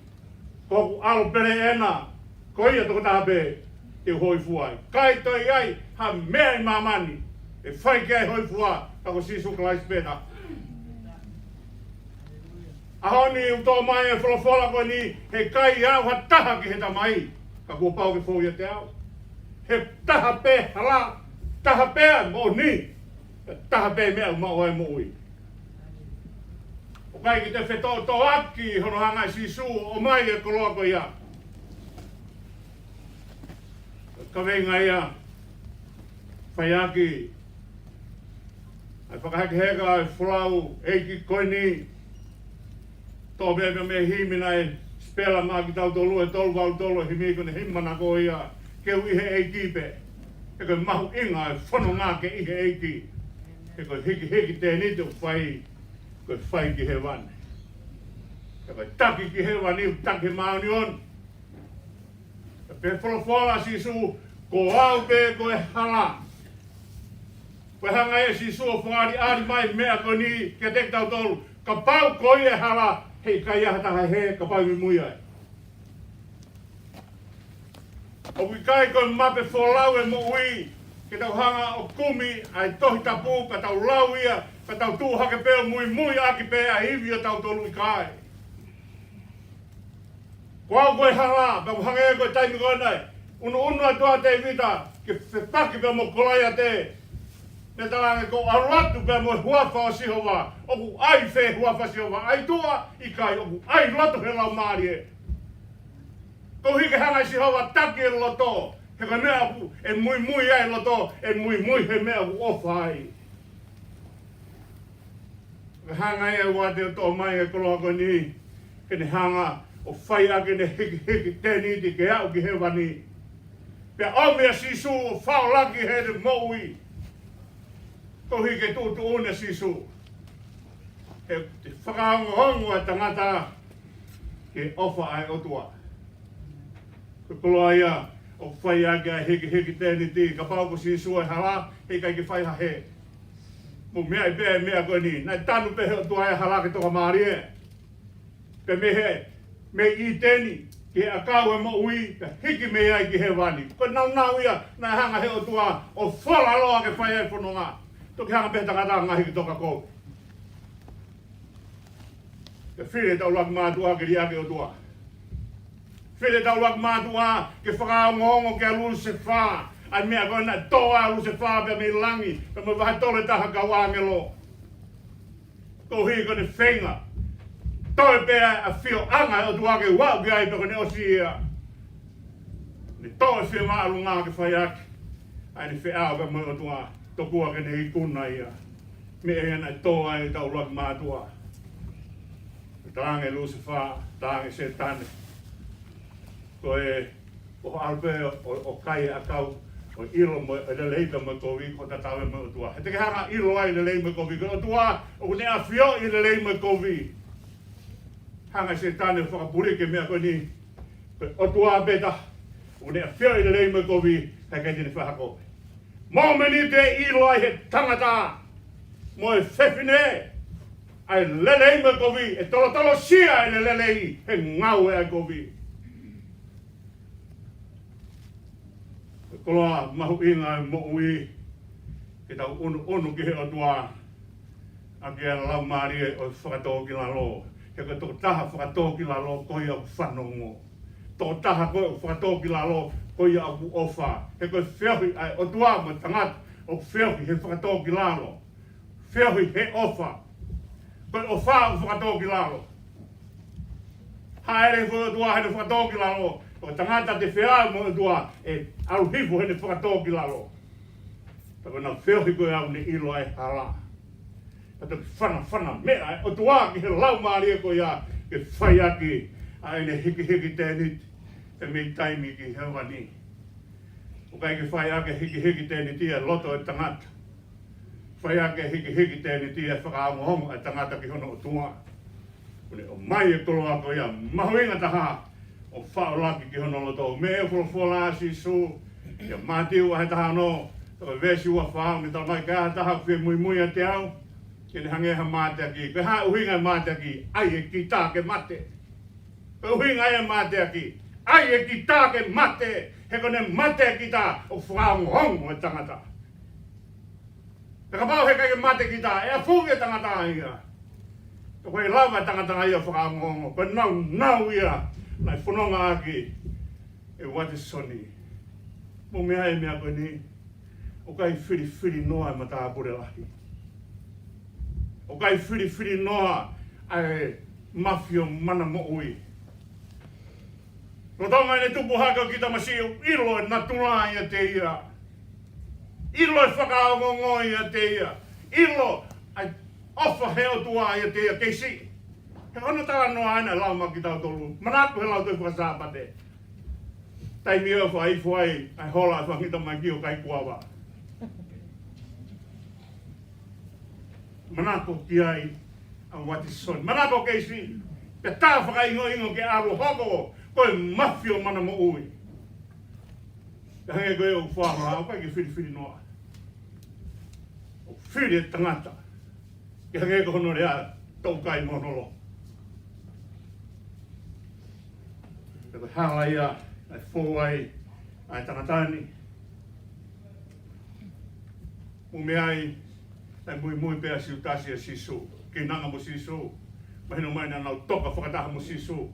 Koku alo pere ena. Ko ia toko tahape te hoi fuai. Kai toi ai ha mea i mamani. E whai kia hoi fua tako sisu kalais peta. Ahoni uto mai e wholofola koe ni he kai au ha taha ki he tamai. Ka kua pau ke fōia te au. He taha pē hala, taha pē mo ni. Taha pē mea ma oe mo ui. O kai ki te whetō tō aki hono hanga sisu o mai e koloa koe ia. Ka venga ia. Whai aki. Ai whakaheke heka ai whulau eiki koe ni. Tō mea me himina e spela mā ki tau tolu e tolu wau tolu e himi kone himana ko ia. Keu ihe eiki pe. E koe mahu inga e whono ngā ke ihe eiki. E koe hiki tēni te whai. Koe whai ki he wane. E koe taki ki he wani, taki mauni on. E pe wholofola sisu, ko au pe koe hala. Koe hanga e sisu o whangari ari mai mea koe ni ke tek tau tolu. Ka pau koe e hala, hei kai aha taha he, ka pau mi mui ai. O ki kai koe mape wholau e mo ui, ke tau hanga o kumi ai tohi tapu, ka tau lau ia, ka tau tū hake peo mui aki pe a hivi o tau tolu i kai. Ko au koe hala, pa ku hange e koe taimi koe nei, unu atua te vita, ke whepaki peo mo kolai a te, ne talange ko aratu peo mo huafa o sihova, oku ai whe huafa sihova, ai tua i kai, oku ai loto he lau maari e. Ko hike hanga i sihova taki e loto, he ka mea apu e mui ai loto, e mui he mea apu ofa ai. Ka hanga e wate o tō mai e koloa koe ni, ke ne hanga o whai ake ne hiki tēni ti ke au ki he wani. Pea o mea sisu o whao laki he de moui. Ko hike tūtu une sisu. He te whakaongo hongo e tangata ke ofa ai otua. Ko koloa ia o whai ake a hiki tēni ti, ka pauko sisu e hala, hei kai ki whai ha he. Mo mea I pēe mea koe ni, nai tanu pehe o tua e hala ke toka maari e. Pe mehe, me I tēni, ki he akau e mo ui, ka hiki me ai ki he wani. Koe nau ia, nai hanga he o tua, o whala loa ke whai ai whanonga. Toki hanga pehe takata ngahi ki toka kou. Ke whire tau lak mātua ke riake o tua. Whire tau lak mātua ke whakaongongo ke alulu se whaa. Ai mea koe na toa alu se whaa pia me langi, pe mo vahe tole taha ka wangelo. Ko hi kone whenga. Toi pea a whio anga o tuake wau ki ai pe kone osi ia. Ni toi whio maalu ngā ke whai aki. Ai ni whio pe mo o tua, tokua ke ne I kuna ia. Me e na toa e tau luak mātua. Tānge lu se whaa, tānge se tane. Ko e, ko alpe o kai a kau, o ilo mo e leipa mo kovi ko tatawe mo tua. He teke hanga ilo ai le leipa kovi ko tua o ne a fio I le leipa kovi. Hanga se tane whakapuri ke mea ko ni o tua beta o ne a fio I le leipa kovi he kei tine whakako. Mo meni te ilo ai he tangata mo e whewhine ai le leipa kovi e tolo sia I le lelei he ngau e a kovi. Koloa mahu inga mo ui ke tau unu ki he o tua a ke ala lau maari e o whakatō ki la lo. He koe tō taha whakatō ki la lo koi au whanongo. Tō taha koe o whakatō ki la lo koi au ofa. He koe whiahui ai o tua mo tangata o whiahui he whakatō ki la lo. Whiahui he ofa. Koe o wha o whakatō ki la lo. Haere fu o tua he whakatō ki la lo. O tangata te whea mo tua e aru hifu hene whakatō ki lalo. Tako nā whiahi koe au ne ilo ai hala. Tato ki whana mea o tua ki he lau maari e koe ia ke whai aki a ene hiki tēnit e me taimi ki he wani. O kai ki whai ake hiki tēnit ia loto e tangata. Whai ake hiki tēnit ia whakaongo hongo e tangata ki hono o tua. O mai e kolo ako ia, mahuinga taha o whao laki ki hono loto. Me e whola si su, ia mātiu ahe taha no, tō vesi ua whao, ni tala mai ka taha kwe mui mui a te au, ke ne hangeha mate aki. Ke ha uhinga mate aki, ai e ki tā ke mate. Ke uhinga e mate aki, ai e ki tā ke mate, he kone mate ki tā o whao hongo e tangata. Te kapau he kai mate ki tā, e a fuge tangata ia. Koe lava tangata ia whakamongo, koe nau ia, nai whanonga aki, e wate soni. Mo mea e mea koe ni, o kai whiri noa e mataa pure lahi. O kai whiri noa ai mafio mana mo ui. No tonga ene tupu haka ki tamasio, ilo e natula ia te ia. Ilo e whakaongongo ia te ia. Ilo ai ofa heo tua ia te ia keisi. He hono tala noa aina lauma ki tau tolu. Manaku he lau tui whakasāpate. Tai mi ofa ai fuai, ai hola ai whangita mai ki o kai kuawa. Manako ki ai a wati son. Manako keisi. Pe tā whakaingo ke aro hoko, koe mafio mana mo ui. Te hange koe o whaha, o kai ke whiri noa. O whiri e tangata. Ke hange ko hono rea tau kai monolo. Te koe hala ia, ai fōai, ai tangatani. Ume ai, ai mui pēa si utasi a sisu. Ki nanga mo sisu. Mahino mai na nau toka whakataha mo sisu.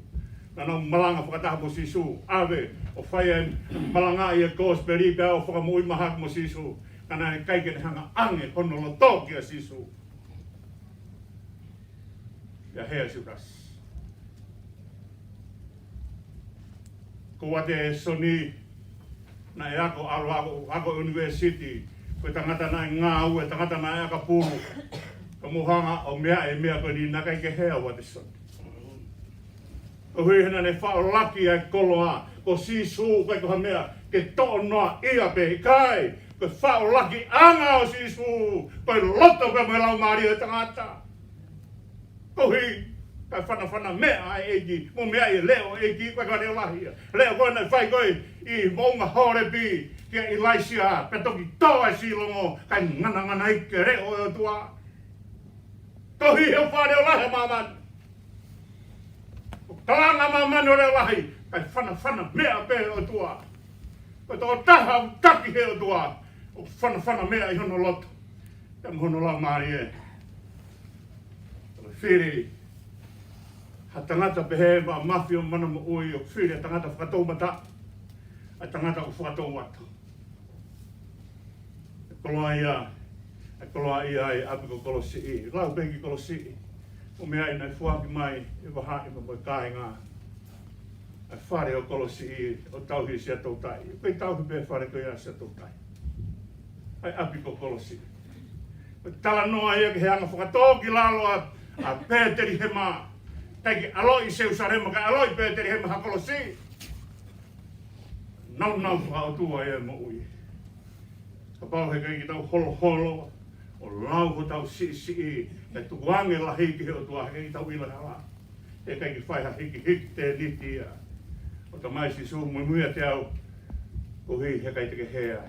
Na nau malanga whakataha mo sisu. Awe, o whaia malanga i a kōsperi pēa o whakamui mahak mo sisu. Kana e kaike ne hanga ange kono lo toki a sisu. Ia hea si utasi. Ko wate e soni na e ako university. Koe tangata na e ngā ue, tangata na e aka pūru. Ka mohanga o mea e mea koe ni nakai ke hea wate son. Ko hui hena ne whao laki ai koloa, ko sisu kai koha mea, ke to'o noa ia pe kai. Koe whao laki anga o sisu, koe loto pe me lau maari e tangata. Ko hui, kai whana mea ai eiki, mo mea i leo eiki, koe kare o lahia. Leo koe nei whai koe i maunga horepi, kia Ilaisia, pe toki toa e silongo, kai ngana ike reo e o tua. Tohi heo whare o lahe maman. Talanga maman o reo lahi, kai whana mea pe o tua. Koe tō taha taki he o tua, o whana mea i hono loto. Tam hono lau maari e. Whiri, ha tangata pehe ma mafio mana mo ui o whiri, a tangata whakatou mata, a tangata o whakatou watu. Koloa ia ai apiko kolosi i. Lau pengi kolosi i. O mea i nei fuaki mai i waha i mo kāinga. A whare o kolosi i o tauhi sia tautai. Pei tauhi pe whare ko ia sia tautai. Ai apiko kolosi i. Tala noa ia ke he anga whakatō ki lalo a Pēteri he mā. Taiki aloi seusarema ka aloi Pēteri he maha kolosi i. Nau whakaotua ia mo ui. Ka pau he kai ki tau holo, o lau ko tau si, e tuange la hiki he o tua he ki tau ila hala. E kai ki whaiha hiki te niti ia. O ta mai si suhu muia te au, ko hi he kai teke hea.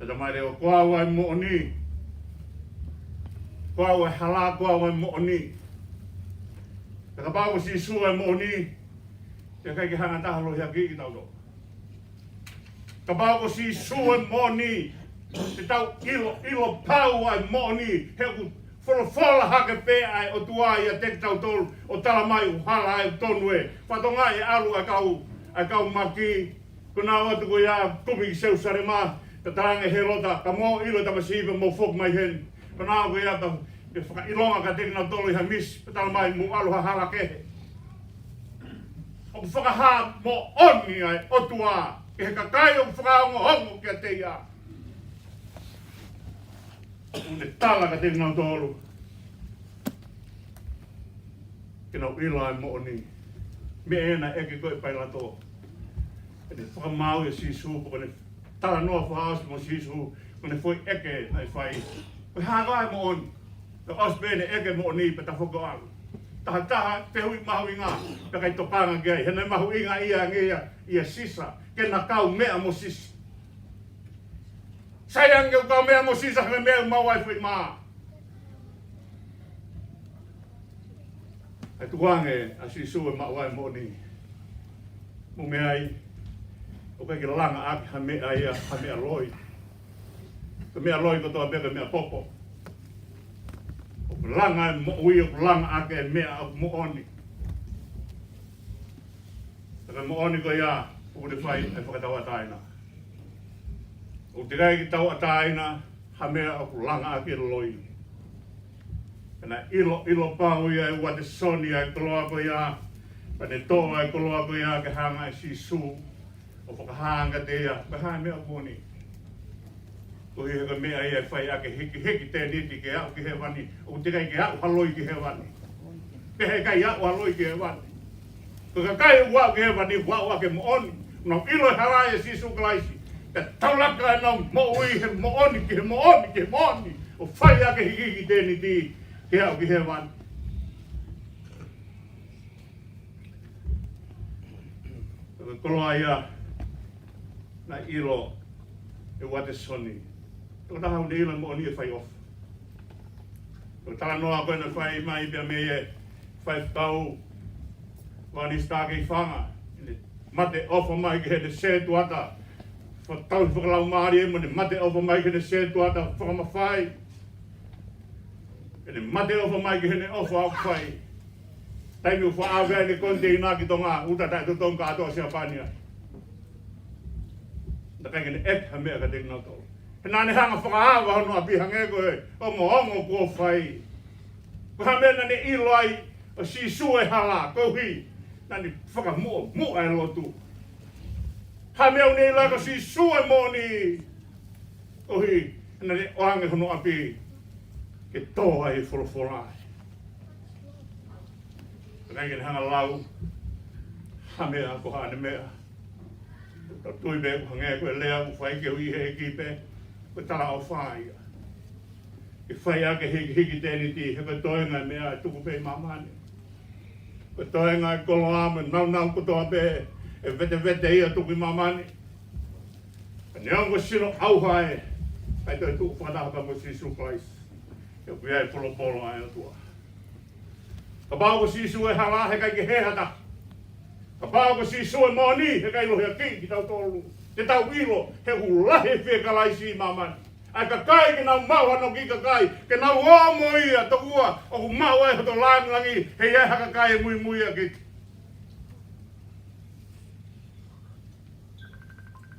E ta mai reo koa wai mo ni. Koa wai hala, koa wai mo ni. E ka pau si suhu e mo ni. E kai ki hanga tahalo hea ki tau do. Ka pau si suhu e mo ni. Te tau ilo pau ai mo ni. He ku wholofola hake pe ai o tua ia te tau tolu. O tala mai u hala ai tonu e. Whatonga e alu a kau maki. Kuna o tuku ia kumi ki seu sare mā. Ka tarange he lota. Ka mō ilo tamasiipa mō fok mai hen. Kuna o ia ta ke whakailonga ka teki nau tolu i ha mis. Ka tala mai mu alu ha hala kehe. O whakaha mō oni ai o tua. Ke he kakai o whakaongo hongo kia te ia. Une tala ka teki nau tolu. Ke nau ila ai mo ni. Me ena eke koe pai lato. E ne whakamau e sisu, ko ne tala noa whaasi mo sisu, ko ne foi eke ai whai. Koe hāgai mo oni. Ka ospe ne eke mo ni pe ta whako alu. taha te hui mahu inga pe kai topanga gai hena mahu inga ia sisa ke na kau mea mo sisa sayang ke kau mea mo sisa ke mea mawai fui ma ai tuange asisu mawai mo ni mo mea ai o kai ke langa ak ha mea loi ke mea loi ko toa peka mea popo langa mo ui langa ake mea mo oni. Taka mo oni ko ia o de fai e whakatawa taina. O te gai ki tau ataina ha mea o langa ake loi. Kana ilo pāu ia e wate soni ai koloa ko ia pane toa ai koloa ko ia ke hanga e si su o whakahanga te ia kaha mea poni. Ko he ka mea ia whai ake hiki te niti ke au ki he wani o te kai ke au haloi ki he wani ke he kai au haloi ki he wani ko ka kai ua ki he wani wau ake mo oni no ilo harai si su klaisi te taulaka e nau mo ui he mo oni ki he mo oni ki he mo oni o whai ake hiki te niti ke au ki he wani ko koloa ia na ilo e wate soni ko taha ni ila mo ni fai off ko tala noa ko na fai mai pe me e fai tau wani sta ke fanga mate off mai ke de se tuata fo tau fo la mari mo ni mate off mai ke de se tuata fo ma fai e mate off mai ke ne off au fai tai mi fo ave ni konte ina ki tonga uta ta to tonga to sia pania da ka ke ek ha me ka de na to nā ne hanga whakaawa hono api hange koe, ongo ko whai. Ko ha mea nane ilo ai, o si sue hala, ko hui, nane whakamoa, mo ai lotu. Ha mea une ila ko si sue mo ni, ko hui, nane oange hono api, ke tō ai wholoforai. Nai ke hanga lau, ha mea ko hane mea. Tui me ko hange koe lea, ko whai ke hui he kipe, ko tala o whai. E whai ake hiki tēni ti, he koe toenga mea e tuku pei mamane. Ko toenga e kolo ama, nau kutoa pe, e vete ia tuku mamane. Ne ongo sino auhae, kai toi tuku whanahaka mo sisu Christ. E kuia e polo ai atua. Ka pāo ko sisu e hala, he kai ke hehata. Ka pāo ko sisu e moni, he kai lohia ki tau tolu. Te tau ilo, he ulahe whekalaisi mamani. Ai ka kai ke nau mau ano ki ka kai, ke nau omo ia tokua, o ku mau e hoto langi, he ia haka kai e mui a ki.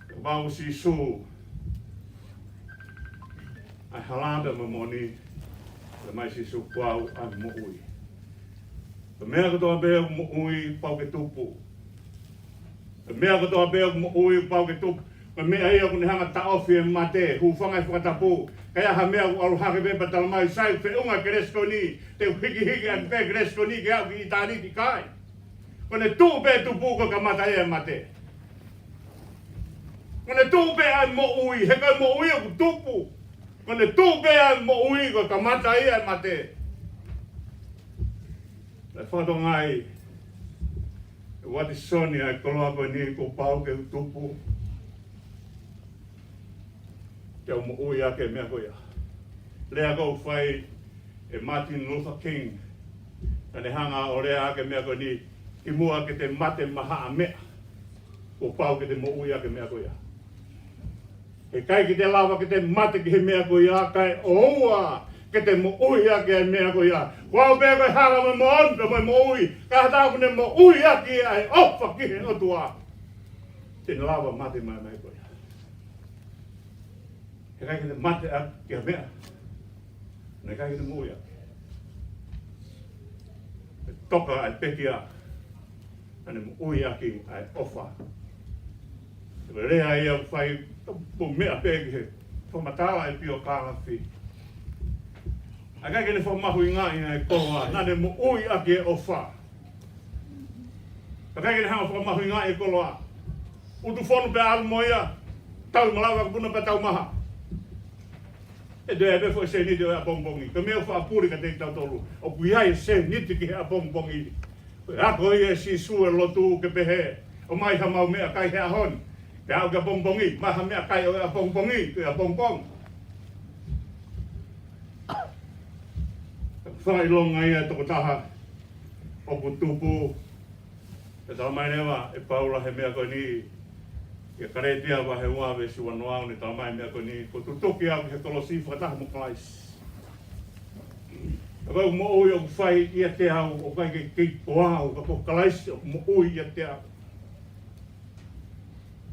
Ka pāo si su, ai halanda me moni, le mai si su kuau ai mo ui. Ka mea katoa bea mo ui pau ke tupu. Mea katoa bea mo ui pau ke tupu. Ma mea ia kune hanga ta ofi e mate, hu whangai whakatapu. Kaya ha mea alu hake beba talamai sai, whe unga ke resko ni, te hiki an pe ke resko ni ke au ki itari ti kai. Kone tū pe tupu ko ka mata e mate. Kone tū pe ai mo ui, he kai mo ui ku tupu. Kone tū pe ai mo ui ko ka mata e mate. Le whatongai, wati soni ai koloa koe ni ko pau ke tupu. Kia mo ui ake mea koea. Lea kou whai e Martin Luther King. Ka ne hanga o lea ake mea koe ni ki mua ke te mate maha a mea. Ko pau ke te mo ui ake mea koea. He kai ki te lawa ke te mate ki he mea koea kai oua. Ke te mo ui ake mea koea. Kua pēr koe hala me mo onda mo ui. Ka hatau kune mo ui ake ai ofa ki he otua. Te lawa mate mai mai koea. He kai kene mate a kia mea. Ne kai kene muia. E toka ai pekia. Ane mu ui aki ai ofa. E rea ia whai po mea peki he. Whamatala e pio kāwhi. A kai kene whamahu i ngā ina e koa. Nane mu ui aki e ofa. A kai kene hanga whamahu i ngā e koa. Utu whonu pe alu moia. Tau malawa ka puna pe tau maha. E de fo se ni de a bongbongi. Ka me fa puri ka te tau tolu. O puiai se ni te ki a bongbongi. A ko ia si su e lotu ke pehe. O mai ha mau mea kai hea hon. Te au ka bongbongi. Maha mea kai o a bongbongi. Ke a bongbong. Whai longa ia toko taha. O putupu. E tau mai newa. E paula he mea koe ni. Ia karetia wa he wawe si wanoau ni tau mai mea koe ni. Ko tutoki au he kolosi whakataha mo kalais. Kau mo oi o whai ia te au o kai ke kei poau ka po kalais o mo oi ia te au.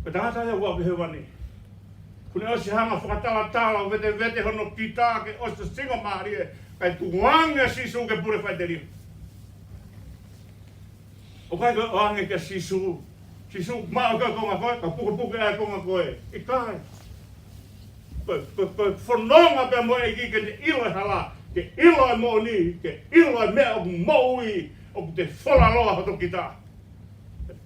Ka tangata ia wawe he wani. Kune osi hanga whakatala tala o vete hono ki tāke o sa singa maari e. Kai tuanga sisu ke pure whai te rio. O kai ka oange ke sisu. Sisu maa ka konga koe, ka puke ai konga koe. I kai. Koe whanonga pe mo e ki ke te ilo hala. Ke ilo e mo ni, ke ilo e mea o moui. O te whora loa hoto ki tā.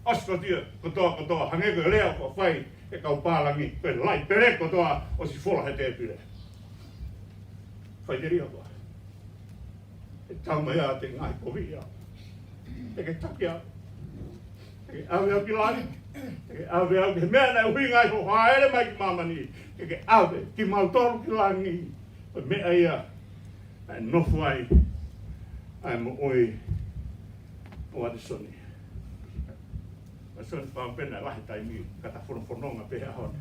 Osko tia, kotoa, hange koe lea ko whai. E kau pālangi, koe lai pere kotoa o si whora he te pire. Whai te rio koe. E tau mai a te ngai kovi a. E ke taki a. E ke awe au ki lani. E ke awe au ki mea nei hui ngai ho haere mai ki mamani. E ke awe ki mautoru ki lani. O mea ia. Ai nofu ai. Ai mo oi. O ate soni. A soni whampena lahi tai mi. Kata whanonga pehe ahone.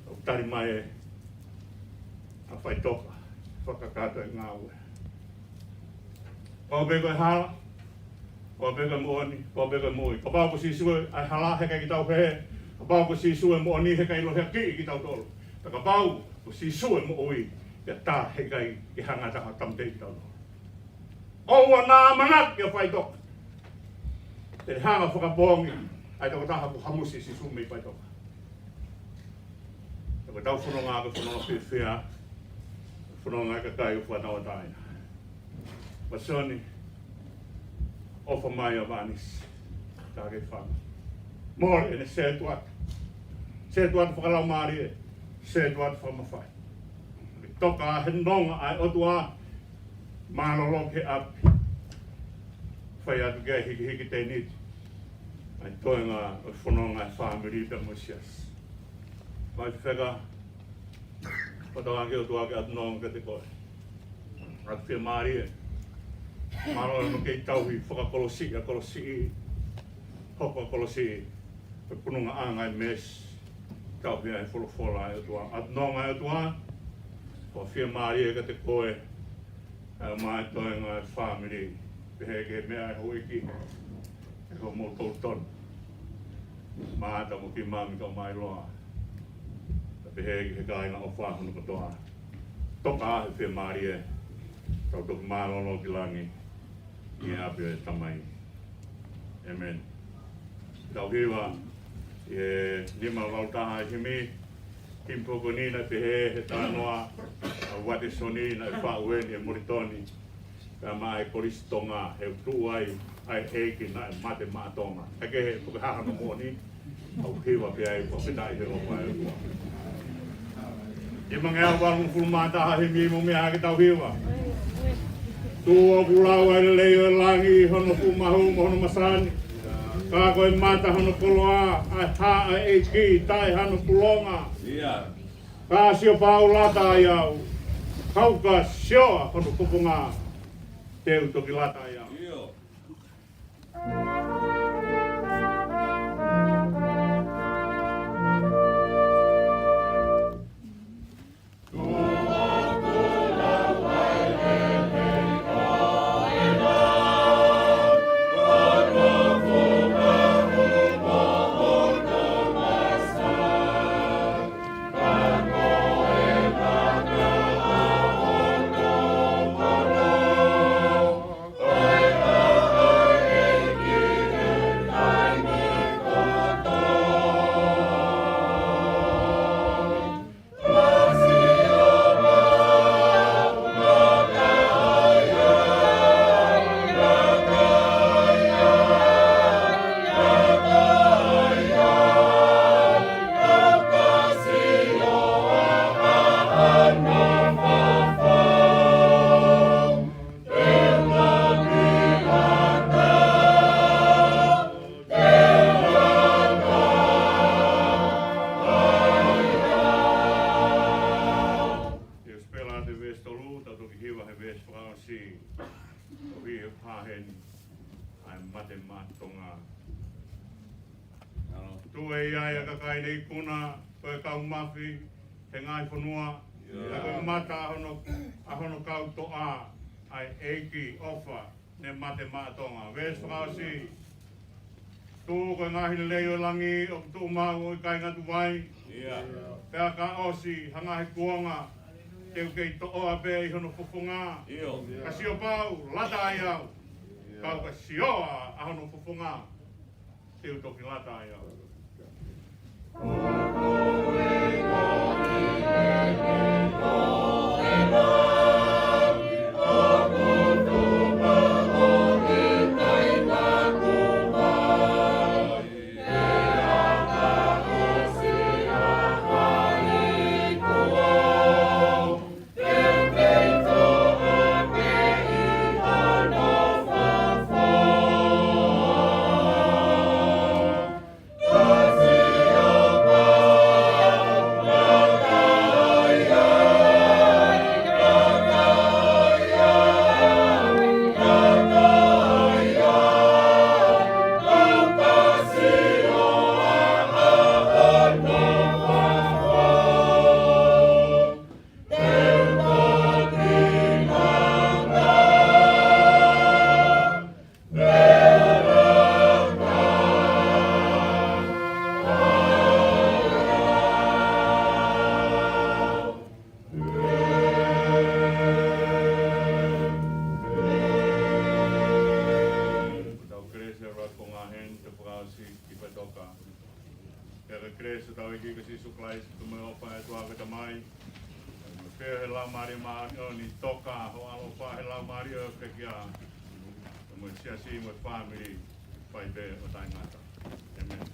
O tari mai e. A whai toka. Whakakato e ngā ue. Pau beko e hala. Pau beko e mooni. Pau beko e moi. Ka pau ko si sue ai hala heka ki tau pehe. Ka pau ko si sue mooni heka ilo hea ki tau tolo. Ta ka pau ko si sue mo oi. Ia tā heka i hanga taha tamtei ki tau tolo. Oua nā manat ia whai toka. Te hanga whakapongi. Ai toko taha ko hamusi si sumi whai toka. Ta ka tau whanonga ka whanonga whiwhia. Whanonga ka kai u whanawa taina. Masoni, ofa mai a vanis, tāke whanga. Mōre ene se tuat. Se tuat whakalau maari e, se tuat whamawhai. Toka he nonga ai otua, mālolo ke api. Whai atu kia hiki te niti. Ai toenga o whanonga e whamiri pe musias. Mai wheka, Patoa ke otua ke atu nonga ke te koe. Atu whia maari e. Maro no kei tauhi whakakolosi a kolosi i. Hoko kolosi i. Pe pununga anga i mes. Tauhi ai wholofola e otua. Atu nonga e otua. Ko whia maari e ka te koe. Ai mai toenga e whamiri. Pehe ke mea e hoiki. E ho mo tauton. Maata mo ki mami ka mai loa. Pehe ke he kaina o whahunu katoa. Toka ahe whia maari e. Tau toku mālono ki langi. I apio e tamai. Amen. Tau hiwa. E lima lautaha e himi. Himpoko nina pehe he tānoa. A wate soni na e whaueni e moritoni. Ka maa e koristonga. He utu ai. Ai heiki na e mate mātonga. Eke he puke hahano mōni. Tau hiwa pia e whapetai he ropa e ua. I mangea waru fulmataha himi mo mea ke tau hiwa. Tua pulau ai leo langi hono fumahu hono masani. Ka koe mata hono koloa ai ha ai ki tai hono pulonga. Ka sio paulata iau. Kauka sio hono kupunga. Teu toki lata iau. Yeah. una koe kau mafi, he ngai whanua, koe mata ahono kau toa, ai eiki ofa, ne mate maatonga. Wes whakausi, tū koe ngahi leo langi, o tū mau i kai ngatu vai, pēa ka osi, hanga he kuonga, teu kei toa pe i hono whuwhunga, ka sio pau, lata ai au, kau ka sioa ahono whuwhunga, teu toki lata ai au. Family, by the Amen.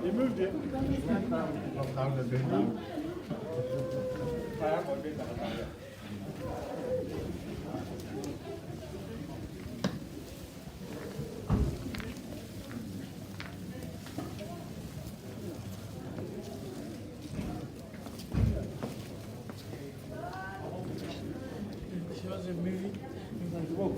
You moved it. She was a movie. Whoa,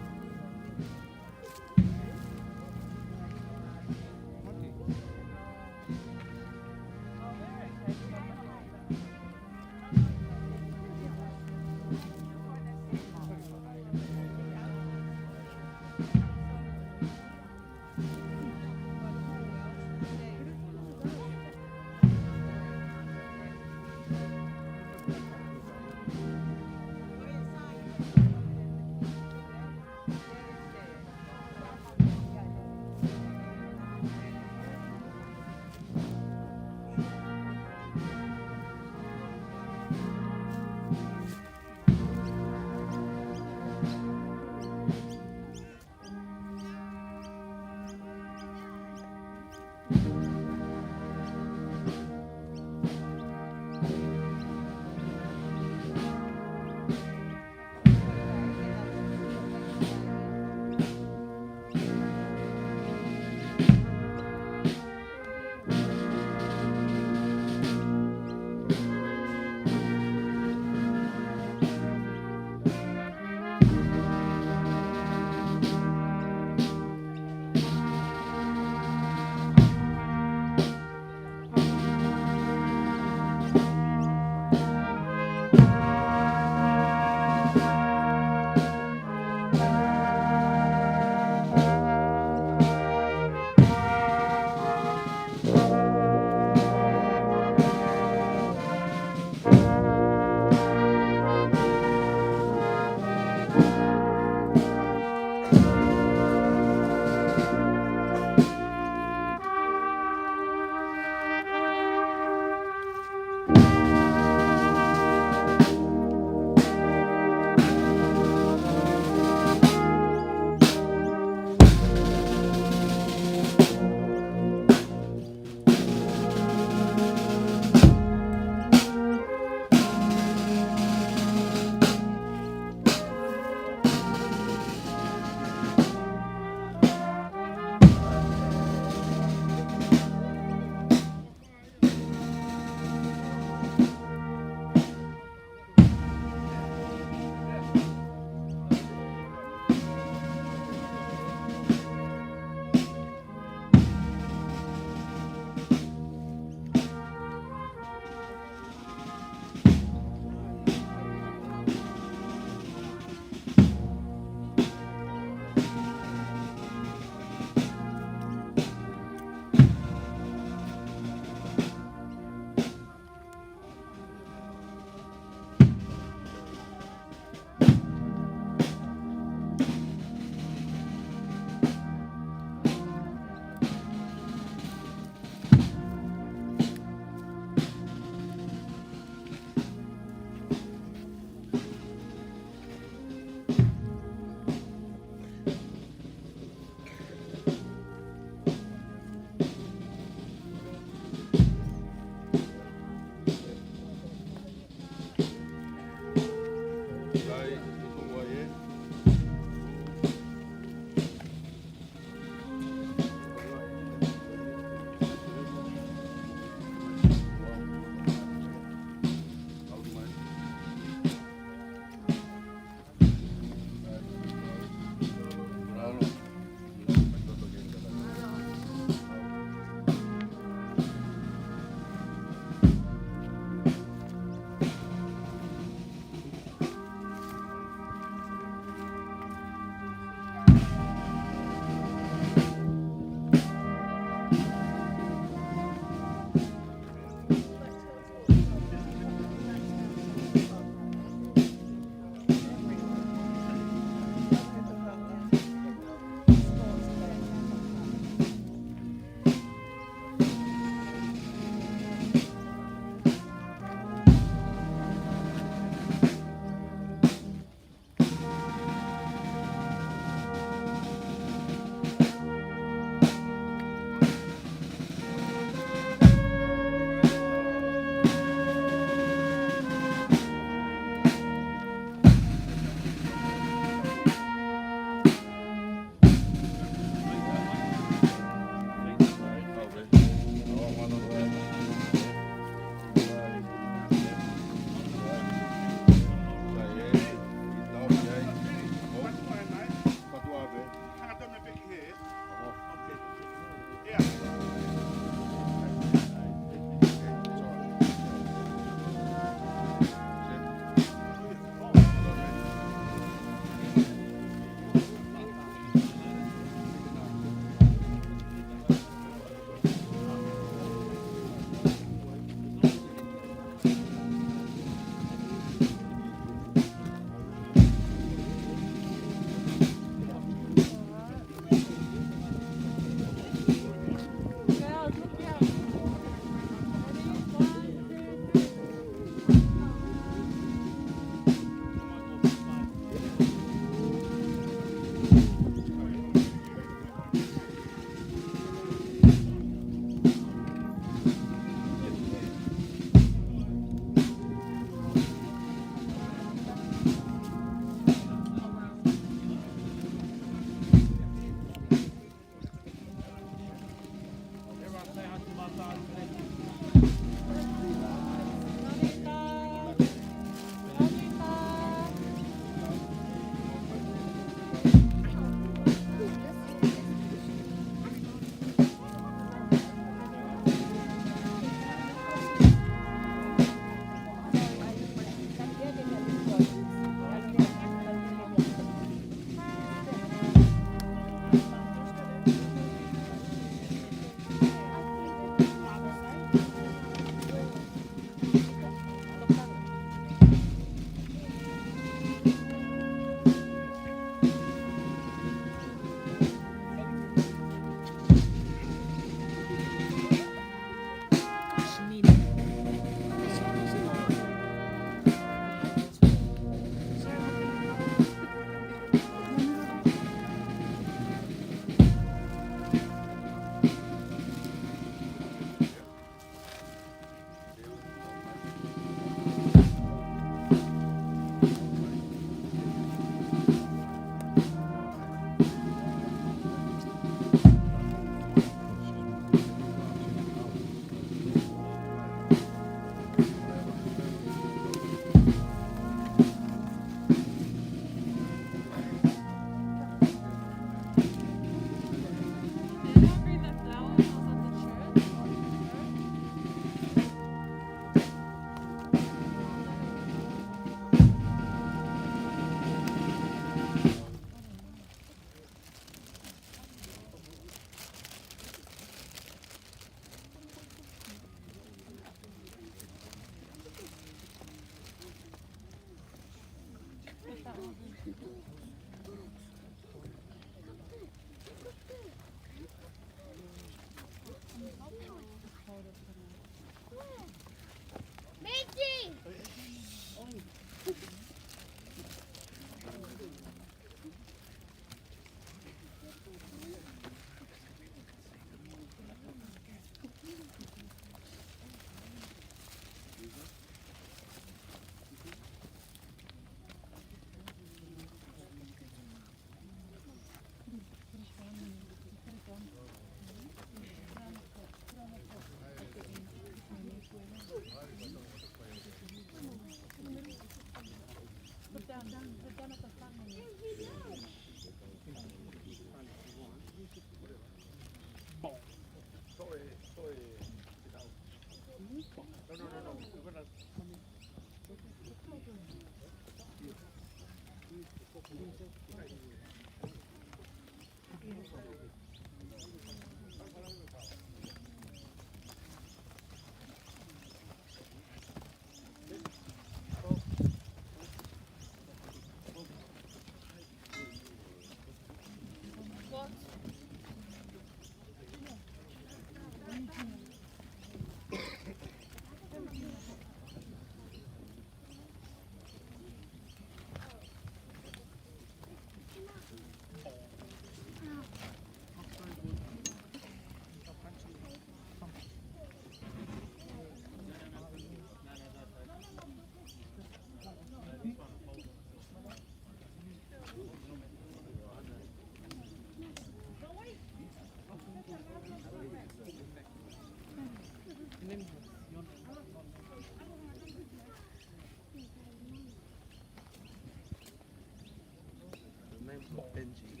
Benji.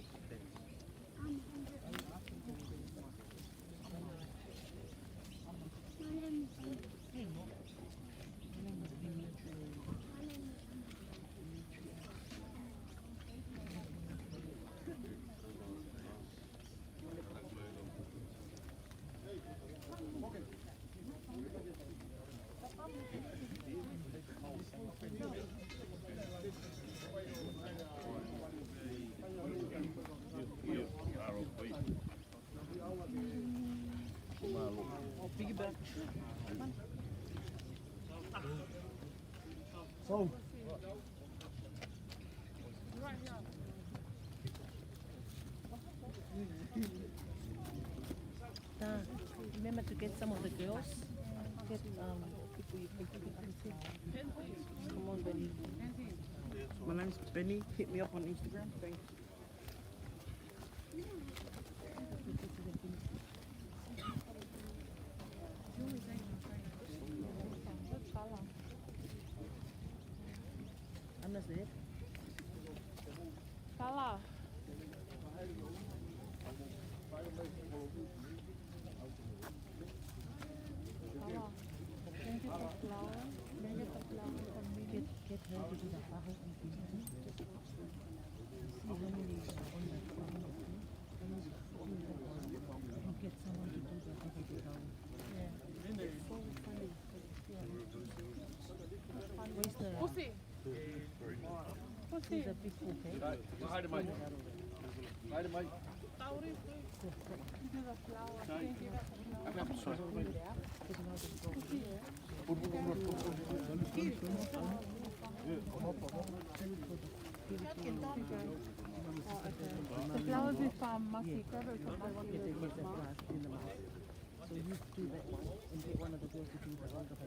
Piggyback. So. Remember to get some of the girls. Get people you think you can see. Come on, Benny. My name's Benny. Hit me up on Instagram. Thanks. Anna's there. Kala. Thank you for flower. Then get the flower from me. Get her to do the fajo and pizza. See how many on the phone. You get someone to do the fajo down. Yeah. It's so funny. Where's the... Pussy. He's a big okay? Hide him, Mike. Hide him, Mike. Tauri, give me the flower. Thank you. I'm sorry. The flowers is from Maki. Cover it from Maki. So you do that one and get one of the girls to do the other one.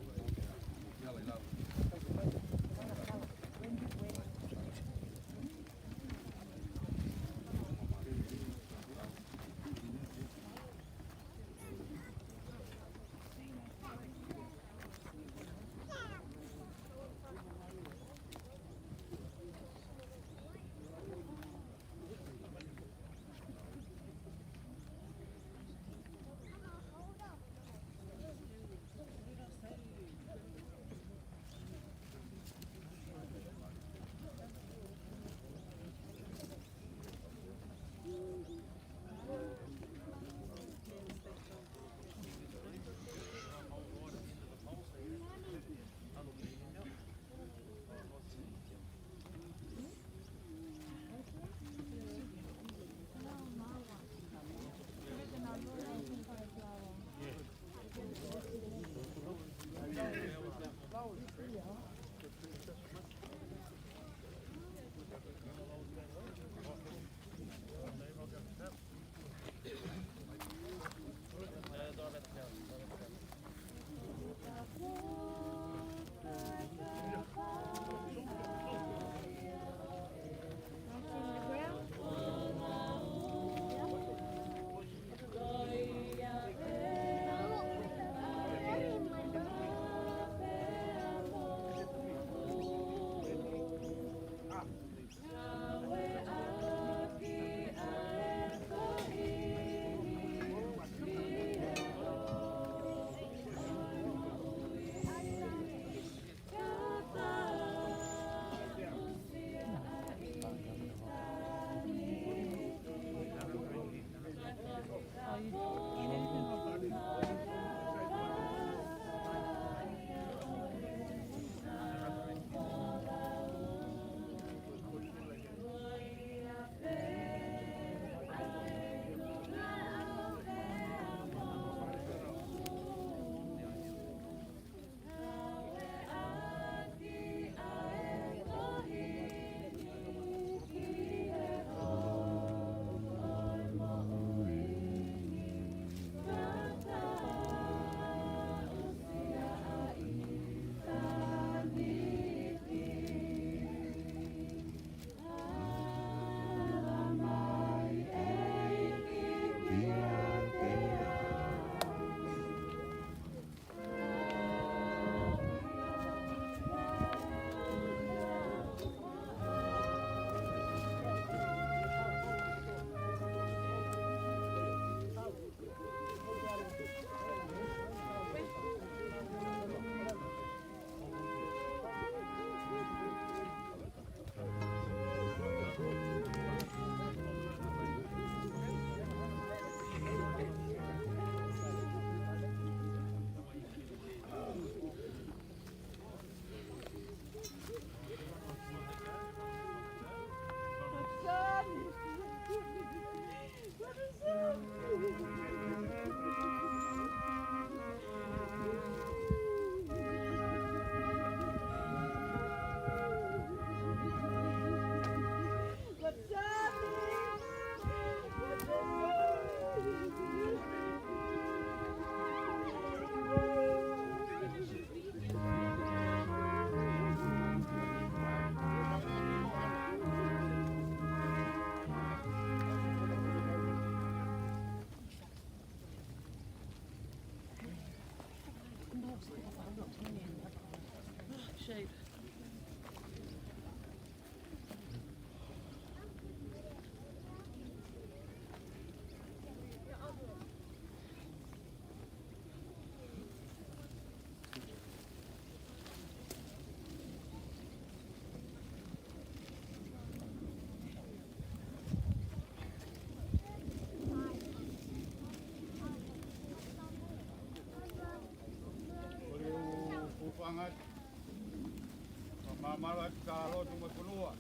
e ka lotu mo kunua.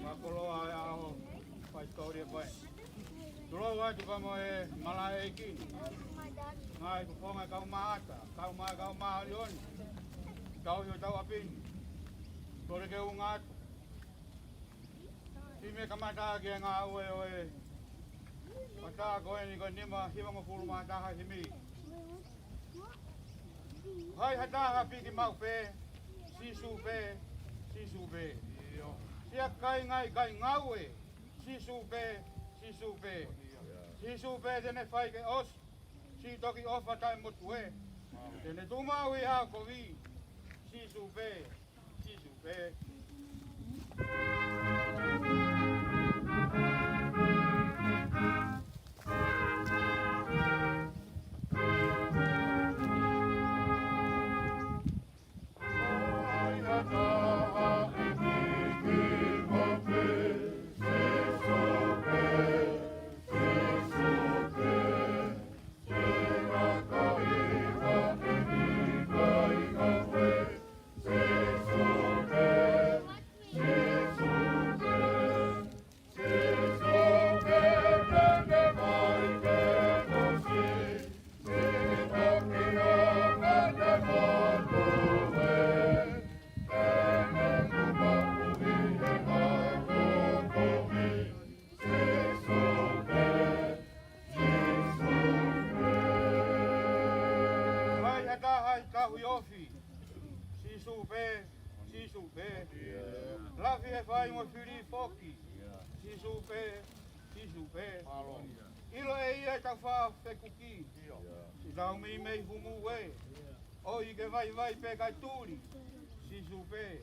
Makoloa e aho pai storia pai. Turo wa tu mo e malai e ki. Ngai ku fonga kau maata, kau ma lion. Kau yo tau apin. Tore ke ungat. Ime kamata ke nga oe. Mata ko ni ko nima hiwa mo fulu mata ha himi. Hai hata ha piki mau pe. Sisu pe. Sia kai ngaue. Sisu pe. Sisu pe tene fai ke os. Si toki ofa tai motue. Tene tuma wi ha ko vi. Sisu pe. Lafi e fai mo fili foki. Sisu pe. Ilo e ia tau wha whekuki. Si tau mi mei humu we. O i ke vai pe kai turi. Sisu pe.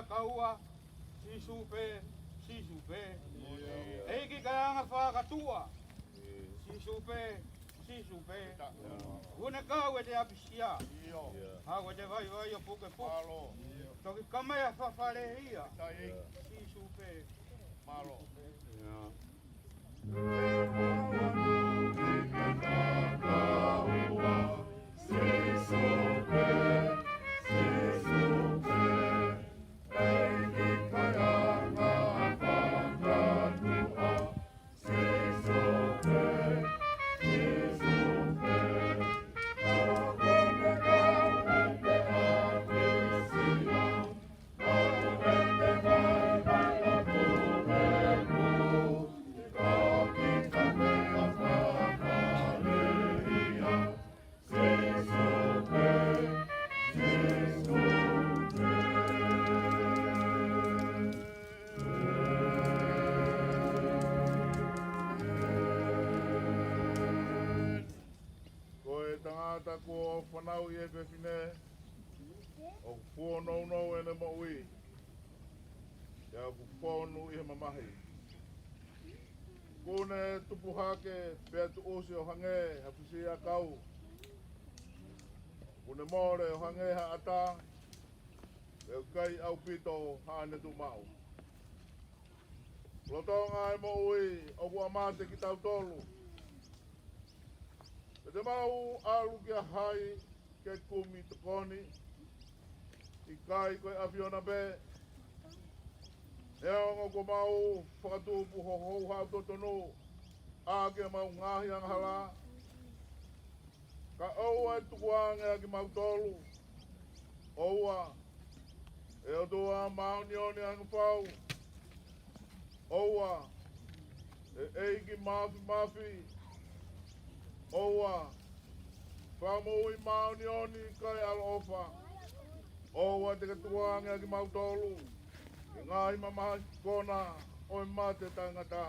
Kaua, sisu pe. Eiki kaya whakatua. Sisu pe. Hune kau e te apisia. Hau e te vai o puke puke. Toki kamea whawhare ia. Sisu pe. Malo. Ko whanau i e pewhine o whono ene maui ia ku whonu i he mamahi kone tupu hake pia tu osi o hange hapisi a kau kone more o hange ha ata e kai au pito hane tu mau lotonga e maui o kua mate ki tau tolu te mau alu kia hai ke kumi tukoni i kai koe awhiona be e ongo ko mau whakatupu ho hau totono a ke mau ngahi anghala ka oua e tukuanga ki mau tolu oua e o toa mau nioni angu pau oua e eiki mafi oua whamui maunioni kai alofa O wa te katuanga ki mautolu. Ngahi mama kona o mate tangata.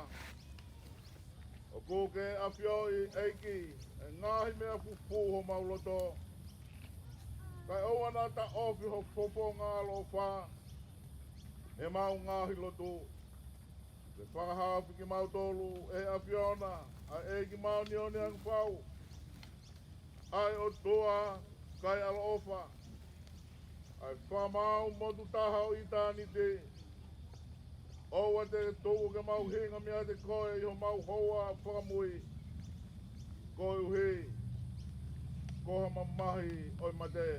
O kuke afioi eiki. Ngahi mea fufu ho mauloto. Kai o ana ta ofi ho popo ngalo fa. E mau ngahi lotu. Ke whakahapi ki mautolu e afiona. A eiki mau nione ang pau. Ai o toa kai alo ofa. Ai whamau motu taha o itani te. Owa te tōu ke mau hinga mea te koe i ho mau hoa whakamui. Koe uhi. Koha mamahi oi mate.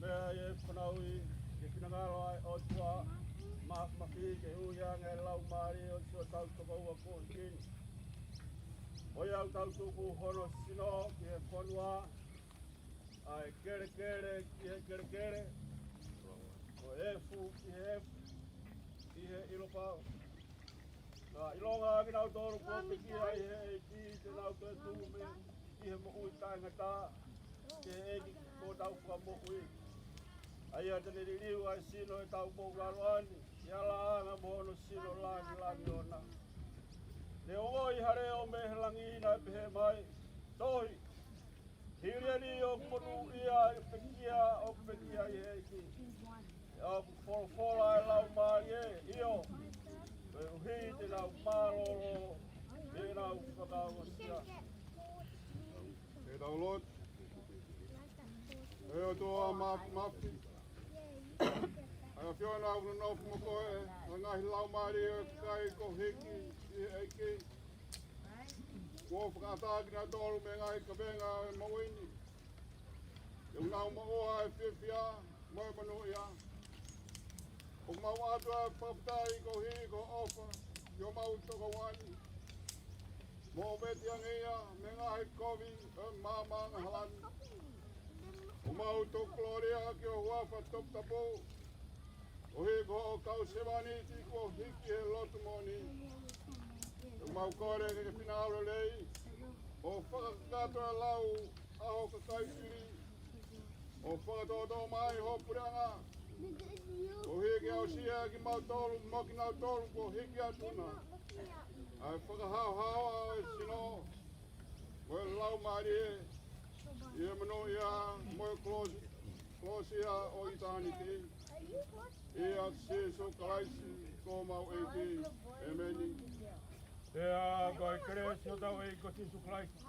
Mea e whanaui, ke kinangalo ai o tua. Maki ke huia ngai lau maari o tio tau tokaua ko kini. Oi au tau tuku hono sino ki he whanua. Ai kere kere ki he kere kere. O efu ki he efu. Ki he ilopau. Nā ilonga ki nau tōru ko te ki ai he e ki te nau te tūme. Ki he mo ui tāngata. Ki he eki ko tau wha mo ui. Ai a tene ririu ai sino e tau mō garoani. Ia la anga mohono sino langi ona. Te oi hare o me he langina e pehe mai. Tohi. Hiriani o konu ia i pekia o pekia i heiki. Ia whora e lau maari e. Io. Me uhi te nau maroro. Me nau whakawasia. E tau lot. E o toa mafi. Ai whiona au no nofu mo koe, o ngahi lau maari e kai ko hiki i eiki. Ko whakatāki na tōru me ngahi ka venga e mawini. E ngau ma oa e whiwhia, moe manu ia. O mau atua whaptai ko hiki ko ofa, i o mau toko wani. Mo beti angia me ngahi kovi e mamanga halani. O mau to gloria ki o wafa top tapo. O he ko o kau sewani ti ko hiki he lotu moni. O mau kore ke finalo lei. O whakakato e lau aho ka kaitiri. O whakatoto mai ho puranga. O hiki au sia ki mau tolu, moki nau tolu ko hiki atuna. Ai whakahau hawa e sino. O e lau maari e. Ia mano ia moe klosia o itani te. Ia seso kalaisi ko mau eiki e meni. Ia koe keresi o tau e ko sisu kalaisi.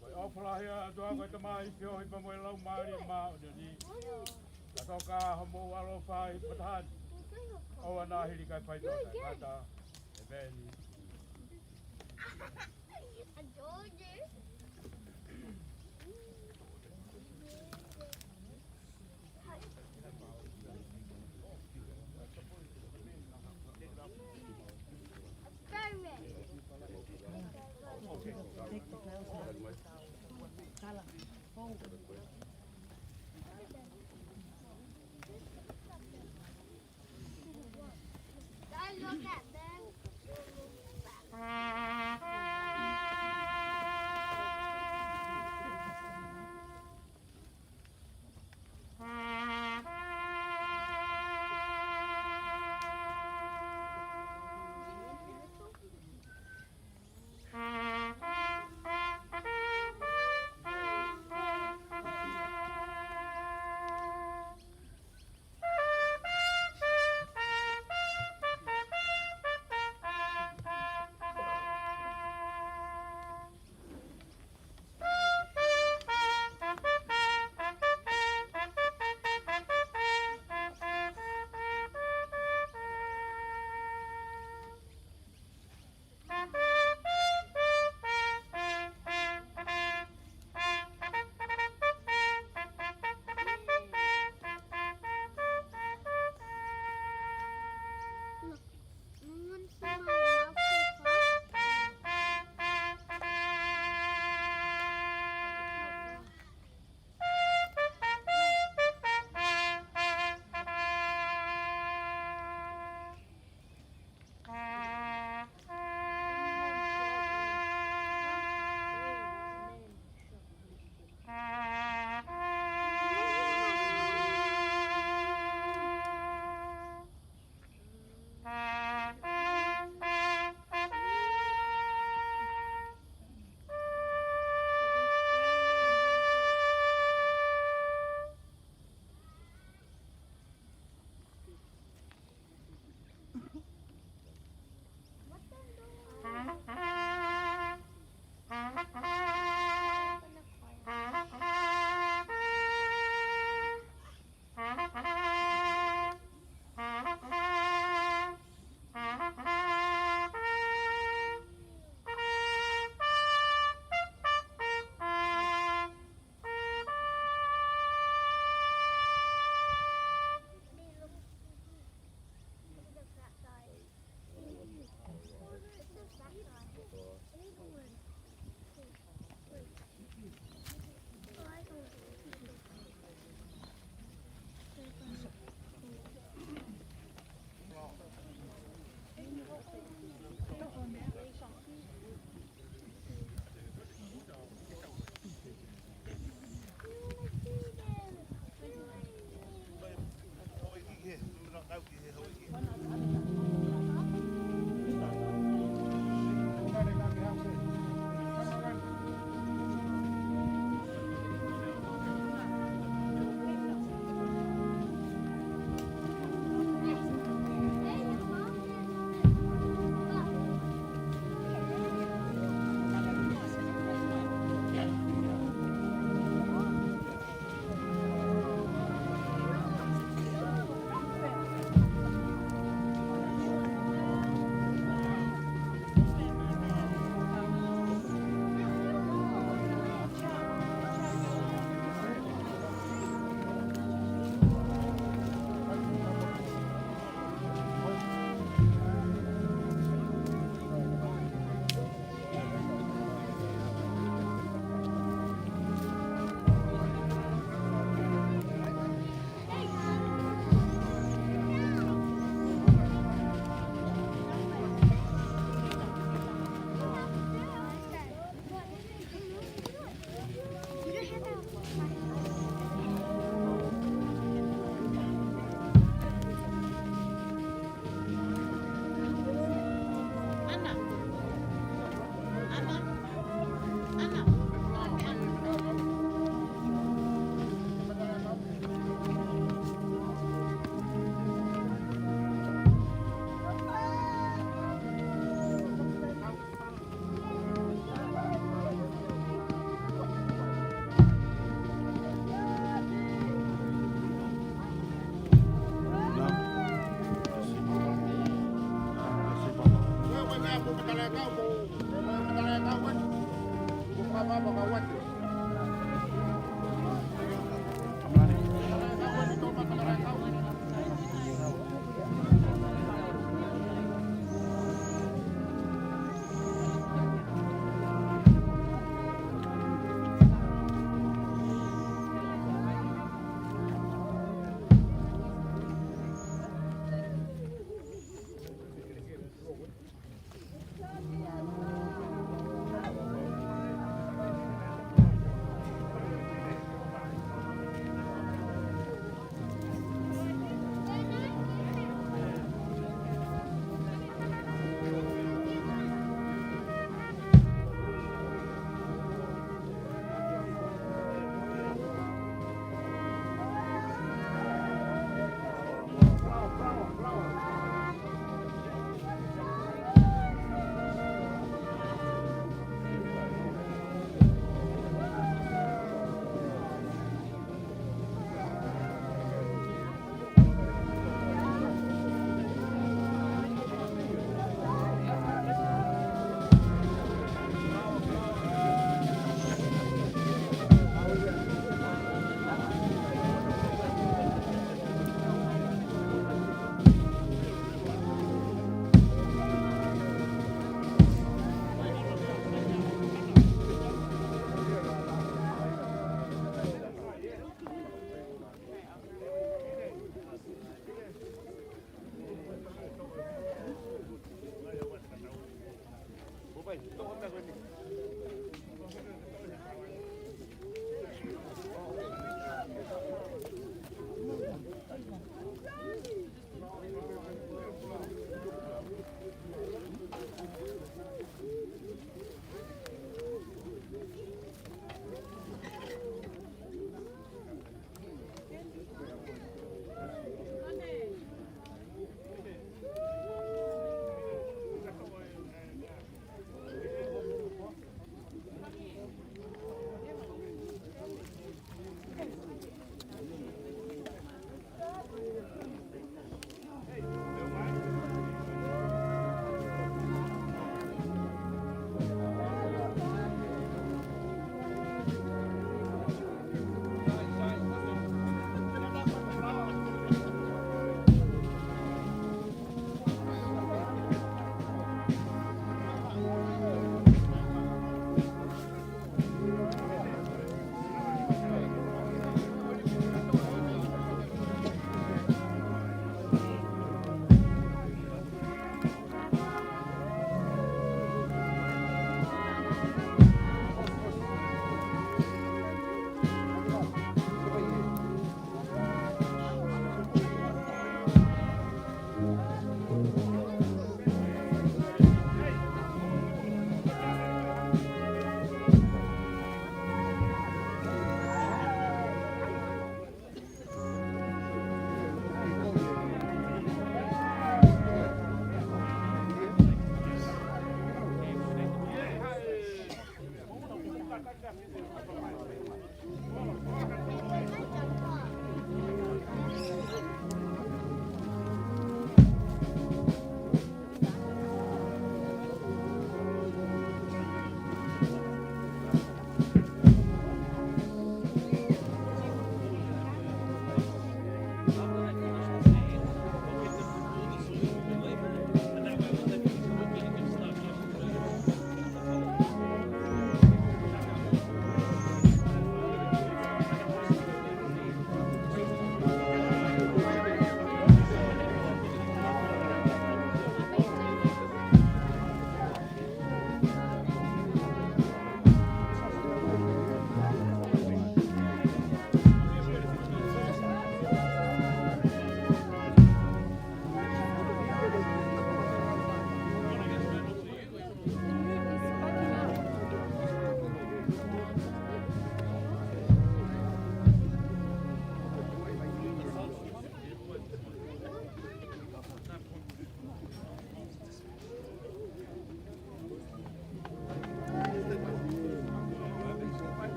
Koe awhalahia atua koe tamai pio hipa moe lau maari e maa o ni. Ka toka homo alo whai patahan. Oa nā hiri kai paitona kata e meni. Take the clothes off. Colour. Fold. Guys, look at them.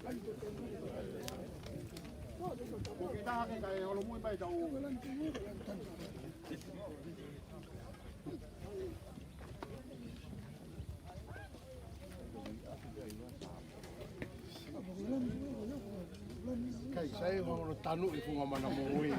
Kita ke kai olo muy bai tau. Kai sai ho tanu I funga mana mo ui.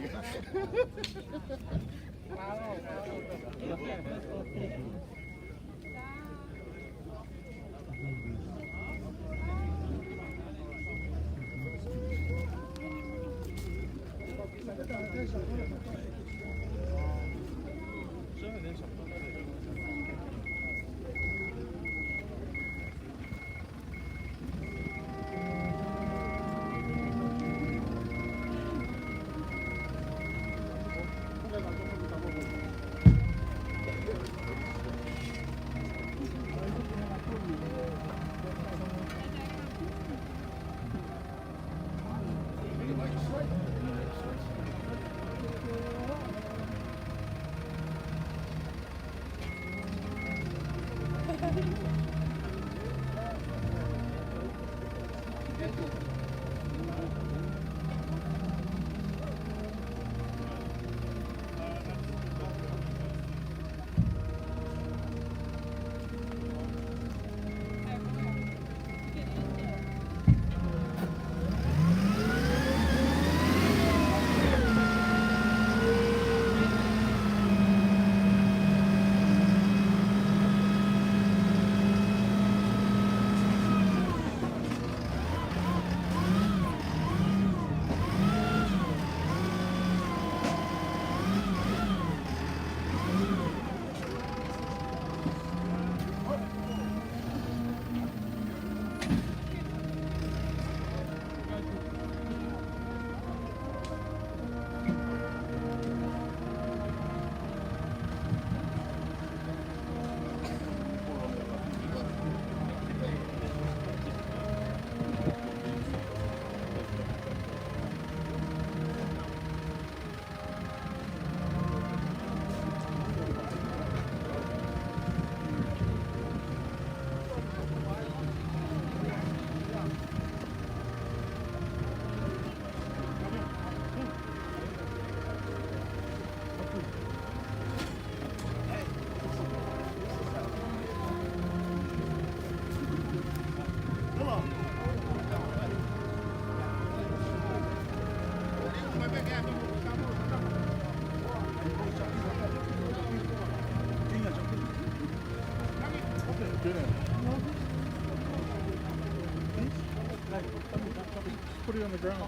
Put it on the ground.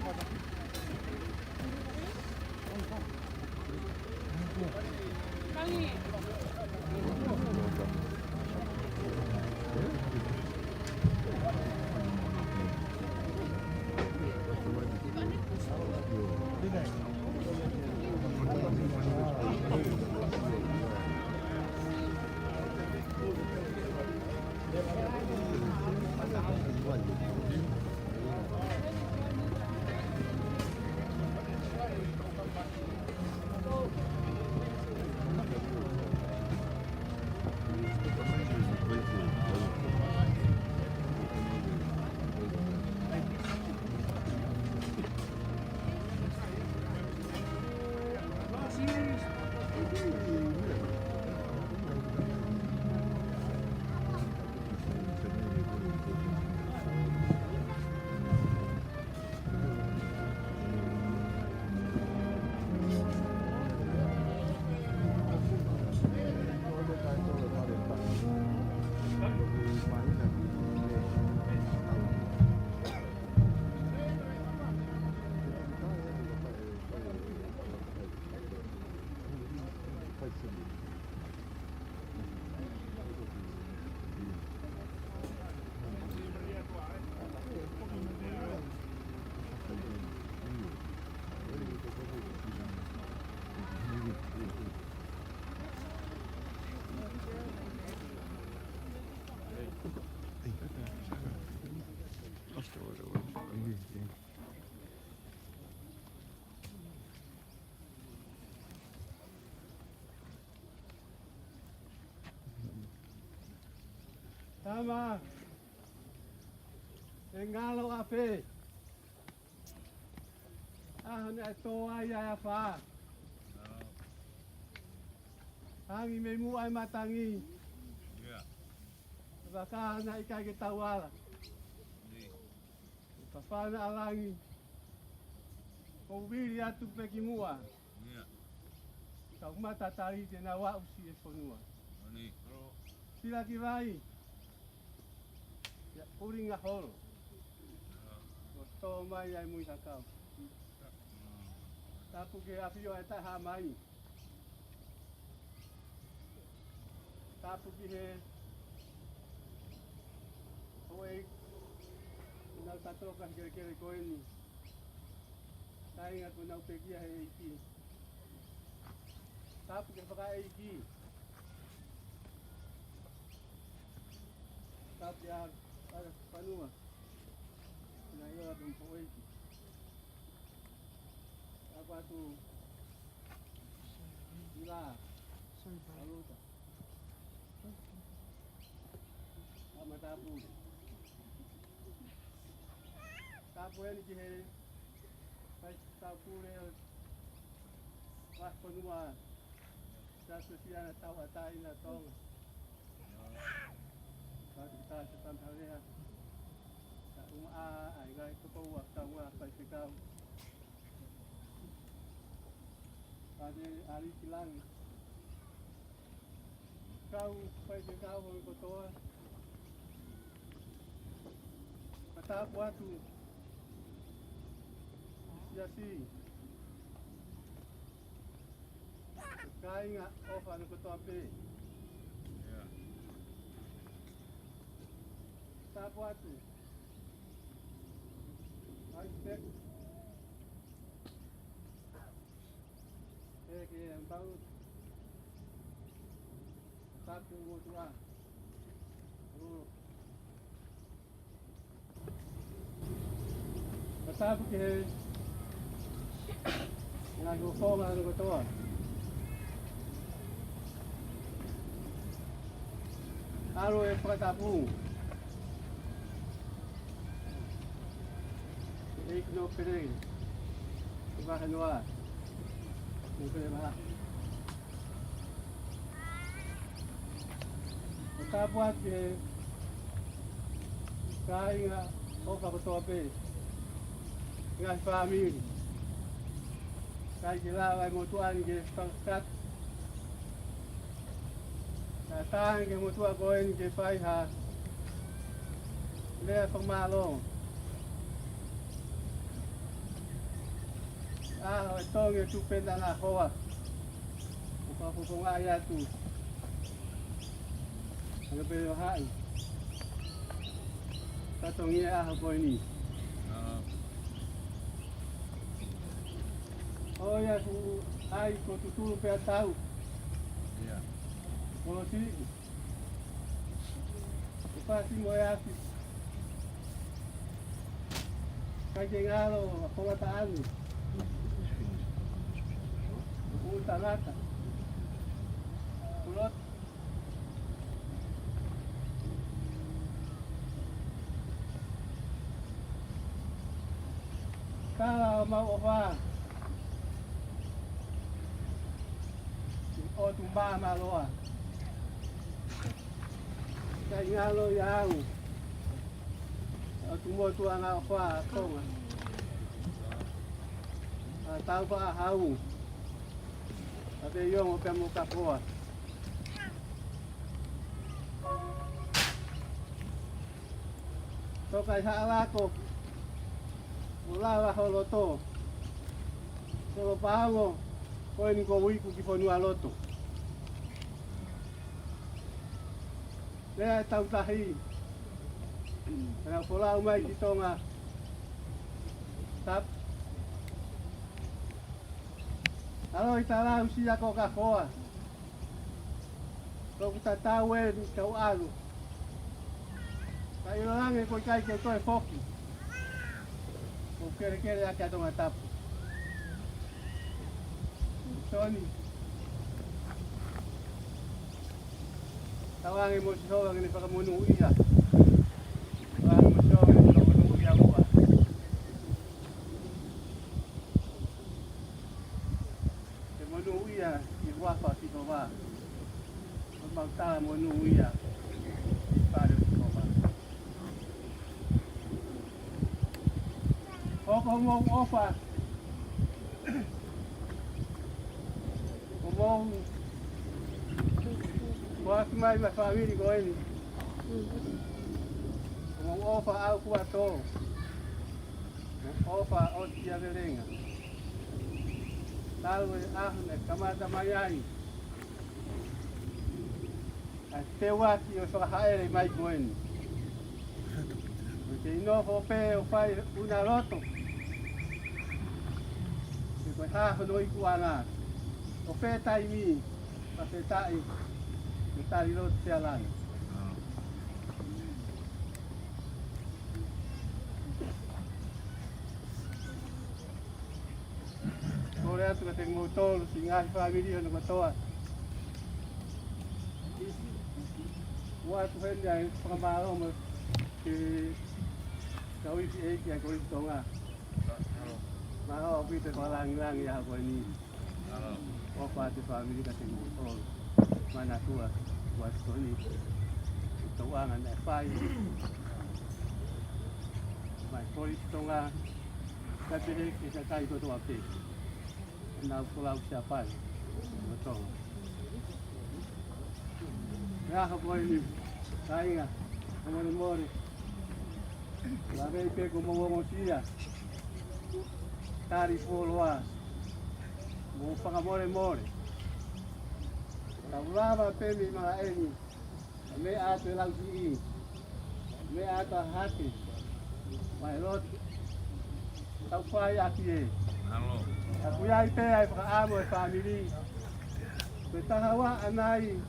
Tama. E ngalo a pe. Ahone a tō ai a wha. Hangi me mu ai matangi. Wakahana i kai ke tauara. Whawhana alangi. Kou wiri atu peki mua. Kau matatari te na wa usi e whanua. Sila ki vai. Uringa horo. O tō mai ai mui hakau. Tapu ke awhio e taha mai. Tapu ki he Oe nau tatoka kere koe ni. Tainga ko nau pekia he eiki. Tapu ke whaka eiki. Tapu ke a whanua. Nā iora tumpo eiki. Tapu atu ila. Aluta. Ama tapu. Tapu eni ki he tapu reo whakpanua tapu siana tau atai na tonga. Tapu tāsa tantarea ta a ai gai tupaua taua pai te kau. Ade ari ki langi. Kau pai te kau hoi kotoa. Tapu atu Yasi Kainga ofa no kotoa pe Tapu atu Aipek Eke ambau Tapu motua Tapu ke ngā kōwhonga no katoa. Aro e whakatapu. E iko no perei. E wahe noa. Nō pere maha. O tapu atu he ka inga o katoa pe. Ngai whamiri. Kai ki lawa e motuani ke whakakat. Ka tāngi ke motua koeni ke whaiha. Lea whamalo. Aho e tongi e tupenda nā hoa. O whapukonga i atu. Anga pere o hai. Tatongi e aho koeni. Oia ku ai ko tuturu pe tau. Ia. Ko si. Ko pasi mo e afi. Ka ke ngalo ko ta ani. Ko ta lata. Kulot. Kala mau ofa. O tumba maloa. Kai ngalo iau. O tumbo tua ngā wha konga. A tau wha hau. A te iongo pe mo kapoa. Tokai haalako. O lawa holoto. Solo pahango. Koe ni ko wiku ki whanua loto. Lea tau tahi. Kena wholau mai ki tonga. Tap. Alo i ta lau si ako ka hoa. Toku ta tau e ni kau alu. Ka ilorange koi kai ke koe foki. Ko kere kere ake a tonga tapu. Tony. Tawangi mo si Hoang ni whakamunu ia. Tawangi mo si Hoang ni whakamunu mong ofa. Mong buat mai ma family ko ini. Mong ofa au kuato. Ofa o tia verenga. Talwe ahne kamata mayai. Te waki o whakahaere mai koeni. Te inofo pe o whai una roto. Te koe hāhono i kuana. O pe tai mi, pa te tai, te tari roto te alana. Kore atu ka te ngotolu si ngahi whamiri o na katoa. Watu hende ai whakamāroma ke kauiti eiki a koe tonga. Maha o pita whalangirangi a koe ni. Opa te whamiri ka te ngotolu. Mana tua, watu koni. Tauanga nei whai. Mai kori tonga. Ka te reke ka kai kotoa pe. Nau whalau sia pai. Matonga. Raha koe ni. Tainga, amore more. La vei pe como mo sia. Tari foloa. Mo fa more more. La lava pe mi ma eni. Me ate la ji. Me ata hati. Mai lot. Tau fai aki e. Alo. Aku ai pe ai fa amo e family. Pe tahawa anai.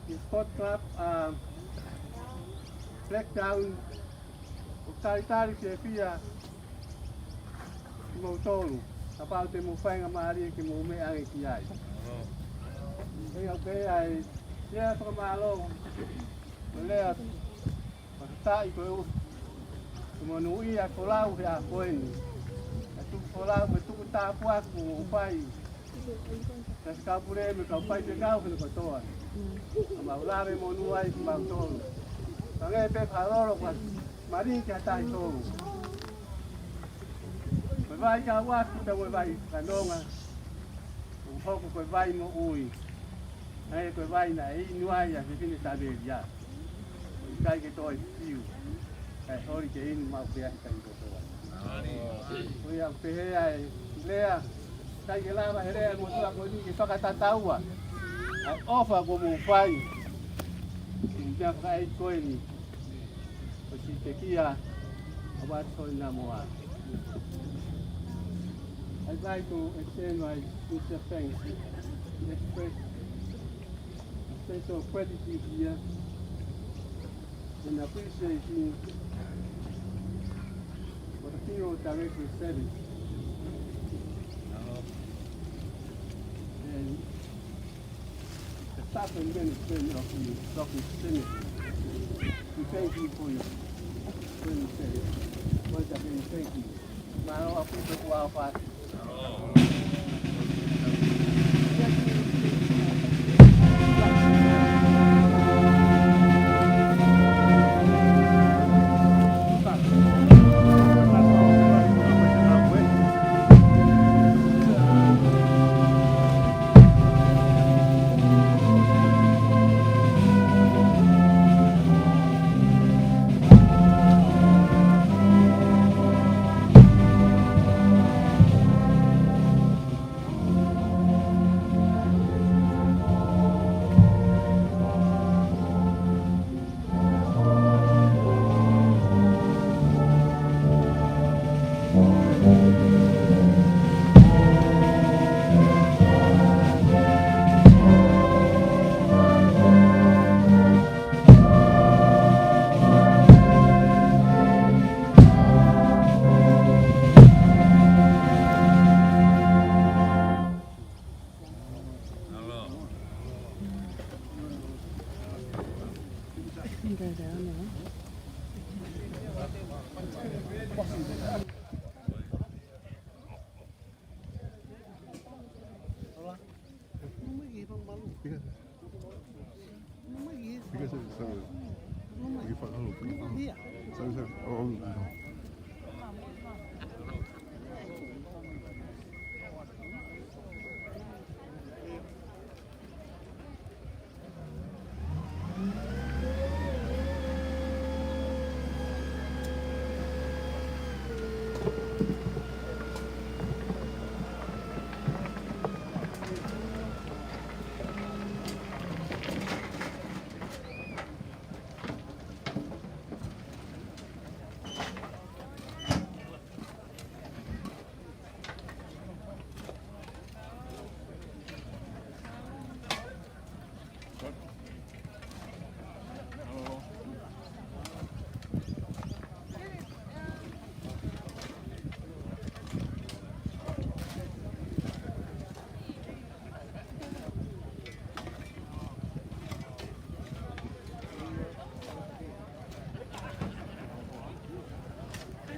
The spot club, black down, o tari se fia mo tolu, tapau te mo whainga maari ki mo me ange ki ai. E au pe ai, tia whakamalo, o lea, whakatai koe u, mo nui a kolau he a koeni, a tuku kolau me tuku tāpuaku o whai, kas kapure me kau whai te kau kena katoa. Maulave mo nuai ki mau tolu. Tangai pe wharoro kwa mari kia tai tolu. Koe vai ka watu ta koe vai kanonga. Hoko koe vai mo ui. Hei koe vai na ei nuai a whiwhine taberi ya. Kai ke toi tiu. Kai hori ke inu mau pia kai kotoa. Koe au pehea e lea. Kai ke lava herea mo tua koe ni ke whakatataua. Ai ofa ko mo fai. Ia kai koe ni. O si te kia abat koe na moa. I'd like to extend my sincere thanks and express a sense of gratitude here and appreciation for the funeral director's service. And staff and management of the Dr. Senate, we thank you for your service. Once again, thank you. Now, I'll put the wildfire.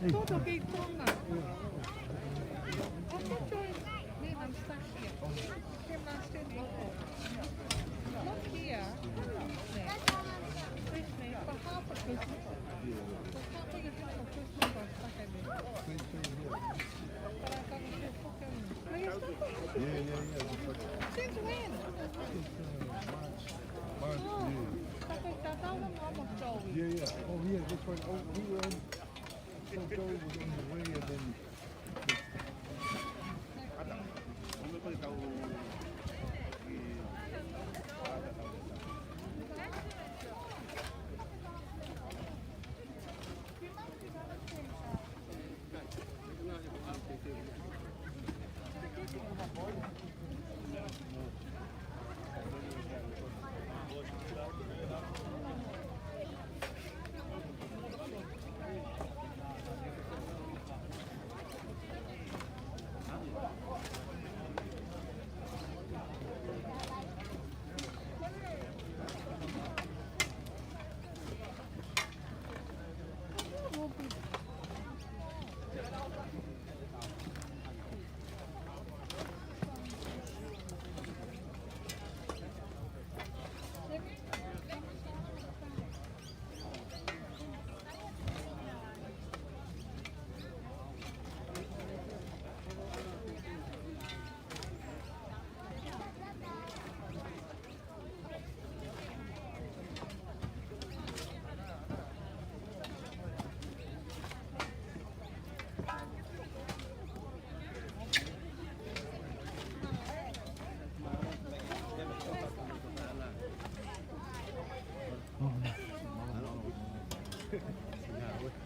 Todo kei tonga. Ako join me and stuff here. Came last year. Not here. Christmas, but half of Christmas. So half of your house of Christmas was stuck in it. But I got to fucking. Are you stuck? Yeah. Since when? March, Oh, stuck like that. How long almost Joey? yeah. Oh, yeah, this one. Oh, we were so Joey was on the way and then.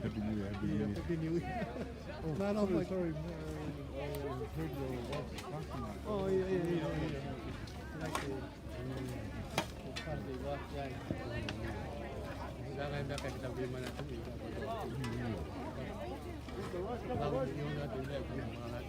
Happy New Year. Happy New Year. Oh, sorry. Heard your wife's passing. Oh, yeah. Like Sunday was right. Jangan dapat kita beli mana tu. Kalau you nak tidak malah.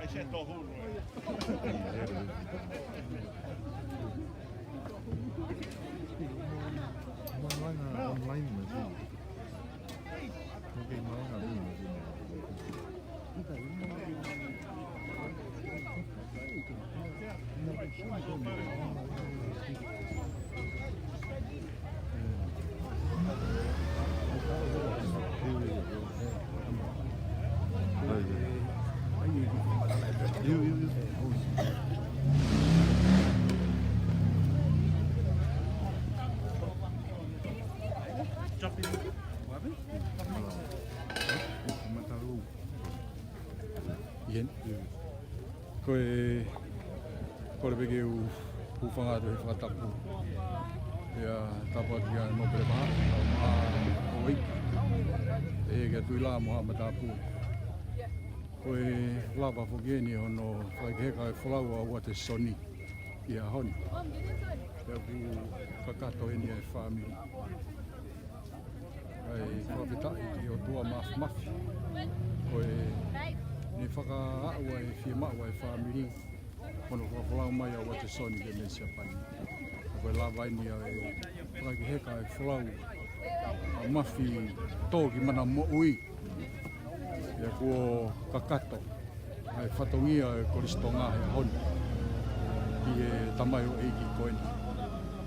Saya tahu. Mau apa? Mau online masih. Mungkin mau habis masih. Ko le bege u whanga tu he whakatapu. Ia tapot ia mo prema o wiki. E ke tui la moha matapu. Ko e lava whogeni hono whaikeka e whalau a ua te soni ia honi. Ia pu kakato eni e whamiri. Ai whapetai ki o tua mafi. Ko e ni whakaahua e whia maua e whamiri. Kono ko whalau mai a wate soni ke mesia pani. Koe lava ini e whaki heka e whalau a mafi tōki mana mo ui. Ia kua kakato. Ai whatongia e koristonga he honi. Ki e tamai o eiki koeni.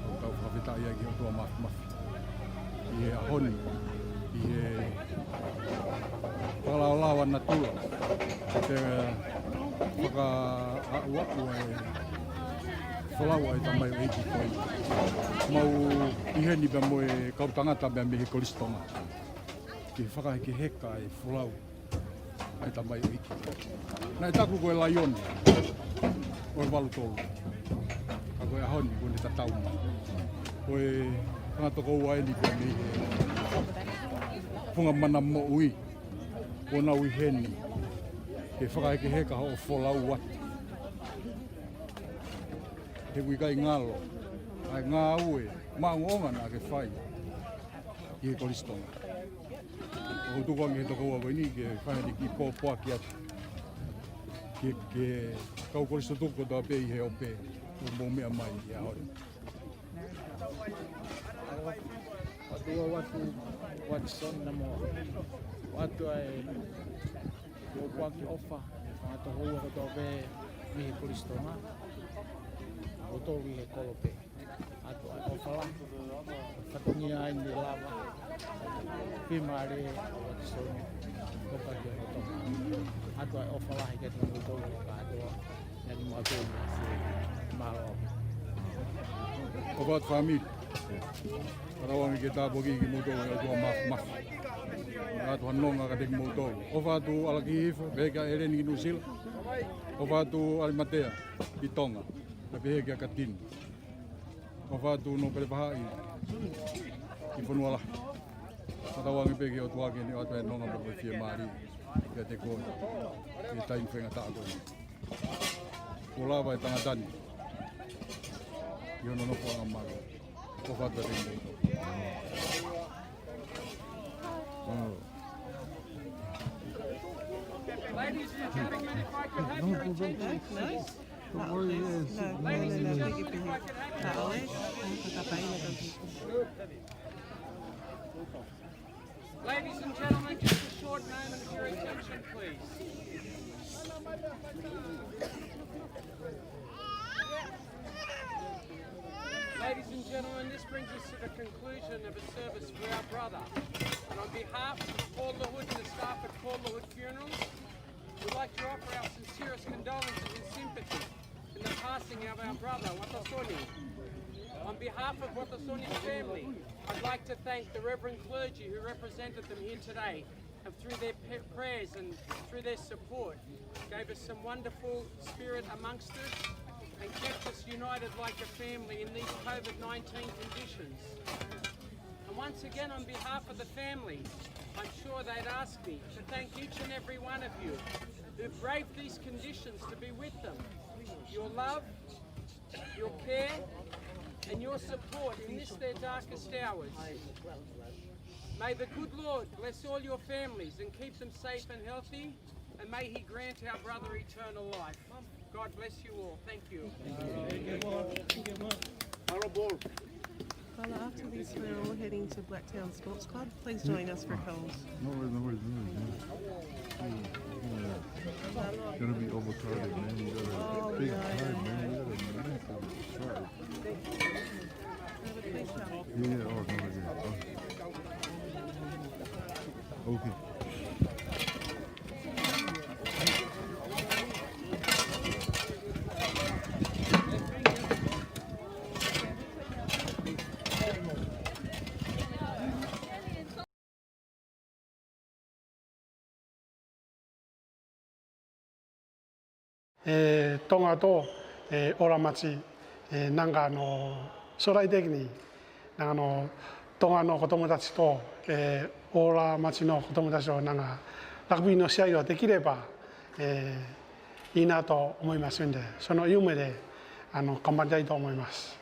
Au tau whawhitai e ki o tua mafi. Ki e a honi. Ki e whalaolawa na tua. Te whaka a'ua'u e whalaua e tamai o eiki koeni. Mau iheni bea mo e kautangata bea me he koristonga. Ki whakaheke heka e whalau. Ai tamai o eiki. Nai taku koe laioni. Koe walu tolu. Ka koe ahoni koe ne tatauma. Koe whangatoko ua eni koe me he punga mana mo ui. Ko na ui heni. ke whakaeke he ka ho wholau watu. He wikai ngalo, ai ngā ue, maungonga nā ke whai, i he kolistonga. O tukuangi he toko ua ni ke whaneri ki pōpua ki atu. Ke kau kolisto tuko tō pe i he ope, o mō mea mai i a hori. Atua watu son na mo. Watu ai pōpua ki ofa, whāto hua ko tō pe mi he kolistonga. O tōki he kolope. Ato ai ofala. Katungi ai ni lava. Pimare o te soni. Toka ki o toka. Ato ai ofala he ketu o tōki ka atoa. Nani mo atoa ni se maro. O bat famili. Parawangi ke tāpoki ki moto o tua maf. Ato hanonga ka teki moto. O whātu alaki hifo, veka ereni ki Nusila. O whātu alimatea ki Tonga. Na pehe kia katini. O whātu no pere paha i whanua lahi. Matawangi peke o tuake ni o atu e nonga mo fie maari. Kia te kōna. I taim whenga tāko. O lawa e tangatani. I ono nofo anga maro. O whātu e ringo. Ladies and gentlemen, if I could have your attention, please. Ladies and gentlemen, if I could have your attention. Ladies and gentlemen, just a short moment of your attention, please. Ladies and gentlemen, this brings us to the conclusion of a service for our brother. And on behalf of Paul LaHood and the staff at Paul LaHood Funerals, we'd like to offer our sincerest condolences and sympathy in the passing of our brother, Watasoni. On behalf of Watasoni's family, I'd like to thank the Reverend clergy who represented them here today, and through their prayers and through their support, gave us some wonderful spirit amongst us and kept us united like a family in these COVID-19 conditions. And once again, on behalf of the family, I'm sure they'd ask me to thank each and every one of you who braved these conditions to be with them. Your love, your care, and your support in this their darkest hours. May the good Lord bless all your families and keep them safe and healthy, and may He grant our brother eternal life. God bless you all. Thank you. Well, after this, we're all heading to Blacktown Sports Club. Please join us for calls. No worries. It's gonna be overcrowded, man. You got a big time, man. You got a nice shot. Yeah, oh, no, yeah. Okay. Tonga to ora machi なんか将来的にトンガの子供たちとオーラ町の子供たちとラグビーの試合ができればいいなと思いますので、その夢で頑張りたいと思います。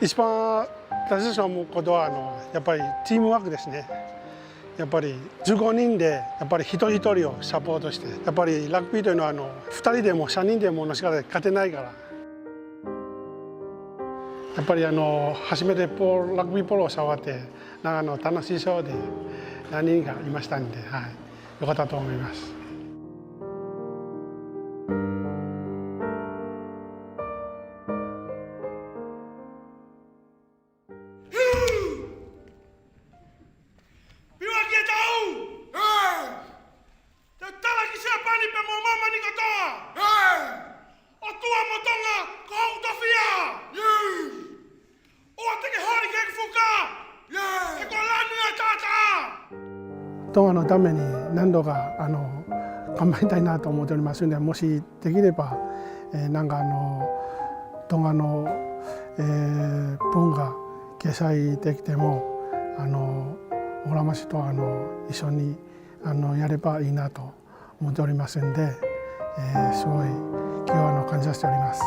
一番大切なことはやっぱりチームワークですね。やっぱり15人でやっぱり一人一人をサポートして、やっぱりラグビーというのは2人でも3人でもの力で勝てないから。やっぱり初めてラグビーポロを触って楽しそうで何人かいましたんで、はい、よかったと思います。Otua motonga, ko utofia! トンガのために何度か頑張りたいなと思っておりますので、もしできれば、なんかトンガの、文化掲載できてもオラマシと一緒にやればいいなと思っておりますんで、すごい今日は感謝しております。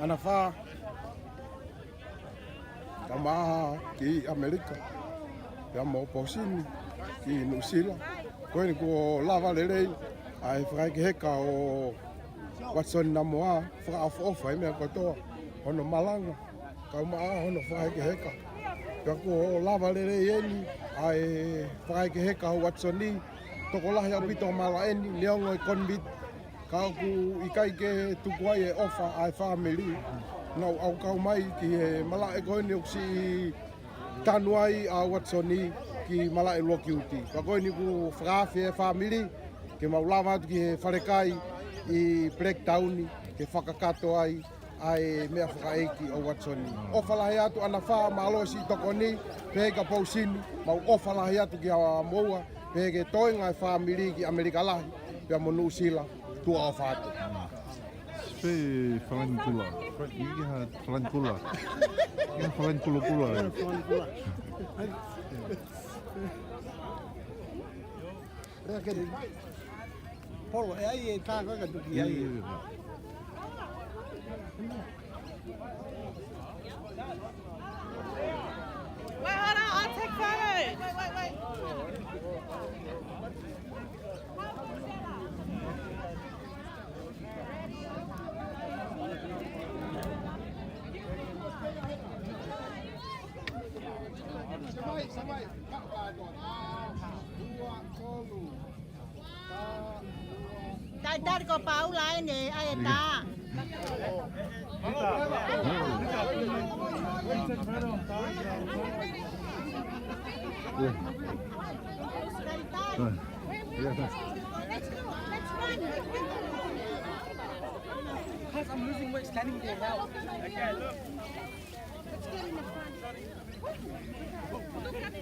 Ana wha ka maha ki Amerika ka mo posini ki New Zealand koe ni ko lava lelei ai whakai ke heka o Watson Namoa whakaafofa i mea katoa hono malanga ka maa hono whakai ke heka ka ko lava lelei eni ai whakai ke heka o Watson ni toko lahi au pito mala eni leongo i konbit ka ku ikai ke tukuai e ofa ai family nau au kau mai ki he mala e koe ni uksi tanuai a Watsoni ki mala e loki uti ka koe ni ku whakawhi e family ke maulawa atu ki he wharekai i breakdowni ke whakakato ai ai mea whakaeki o Watsoni ofa lahi atu ana wha maalosi tokoni peheka pausini mau ofa lahi atu ki a moua peheke toinga e family ki Amerika lahi pia mo New Zealand tua o whātu. Pe whalankula. Igi ha whalankula. Igi ha whalankula. Rea kere. Polo, e ai e tā kaka tuki ai. Wait, hold on, I'll take photos. Wait. Dar ko Paula ini ayata. Because I'm losing weight standing there now. Okay, look. Let's get in the front. Look at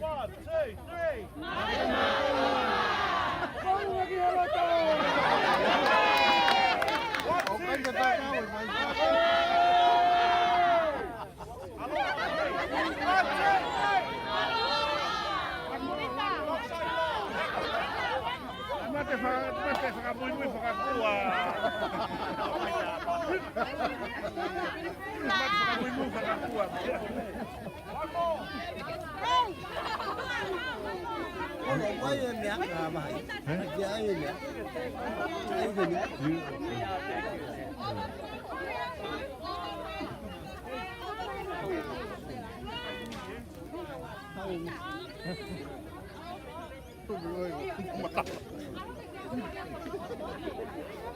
One, two, three.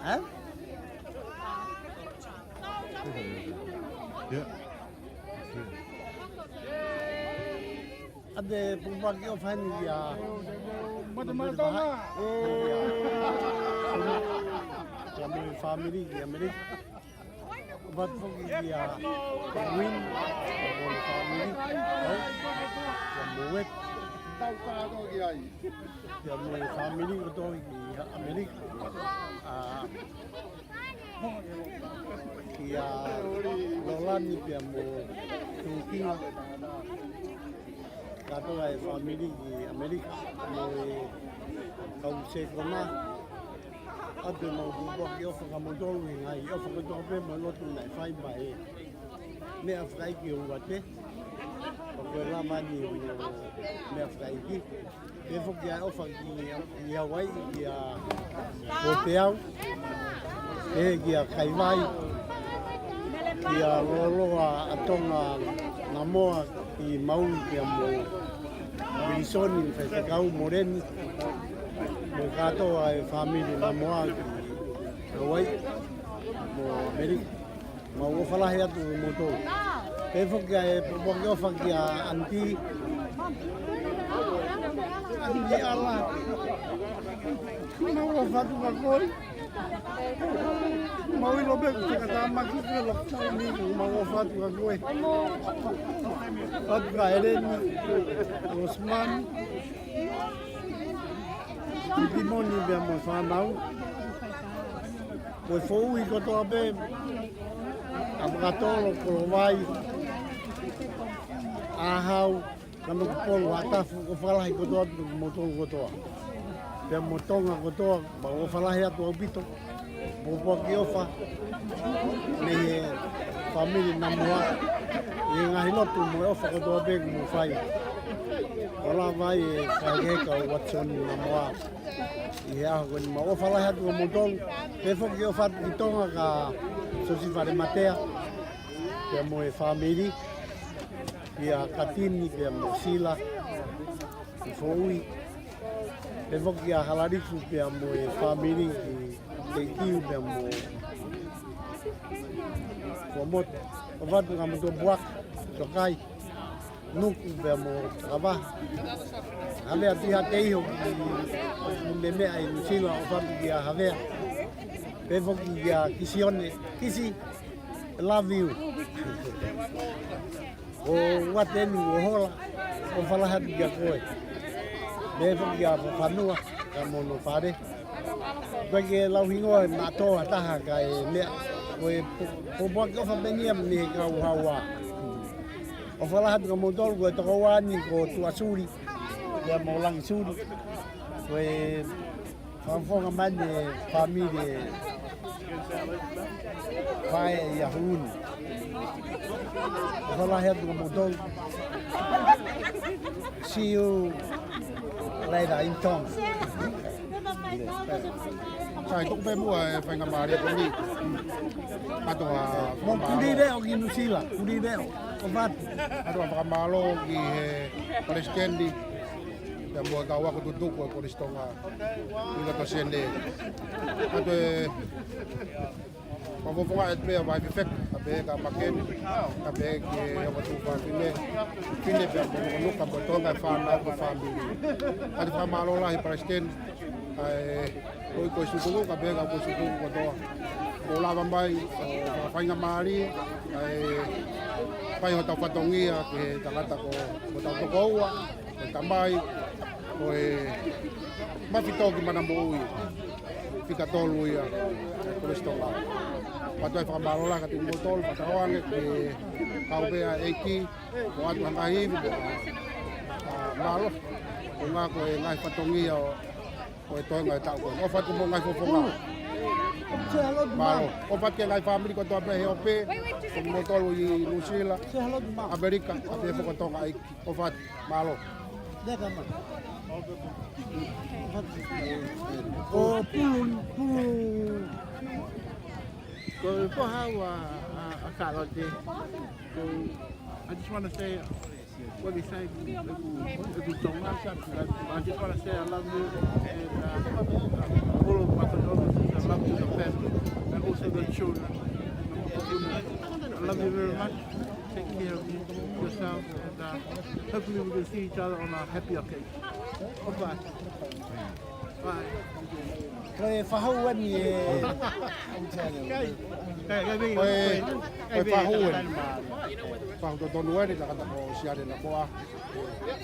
Hả? Ada pembagi ofan dia. Mata-mata lah. Kami family di Amerika. Wat voor dia win for family. Muet Tau ka ko ki ai. dia mo family ko to i Amerika. Kia Lolani pia mo Tukinga. Kato ai family i Amerika mo kau se kona. Ate mau bubuak i ofa ka modolu i ngai, i ofa ka tope mo lotu nai whai mai. Mea whai ki o wate. O koe la mani o mea whai ki. E whoki ai ofa ki Hawaii, ki a Poteau. E ki a Kaiwai. Ki a Loloa atonga Namoa ki Maui ki a mo Wilisoni, Whaitakau, Moreni. Mo katoa e family Namoa ki Hawaii, mo Amerika. Ma ua whalahi atu mo tō. E whoki e popoki ofa ki a Anti. Anti ala. Ma ua whatu ka koi. Ma ui lobe ku te katama ki te lakau ni. Ma ua whatu ka koi. Whatu ka Eleni. Osman. Ki moni bea mo whanau. Koe whou i kotoa pe. A makatolo kolo vai. Ahau. Kano kupolo hatafu ko whalahi kotoa tu motolo kotoa. Pea motonga kotoa. Ma o whalahi atu au pito. Popoa ki ofa. Me he family Namoa. I ngahi lotu mo ofa kotoa pe mo whai. Ola vai e whaiheka o Watsoni Namoa. I he aho koni ma o whalahi atu o motolo. Pe whoki o whatu ki tonga ka Sosi Whare Matea. Pea mo e family. Pea Katini, pea mo Sila. I Foui. Pe whoki a Halariku pea mo e family. Te kiu pea mo Kuamoto. O watu ka mo to Buak. Tokai. Nuku pea mo Takawa. Havea tiha te iho ki me mea i Sila o watu ki a Havea. Pe whoki ki a Kisione. Kisi. Love you. O watenu o hola. O whalahatu ki a koe. Me whoki a whanua. Ka mono whare. Koe ke lauhingoa nā toa taha ka e mea. Koe popoa ki ofa benia me he kau haua. O whalahatu ka motolu koe toko wani ko tuasuri. Lea mo langi suri. Koe whanfonga mani e family Whae i ahuni. O whalahi atu ka motolu. See you later in town. Sai tok pe mua e whainga maari ko ni. Katoa Mo kuri reo ki Nusila, kuri reo. O whatu. Katoa whakamalo ki he Palestendi. Pea mua ka wako tutuku e koristonga. Ika to sende. Kato e Mafofonga et pea vai fek abe ka makeni abe ki watu fa fine pea mo ka botonga fa na ko family ati fa malo la i Palestin ai ko suku ka be ka ko suku ko to ko la bambai fa nga mari ai pai hota fatongia ke talata ko ta to ko wa tambai ko e mafito ki mana mo fika tolu ia koristonga Patai whakamarola ka tingo tolu, patawange ke kaupea eiki, ko atu hangahivi, malo, ko ngā koe ngai whatongia o e toenga e tau koe. O whatu mo ngai fofonga. Malo, o whatu ke ngai whamiri ko toa pehe o pe, ko mo tolu i Nusila, Amerika, a pe whakatonga eiki, o whatu, malo. O pulu Go for how a salad. So I just want to say what we say. I just want to say I love you and all of my condolences. I love you, the family, and also the children. I love you very much. Take care of yourself, and hopefully we will see each other on a happy occasion. Bye-bye. Koe whahau ani e... Koe whahau ani. Whahau to tonu ani, takata ko siare na koa.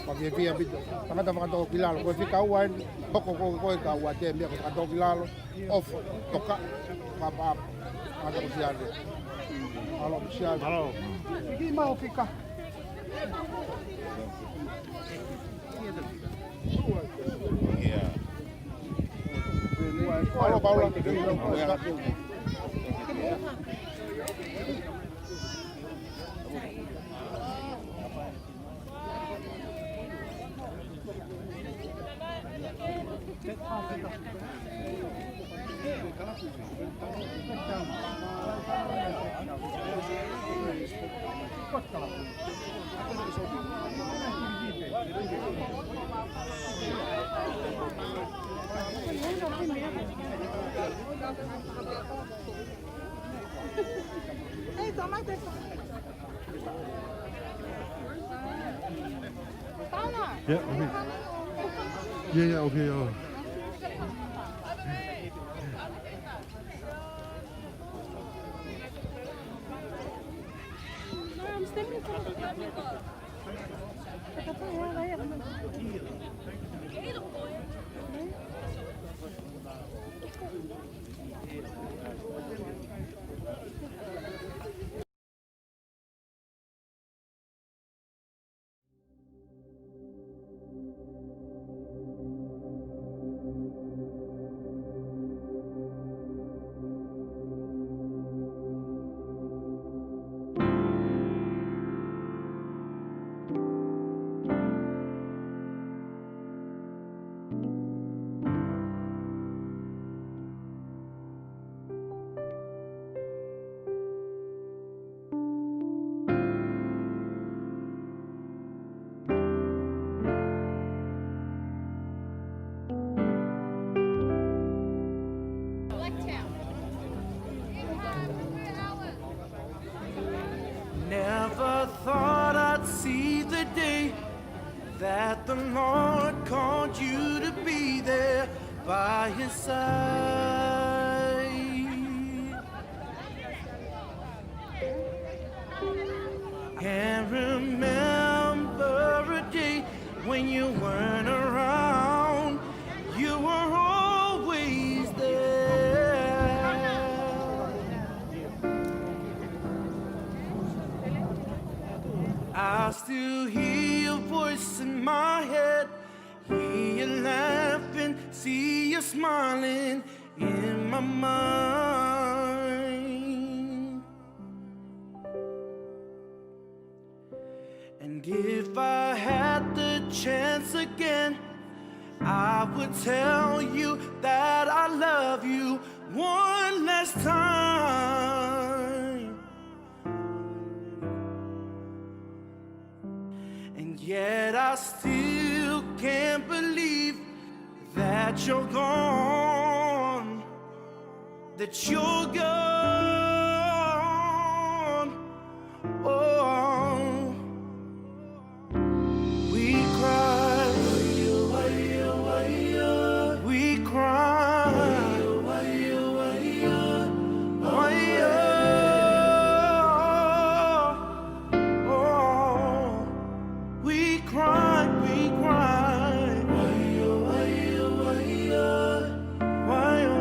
Pagi via bito. Takata whakato kilalo. Koe whika ua ani, hoko koe ka ua te mea koe whakato kilalo. Off, toka, papa, takata ko siare. Alo, siare. Alo. Iki mau whika. Yeah. Alo, Paula. Hey, tomate. Paula. Yeah, okay. Yeah, okay. Oh. I'm standing for Never thought I'd see the day that the Lord called you to be there by his side. Can't remember a day when you weren't around. You were always there. I still hear your voice in my head, hear you laughing, see you smiling in my mind. And if I had the chance again, I would tell you that I love you one last time. And yet I still can't believe that you're gone, that you're gone. Oh, we cry, we cry, oh, we cry, we cry. Why, oh,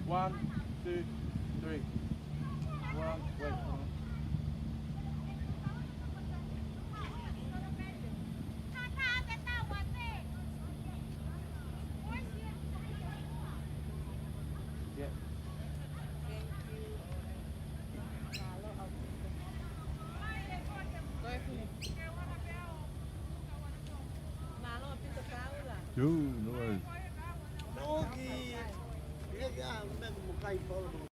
1, 2, 3. 1, wait, hold on. Yeah. Yo, no worries. No, ki, ya, me mo kai polo